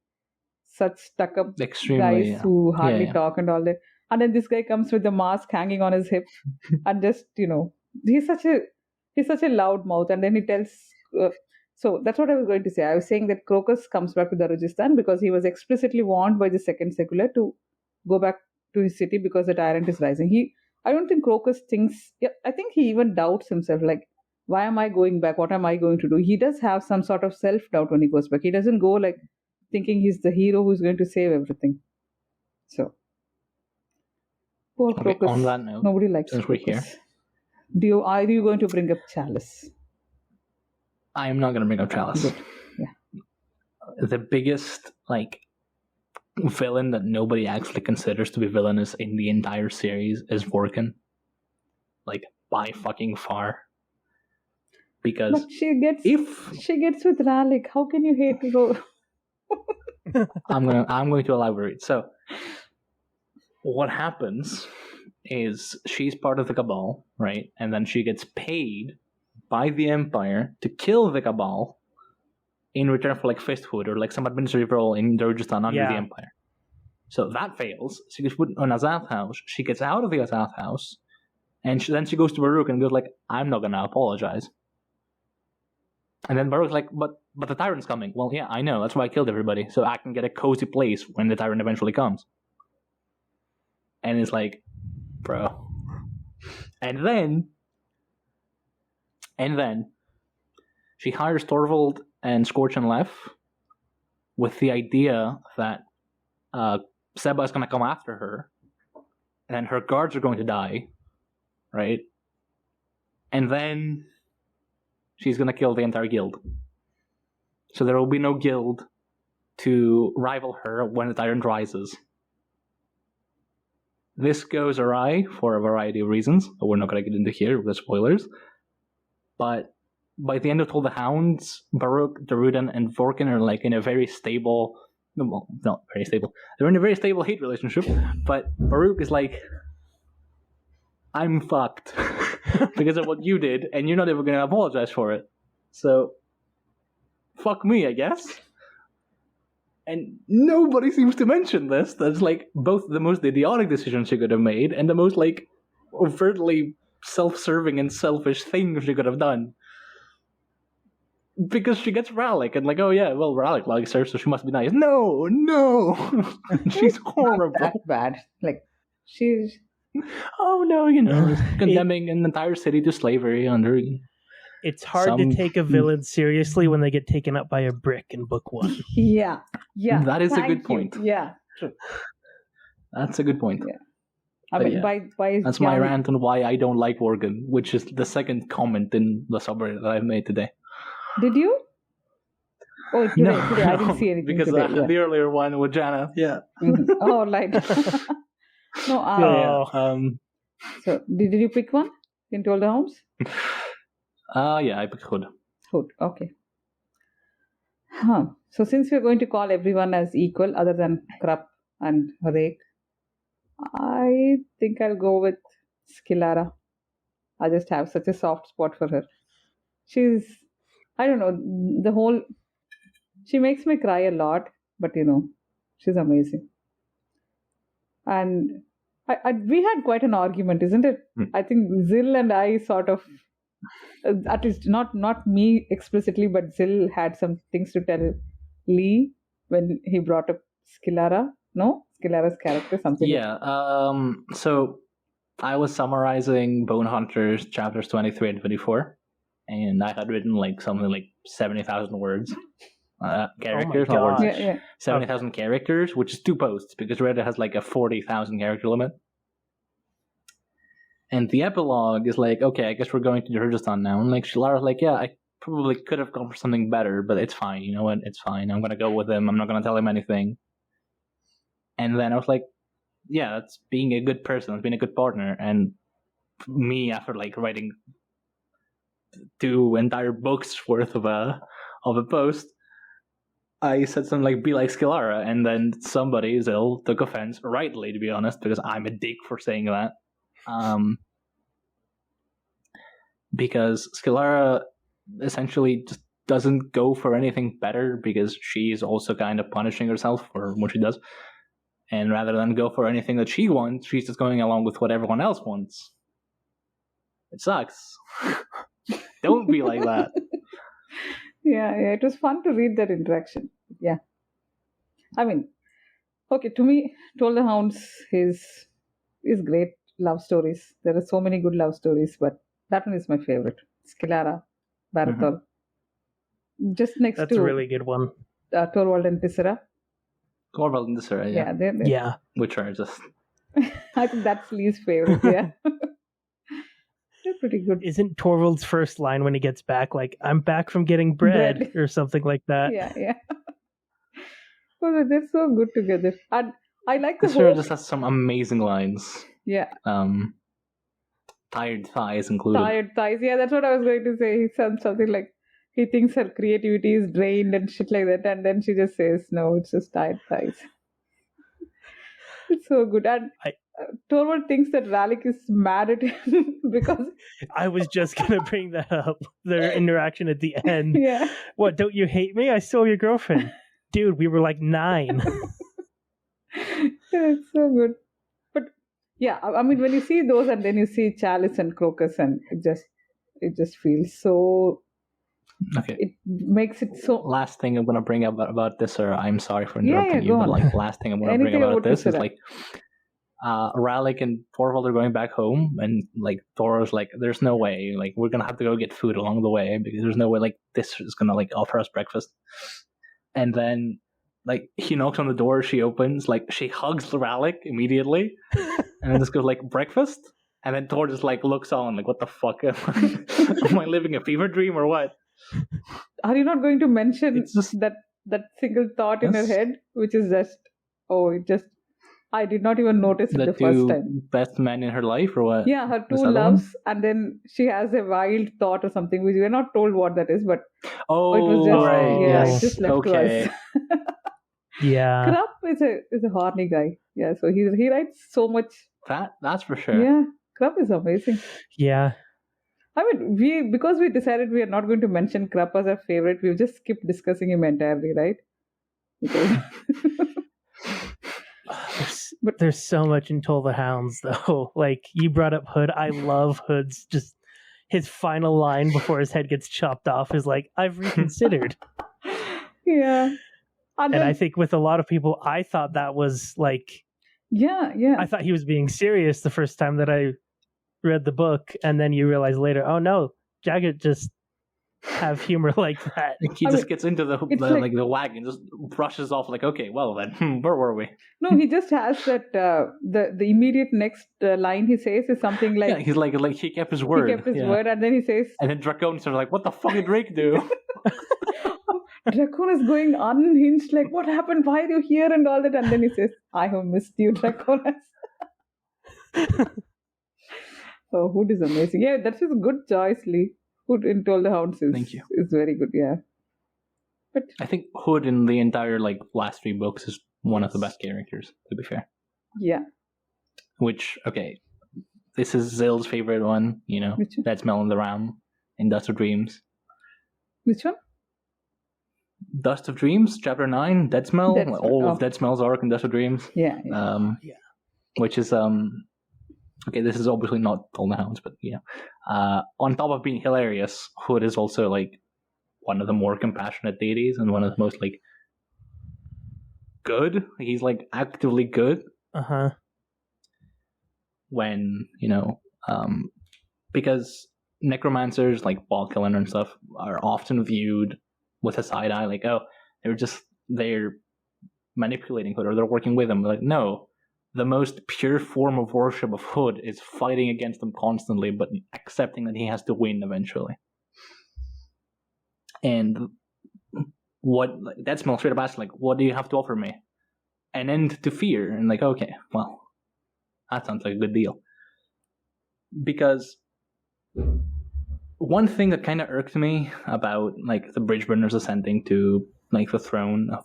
[SPEAKER 2] such stuck up
[SPEAKER 1] Extremely,
[SPEAKER 2] guys who hardly
[SPEAKER 1] Yeah.
[SPEAKER 2] talk and all that. And then this guy comes with the mask hanging on his hip and just, he's such a loud mouth. And then he tells, so that's what I was going to say. I was saying that Crocus comes back to Darujistan because he was explicitly warned by the second Segula to go back to his city because the tyrant is rising. I don't think Crocus thinks, I think he even doubts himself, like, why am I going back? What am I going to do? He does have some sort of self-doubt when he goes back. He doesn't go like thinking he's the hero who's going to save everything. So, poor
[SPEAKER 1] Okay,
[SPEAKER 2] Crocus.
[SPEAKER 1] on that note,
[SPEAKER 2] Nobody likes
[SPEAKER 1] since we're
[SPEAKER 2] Crocus. Are you going to bring up Chalice?
[SPEAKER 1] I am not going to bring up Chalice.
[SPEAKER 2] Good. Yeah.
[SPEAKER 1] The biggest, villain that nobody actually considers to be villainous in the entire series is Vorkin. By fucking far. Because
[SPEAKER 2] But she gets with Ralik. How can you hate her?
[SPEAKER 1] I'm going to elaborate. So, what happens is she's part of the Cabal, right? And then she gets paid by the Empire to kill the Cabal in return for fisthood or some administrative role in Darujistan under the Empire. So that fails. She gets put on Azath House. She gets out of the Azath House, and then she goes to Baruch and goes I'm not gonna apologize. And then Baruch's but the tyrant's coming. Well, yeah, I know. That's why I killed everybody, so I can get a cozy place when the tyrant eventually comes. And it's bro. And then she hires Torvald and Scorch and Lef with the idea that Seba is going to come after her, and then her guards are going to die, right? And then she's going to kill the entire guild. So there will be no guild to rival her when the tyrant rises. This goes awry for a variety of reasons, but we're not going to get into here with the spoilers. But by the end of Toll the Hounds, Baruch, Daruden, and Vorkin are in a very stable... Well, not very stable. They're in a very stable hate relationship, but Baruch is I'm fucked because of what you did, and you're not ever going to apologize for it. So, fuck me, I guess. And nobody seems to mention this. That's both the most idiotic decision she could have made and the most overtly self-serving and selfish thing she could have done. Because she gets Ralik and oh yeah, well Ralik likes her, so she must be nice. No, she's horrible.
[SPEAKER 2] Not that bad. She's
[SPEAKER 1] Oh no, condemning an entire city to slavery under.
[SPEAKER 3] It's hard to take a villain seriously when they get taken up by a brick in book 1.
[SPEAKER 2] yeah.
[SPEAKER 1] That is a
[SPEAKER 2] thank
[SPEAKER 1] good
[SPEAKER 2] you.
[SPEAKER 1] point.
[SPEAKER 2] Yeah, true.
[SPEAKER 1] That's a good point.
[SPEAKER 2] Yeah. I
[SPEAKER 1] But
[SPEAKER 2] mean,
[SPEAKER 1] yeah,
[SPEAKER 2] by
[SPEAKER 1] that's my rant on why I don't like Worgen, which is the second comment in the subreddit that I've made today.
[SPEAKER 2] Did you? Oh, today I didn't see anything
[SPEAKER 1] because
[SPEAKER 2] today.
[SPEAKER 1] the earlier one with Jana. Yeah.
[SPEAKER 2] Mhm. Oh, right. No. So, did you pick one in Told the Hounds?
[SPEAKER 1] Yeah, I picked Hood.
[SPEAKER 2] Hood. Okay. So, since we're going to call everyone as equal, other than Krupp and Rake, I think I'll go with Skilara. I just have such a soft spot for her. I don't know, she makes me cry a lot, but she's amazing. And we had quite an argument, isn't it? I think Zill and I sort of, at least not me explicitly, but Zill had some things to tell Lee when he brought up Skilara. No? Skilara's character, something.
[SPEAKER 1] Yeah, so I was summarizing Bone Hunters chapters 23 and 24, and I had written something like 70,000 words. Characters,
[SPEAKER 3] oh my
[SPEAKER 1] not words.
[SPEAKER 2] Yeah.
[SPEAKER 1] 70,000 characters, which is 2 posts, because Reddit has a 40,000 character limit. And the epilogue is okay, I guess we're going to Kyrgyzstan now. And Lara's yeah, I probably could have gone for something better, but it's fine. You know what? It's fine. I'm going to go with him. I'm not going to tell him anything. And then I was yeah, that's being a good person. That's being a good partner. And me, after writing 2 entire books worth of a post, I said something be like Skilara, and then somebody, Zill, took offense, rightly to be honest, because I'm a dick for saying that. Because Skilara essentially just doesn't go for anything better, because she's also kind of punishing herself for what she does. And rather than go for anything that she wants, she's just going along with what everyone else wants. It sucks. Don't be like that.
[SPEAKER 2] Yeah, it was fun to read that interaction. Yeah. I mean, okay, to me, Told the Hounds is great love stories. There are so many good love stories, but that one is my favorite. Skilara, Barathol. Just next
[SPEAKER 3] That's
[SPEAKER 2] to...
[SPEAKER 3] a really good one.
[SPEAKER 2] Torvald and Tissera.
[SPEAKER 1] Torvald and Tissera, yeah.
[SPEAKER 2] Yeah.
[SPEAKER 1] Which are just...
[SPEAKER 2] I think that's Lee's favorite, yeah. They're pretty good.
[SPEAKER 3] Isn't Torvald's first line when he gets back I'm back from getting bread or something like that?
[SPEAKER 2] Yeah. Oh, they're so good together. And I like the
[SPEAKER 1] Tissera just has some amazing lines.
[SPEAKER 2] Yeah.
[SPEAKER 1] Tired thighs included.
[SPEAKER 2] Tired thighs, yeah, that's what I was going to say. He said something he thinks her creativity is drained and shit like that, and then she just says, no, it's just tired thighs. It's so good. And Torvald thinks that Ralik is mad at him because...
[SPEAKER 3] I was just going to bring that up. Their interaction at the end.
[SPEAKER 2] Yeah.
[SPEAKER 3] What, don't you hate me? I stole your girlfriend. Dude, we were 9.
[SPEAKER 2] Yeah, it's so good. But yeah, I mean, when you see those and then you see Chalice and Crocus, and it just feels so...
[SPEAKER 1] Okay.
[SPEAKER 2] It makes it so...
[SPEAKER 1] Last thing I'm going to bring up about this, or I'm sorry for interrupting you,
[SPEAKER 2] on.
[SPEAKER 1] but last thing I'm going to bring about this is Ralik and Torvald are going back home, and Thor's there's no way, we're going to have to go get food along the way, because there's no way this is going to offer us breakfast. And then he knocks on the door, she opens, she hugs Ralik immediately, and then just goes breakfast? And then Thor just looks on, what the fuck? Am I living a fever dream or what?
[SPEAKER 2] Are you not going to mention that single thought in her head, which is I did not even notice it the first time.
[SPEAKER 1] Best men in her life, or what?
[SPEAKER 2] Yeah, her 2 loves, and then she has a wild thought or something, which we're not told what that is, but it was just
[SPEAKER 1] right.
[SPEAKER 2] It just left to us.
[SPEAKER 3] Yeah.
[SPEAKER 2] Krupp is a horny guy. Yeah, so he writes so much.
[SPEAKER 1] That's for sure.
[SPEAKER 2] Yeah, Krupp is amazing.
[SPEAKER 3] Yeah.
[SPEAKER 2] I mean, because we decided we are not going to mention Krupp as our favorite, we've just skipped discussing him entirely, right?
[SPEAKER 3] But there's so much in Told the Hounds, though. You brought up Hood. I love Hood's just his final line before his head gets chopped off is I've reconsidered.
[SPEAKER 2] Yeah.
[SPEAKER 3] And I think with a lot of people, I thought that was
[SPEAKER 2] Yeah.
[SPEAKER 3] I thought he was being serious the first time that I read the book, and then you realize later, oh no, Jagged just have humor like that.
[SPEAKER 1] He just gets into the wagon, just brushes off like, okay, well then, where were we?
[SPEAKER 2] No, he just has that. The immediate next line he says is something like,
[SPEAKER 1] he's like he kept his word.
[SPEAKER 2] He kept his word, and then he says,
[SPEAKER 1] and then Draconians are like, what the fuck did Drake do?
[SPEAKER 2] Dracon is going unhinged, like, what happened? Why are you here? And all that. And then he says, I have missed you, Draconis. Oh, Hood is amazing. Yeah, that's a good choice, Lee. Hood in Toll the Hounds
[SPEAKER 1] Thank you.
[SPEAKER 2] is very good, yeah. But
[SPEAKER 1] I think Hood in the entire last 3 books is one of the best characters, to be fair.
[SPEAKER 2] Yeah.
[SPEAKER 1] Which, okay, this is Zill's favorite one,
[SPEAKER 2] Which one?
[SPEAKER 1] Dead Smell in the Ram in Dust of Dreams.
[SPEAKER 2] Which one?
[SPEAKER 1] Dust of Dreams, Chapter 9, Dead Smell, all of Dead Smell's arc in Dust of Dreams.
[SPEAKER 2] Yeah.
[SPEAKER 1] Which is, okay, this is obviously not Toll the Hounds, but, on top of being hilarious, Hood is also, one of the more compassionate deities and one of the most, good. He's, actively good.
[SPEAKER 3] Uh-huh.
[SPEAKER 1] When, because necromancers, like Bogkiller and stuff, are often viewed with a side eye, they're manipulating Hood, or they're working with him. No, the most pure form of worship of Hood is fighting against them constantly, but accepting that he has to win eventually. And that smells straight up asks, what do you have to offer me? An end to fear. And okay, well, that sounds like a good deal. Because one thing that kind of irked me about the Bridgeburners ascending to the throne of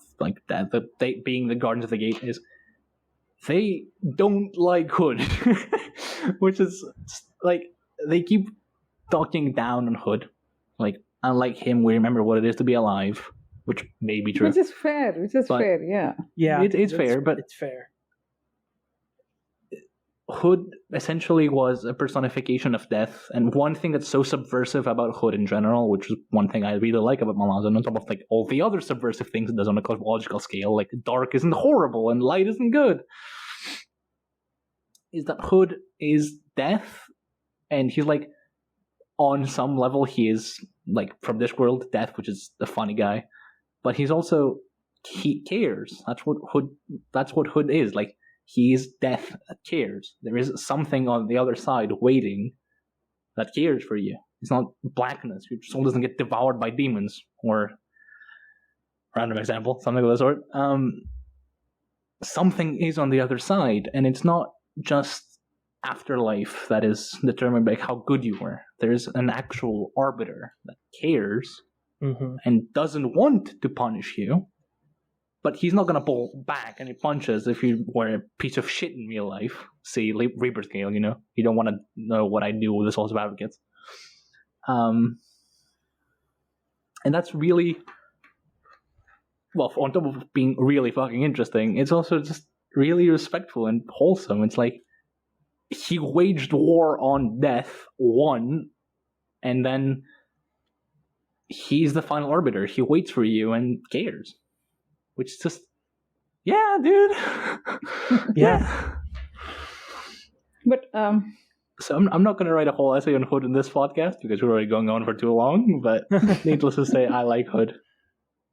[SPEAKER 1] they being the Guardians of the Gate is they don't like Hood, which is they keep talking down on Hood, unlike him, we remember what it is to be alive, which may be true.
[SPEAKER 2] Which is fair, yeah.
[SPEAKER 1] Yeah, it's fair, but
[SPEAKER 3] it's fair.
[SPEAKER 1] Hood essentially was a personification of death, and one thing that's so subversive about Hood in general, which is one thing I really like about Malazan, on top of all the other subversive things it does on a cosmological scale, dark isn't horrible and light isn't good, is that Hood is death, and he's on some level he is from this world death, which is a funny guy, but he cares. That's what Hood is. He is death that cares. There is something on the other side waiting that cares for you. It's not blackness. Your soul doesn't get devoured by demons, or random example, something of the sort. Something is on the other side, and it's not just afterlife that is determined by how good you were. There's an actual arbiter that cares and doesn't want to punish you, but he's not going to pull back any punches if you were a piece of shit in real life. See, Reaper Scale, you don't want to know what I do with the Souls of Advocates. And that's really, well, on top of being really fucking interesting, it's also just really respectful and wholesome. It's he waged war on death, won, and then he's the final arbiter. He waits for you and cares. Which is just, yeah, dude.
[SPEAKER 3] Yeah.
[SPEAKER 2] But,
[SPEAKER 1] So I'm not going to write a whole essay on Hood in this podcast because we're already going on for too long, but needless to say, I like Hood.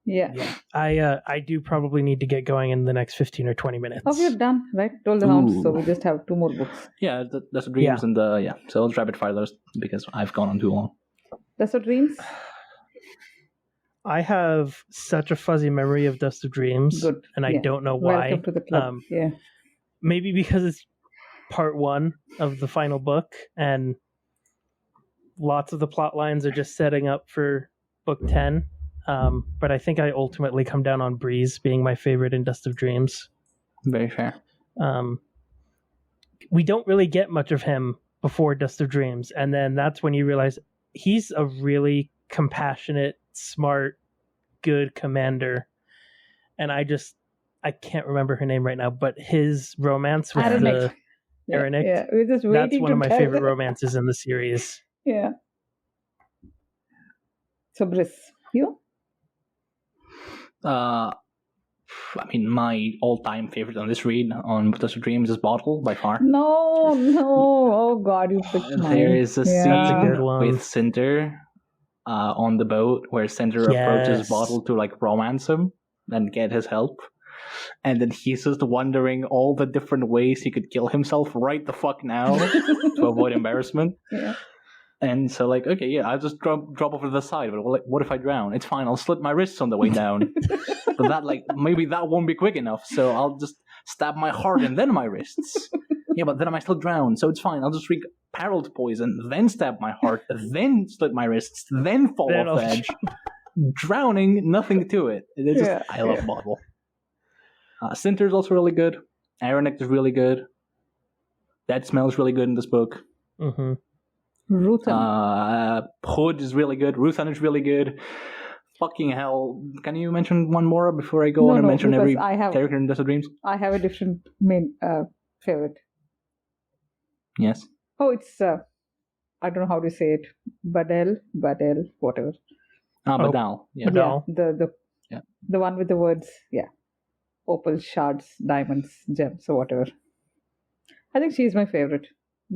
[SPEAKER 2] Yeah.
[SPEAKER 3] I do probably need to get going in the next 15 or 20 minutes.
[SPEAKER 2] Oh, we're done, right? Toll the Hounds, so we just have 2 more books.
[SPEAKER 1] Yeah, that's Dreams and so let's rapid fire those because I've gone on too long.
[SPEAKER 2] That's what Dreams?
[SPEAKER 3] I have such a fuzzy memory of Dust of Dreams, and I don't know why.
[SPEAKER 2] Welcome to the club.
[SPEAKER 3] Maybe because it's part 1 of the final book, and lots of the plot lines are just setting up for book 10. But I think I ultimately come down on Breeze being my favorite in Dust of Dreams.
[SPEAKER 1] Very fair.
[SPEAKER 3] We don't really get much of him before Dust of Dreams, and then that's when you realize he's a really compassionate, smart, good commander. And I can't remember her name right now, but his romance with Aranik.
[SPEAKER 2] Yeah, we're just waiting.
[SPEAKER 3] That's one of my favorite romances in the series.
[SPEAKER 2] Yeah. So Briss, you?
[SPEAKER 1] I mean, my all-time favorite on this read on Dust of Dreams is Bottle by far.
[SPEAKER 2] No. Oh God, you picked mine.
[SPEAKER 1] There is a
[SPEAKER 3] That's a
[SPEAKER 1] scene
[SPEAKER 3] good one.
[SPEAKER 1] with Cinder on the boat where Cinder approaches
[SPEAKER 3] Yes.
[SPEAKER 1] Bottle to like romance him and get his help. And then he's just wondering all the different ways he could kill himself right the fuck now to avoid embarrassment.
[SPEAKER 2] Yeah.
[SPEAKER 1] And so, like, okay, yeah, I'll just drop over to the side. But what if I drown? It's fine. I'll slit my wrists on the way down. But that, like, maybe that won't be quick enough. So I'll just stab my heart and then my wrists. Yeah, but then I might still drown. So it's fine. I'll just drink Parrot poison, then stab my heart, then slit my wrists, then fall
[SPEAKER 3] Then
[SPEAKER 1] off the
[SPEAKER 3] I'll
[SPEAKER 1] edge. Drowning, nothing to it. It's just,
[SPEAKER 2] Yeah,
[SPEAKER 1] I love Bottle. Cinder's also really good. Aeronect is really good. Dead Smell's really good in this book.
[SPEAKER 3] Mm-hmm.
[SPEAKER 2] Ruthan.
[SPEAKER 1] Hood is really good. Ruthan is really good. Fucking hell. Can you mention one more before I go on and mention
[SPEAKER 2] because
[SPEAKER 1] every
[SPEAKER 2] I have
[SPEAKER 1] character in Dust of Dreams?
[SPEAKER 2] I have a different main favorite.
[SPEAKER 1] Yes.
[SPEAKER 2] Oh, it's I don't know how to say it. Badel, whatever.
[SPEAKER 1] Badal. Yeah.
[SPEAKER 3] Badal.
[SPEAKER 2] Yeah, the one with the words, yeah. Opal, shards, diamonds, gems, or whatever. I think she's my favorite.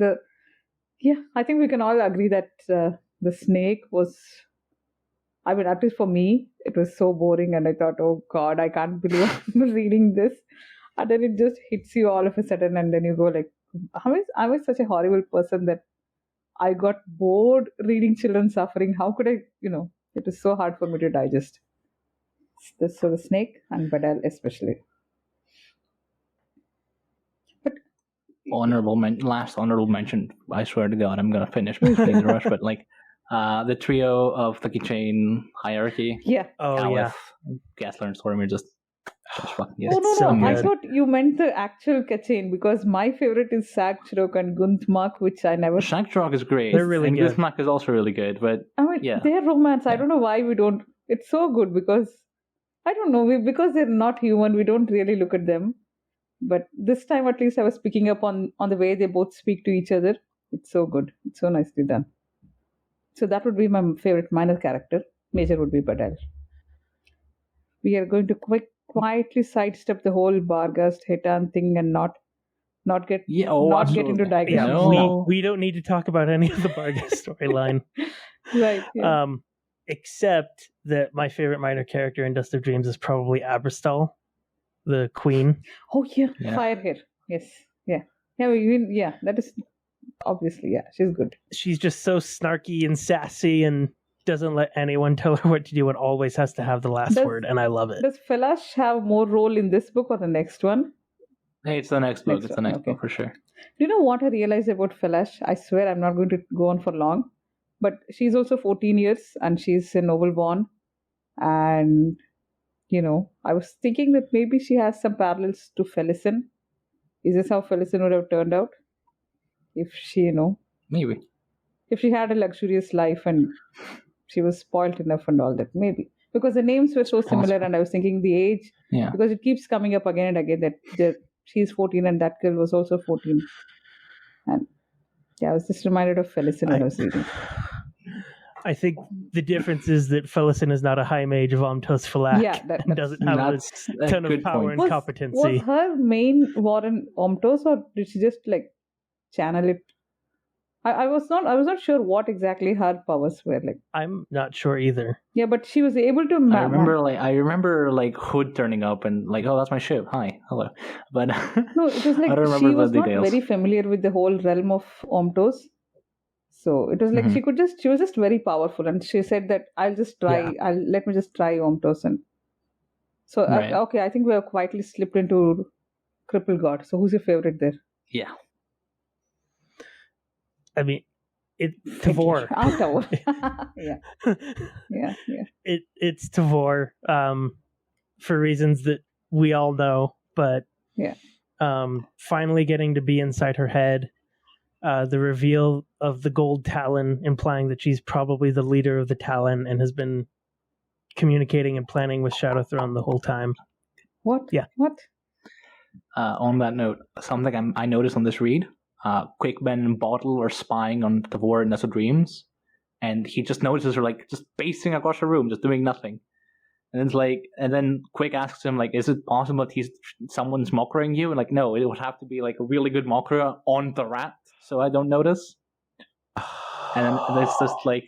[SPEAKER 2] I think we can all agree that the snake was, I mean, at least for me, it was so boring, and I thought, oh God, I can't believe I'm reading this. And then it just hits you all of a sudden, and then you go like, I was such a horrible person that I got bored reading children suffering. How could I, it was so hard for me to digest. So the snake and Badal especially. But
[SPEAKER 1] last honorable mention. I swear to God, I'm gonna finish my thing in a rush. But like, the trio of the keychain hierarchy.
[SPEAKER 2] yeah.
[SPEAKER 3] Oh yeah.
[SPEAKER 1] Gasler and Storm are just fucking yes.
[SPEAKER 2] Oh no,
[SPEAKER 3] so
[SPEAKER 2] I
[SPEAKER 3] good.
[SPEAKER 2] thought you meant the actual keychain because my favorite is Sagchrok and Gunthmak, which I never.
[SPEAKER 1] Shanktrog is great.
[SPEAKER 3] They're really
[SPEAKER 1] and
[SPEAKER 3] good.
[SPEAKER 1] Guzmak is also really good. But
[SPEAKER 2] I mean,
[SPEAKER 1] yeah.
[SPEAKER 2] their romance. I
[SPEAKER 1] Yeah.
[SPEAKER 2] don't know why we don't. It's so good because I don't know. Because they're not human, we don't really look at them. But this time, at least, I was picking up on the way they both speak to each other. It's so good. It's so nicely done. So that would be my favorite minor character. Major would be Badal. We are going to quietly sidestep the whole Barghast Hetan thing and not get
[SPEAKER 1] Yeah,
[SPEAKER 2] get into digression.
[SPEAKER 3] Yeah,
[SPEAKER 1] No.
[SPEAKER 3] we don't need to talk about any of the Barghast storyline.
[SPEAKER 2] Right. Yeah.
[SPEAKER 3] Except that my favorite minor character in Dust of Dreams is probably Abristal, the queen.
[SPEAKER 2] Oh yeah,
[SPEAKER 1] Yeah.
[SPEAKER 2] Firehair. Yes. Yeah. Yeah. That is obviously, yeah. She's good.
[SPEAKER 3] She's just so snarky and sassy and doesn't let anyone tell her what to do and always has to have the last word, and I love it.
[SPEAKER 2] Does Felash have more role in this book or the next one?
[SPEAKER 1] Hey, it's the next book. It's the next
[SPEAKER 2] okay.
[SPEAKER 1] book for sure.
[SPEAKER 2] Do you know what I realized about Felash? I swear I'm not going to go on for long. But she's also 14 years and she's a noble born. And, I was thinking that maybe she has some parallels to Felicin. Is this how Felicin would have turned out? If she,
[SPEAKER 1] Maybe.
[SPEAKER 2] if she had a luxurious life and she was spoilt enough and all that, maybe. Because the names were so similar and I was thinking the age,
[SPEAKER 1] Yeah.
[SPEAKER 2] because it keeps coming up again and again that she's 14 and that girl was also 14. And yeah, I was just reminded of Felicin when I was reading.
[SPEAKER 3] I think the difference is that Felicin is not a high mage of Omtos Falak
[SPEAKER 2] Yeah,
[SPEAKER 3] and doesn't have
[SPEAKER 1] That's
[SPEAKER 3] a ton of
[SPEAKER 1] good
[SPEAKER 3] power
[SPEAKER 1] point.
[SPEAKER 3] and
[SPEAKER 2] Was
[SPEAKER 3] competency.
[SPEAKER 2] her main war in Omtos or did she just like channel it? I was not sure what exactly her powers were like.
[SPEAKER 3] I'm not sure either.
[SPEAKER 2] Yeah, but she was able to.
[SPEAKER 1] I remember Hood turning up and like, oh, that's my ship. Hi, hello. But
[SPEAKER 2] No, it was like
[SPEAKER 1] I don't
[SPEAKER 2] she
[SPEAKER 1] remember
[SPEAKER 2] was
[SPEAKER 1] the
[SPEAKER 2] not
[SPEAKER 1] details.
[SPEAKER 2] very familiar with the whole realm of Omtos. So it was like
[SPEAKER 1] Mhm.
[SPEAKER 2] she was just very powerful, and she said that I'll just try. Let me just try Omtos, and so
[SPEAKER 1] Right.
[SPEAKER 2] okay. I think we have quietly slipped into Cripple God. So who's your favorite there?
[SPEAKER 1] Yeah.
[SPEAKER 3] I mean, Tavor.
[SPEAKER 2] Tavor. Yeah.
[SPEAKER 3] It's Tavor for reasons that we all know, but
[SPEAKER 2] Yeah.
[SPEAKER 3] Finally getting to be inside her head. The reveal of the gold Talon, implying that she's probably the leader of the Talon and has been communicating and planning with Shadowthrone the whole time.
[SPEAKER 2] What?
[SPEAKER 3] Yeah.
[SPEAKER 2] What?
[SPEAKER 1] On that note, something I noticed on this read, Quickben and Bottle are spying on Tavor in Nest of Dreams, and he just notices her like just pacing across the room, just doing nothing. And it's like, and then Quick asks him, like, is it possible that someone's mockering you? And like, no, it would have to be like a really good mocker on the rat, so I don't notice. And then there's just like,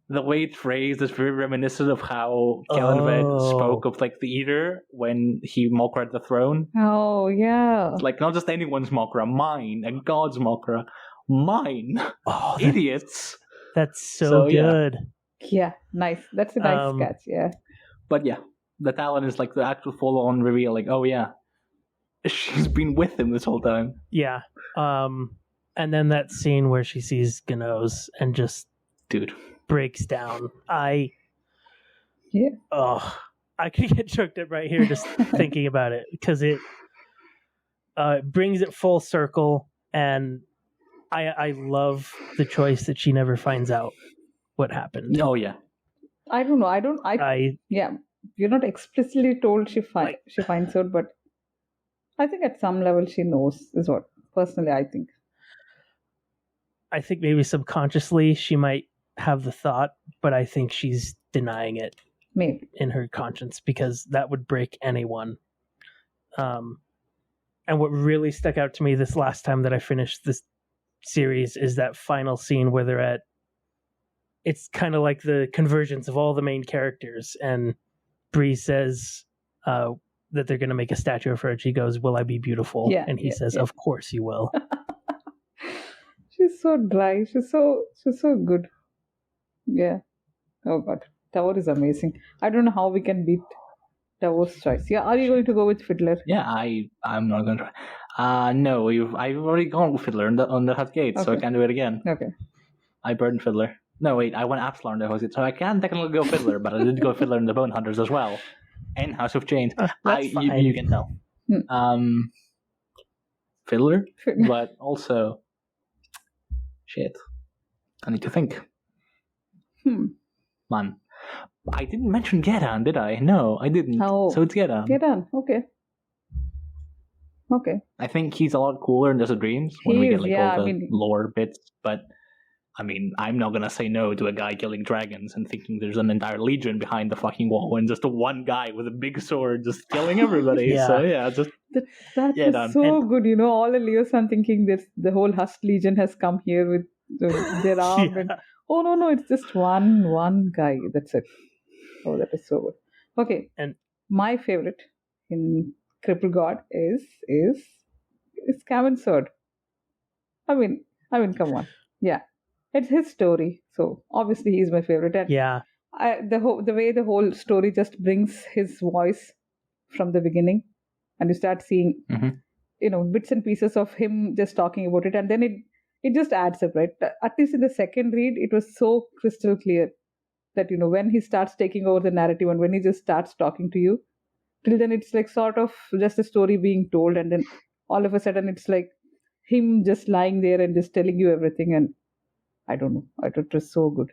[SPEAKER 1] the way it's phrased is very reminiscent of how Kellenved spoke of like the Eater when he mocked the throne.
[SPEAKER 2] Oh, yeah.
[SPEAKER 1] It's like, not just anyone's mocker, mine, and God's mocker. Mine.
[SPEAKER 3] Oh,
[SPEAKER 1] Idiots.
[SPEAKER 3] That's so good.
[SPEAKER 2] Yeah, nice. That's a nice catch, yeah.
[SPEAKER 1] But yeah, the Talon is like the actual full-on reveal, like, oh yeah, she's been with him this whole time.
[SPEAKER 3] Yeah. And then that scene where she sees Gnos and just breaks down. I could get choked up right here just thinking about it, because it brings it full circle, and I love the choice that she never finds out what happened.
[SPEAKER 1] Oh yeah.
[SPEAKER 2] I don't know. Yeah, you're not explicitly told she finds out, but I think at some level she knows, is what personally I think.
[SPEAKER 3] I think maybe subconsciously she might have the thought, but I think she's denying it
[SPEAKER 2] maybe
[SPEAKER 3] in her conscience, because that would break anyone. And what really stuck out to me this last time that I finished this series is that final scene where they're at, it's kind of like the convergence of all the main characters, and Bree says that they're going to make a statue of her, and she goes, "Will I be beautiful?"
[SPEAKER 2] Yeah,
[SPEAKER 3] and he says, "Of course you will."
[SPEAKER 2] She's so dry. She's so good. Yeah. Oh God, Tower is amazing. I don't know how we can beat Tower's choice. Yeah, are you going to go with Fiddler?
[SPEAKER 1] Yeah, I'm not going to try. No, I've already gone with Fiddler on the Hut Gate, so I can't do it again.
[SPEAKER 2] Okay.
[SPEAKER 1] I burned Fiddler. No, wait, I went Absalom on the Hut Gate, so I can technically go Fiddler, but I did go Fiddler in the Bone Hunters as well, and House of Chains. You can tell. Fiddler, but also, shit, I need to think. Man, I didn't mention Gedan, did I? No, I didn't.
[SPEAKER 2] Oh.
[SPEAKER 1] So it's Gedan.
[SPEAKER 2] Gedan, okay.
[SPEAKER 1] I think he's a lot cooler in Desert Dreams when we get like all the lore bits, but I mean, I'm not gonna say no to a guy killing dragons and thinking there's an entire legion behind the fucking wall and just one guy with a big sword just killing everybody.
[SPEAKER 3] Yeah.
[SPEAKER 1] So yeah, just
[SPEAKER 2] that is so good. You know, all the Leosan thinking that the whole Hust Legion has come here with their arm.
[SPEAKER 3] Yeah.
[SPEAKER 2] And, oh no, it's just one guy. That's it. Oh, that is so good. Okay, and my favorite in Cripple God is Cameron's sword. I mean, come on, yeah. It's his story, so obviously he's my favorite. And the way the whole story just brings his voice from the beginning, and you start seeing, bits and pieces of him just talking about it, and then it just adds up, right? At least in the second read, it was so crystal clear that when he starts taking over the narrative and when he just starts talking to you, till then it's like sort of just a story being told, and then all of a sudden it's like him just lying there and just telling you everything. And I don't know. I thought it was so good.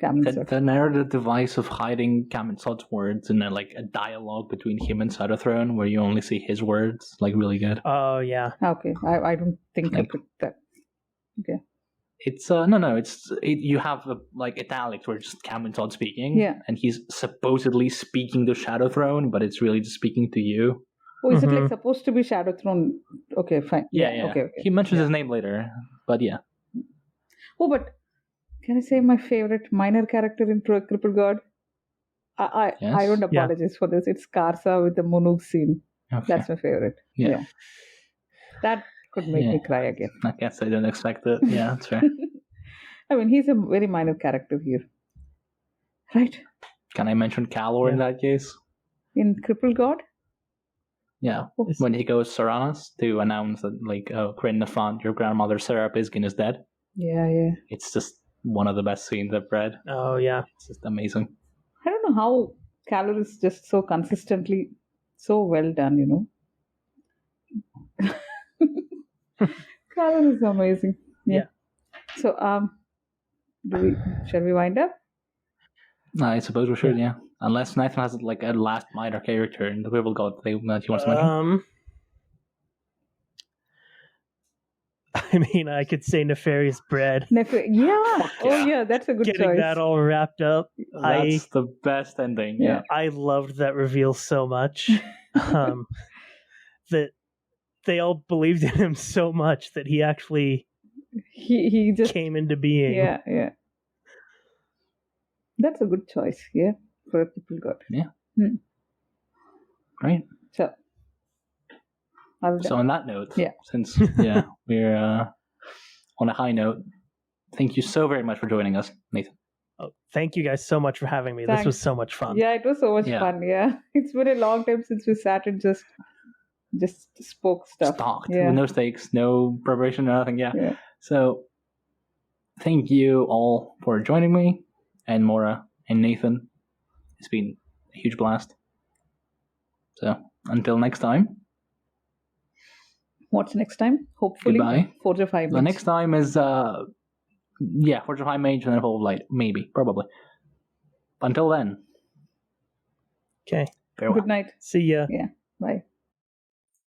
[SPEAKER 1] The narrative device of hiding Kamensod's words in a dialogue between him and Throne, where you only see his words, really good.
[SPEAKER 3] Oh yeah.
[SPEAKER 2] Okay, I don't think I put that. Okay.
[SPEAKER 1] It's no. You have italics where it's just Kamensod speaking, and he's supposedly speaking to Throne, but it's really just speaking to you.
[SPEAKER 2] Oh, is it supposed to be Throne? Okay, fine.
[SPEAKER 1] Yeah. Okay. He mentions his name later, but yeah.
[SPEAKER 2] Oh, but can I say my favorite minor character in Cripple God? I don't apologize for this. It's Karsa with the Monuk scene. Okay. That's my favorite. Yeah. That could make me cry again.
[SPEAKER 1] I guess I didn't expect it. Yeah, that's fair.
[SPEAKER 2] I mean, he's a very minor character here. Right?
[SPEAKER 1] Can I mention Calor in that case?
[SPEAKER 2] In Cripple God?
[SPEAKER 1] Yeah. When he goes Saranas to announce that, Kryn Nafant, your grandmother Sarah Piskin is dead.
[SPEAKER 2] Yeah.
[SPEAKER 1] It's just one of the best scenes I've read.
[SPEAKER 3] Oh, yeah.
[SPEAKER 1] It's just amazing.
[SPEAKER 2] I don't know how Calor is just so consistently so well done, Calor is amazing. Yeah. So, shall we wind up?
[SPEAKER 1] I suppose we should, yeah. Unless Nathan has a last minor character in the Cripple God that he wants to mention.
[SPEAKER 3] I mean, I could say nefarious bread.
[SPEAKER 2] Yeah.
[SPEAKER 1] yeah.
[SPEAKER 2] Oh yeah, that's a good
[SPEAKER 3] Getting
[SPEAKER 2] choice.
[SPEAKER 3] that all wrapped up.
[SPEAKER 1] That's the best ending. Yeah.
[SPEAKER 3] I loved that reveal so much. That they all believed in him so much that he actually
[SPEAKER 2] he just
[SPEAKER 3] came into being.
[SPEAKER 2] Yeah. That's a good choice. Yeah, for a people god.
[SPEAKER 1] Yeah. Right.
[SPEAKER 2] So,
[SPEAKER 1] So on that note,
[SPEAKER 2] Yeah.
[SPEAKER 1] since we're on a high note, thank you so very much for joining us, Nathan.
[SPEAKER 3] Oh, thank you guys so much for having me.
[SPEAKER 2] Thanks.
[SPEAKER 3] This was so much fun.
[SPEAKER 2] Yeah, it was so much
[SPEAKER 1] Yeah.
[SPEAKER 2] fun. Yeah, it's been a long time since we sat and just spoke stuff.
[SPEAKER 1] Talked.
[SPEAKER 2] Yeah.
[SPEAKER 1] No stakes, no preparation, or nothing. Yeah.
[SPEAKER 2] Yeah.
[SPEAKER 1] So thank you all for joining me, and Mora and Nathan. It's been a huge blast. So until next time.
[SPEAKER 2] What's next time? Hopefully,
[SPEAKER 1] Goodbye.
[SPEAKER 2] Forge of High
[SPEAKER 1] The
[SPEAKER 2] Mage.
[SPEAKER 1] next time is Forge of High Mage and Evolve Light. Maybe. Probably. Until then.
[SPEAKER 3] Okay.
[SPEAKER 1] Farewell.
[SPEAKER 2] Good night.
[SPEAKER 3] See ya.
[SPEAKER 2] Yeah. Bye.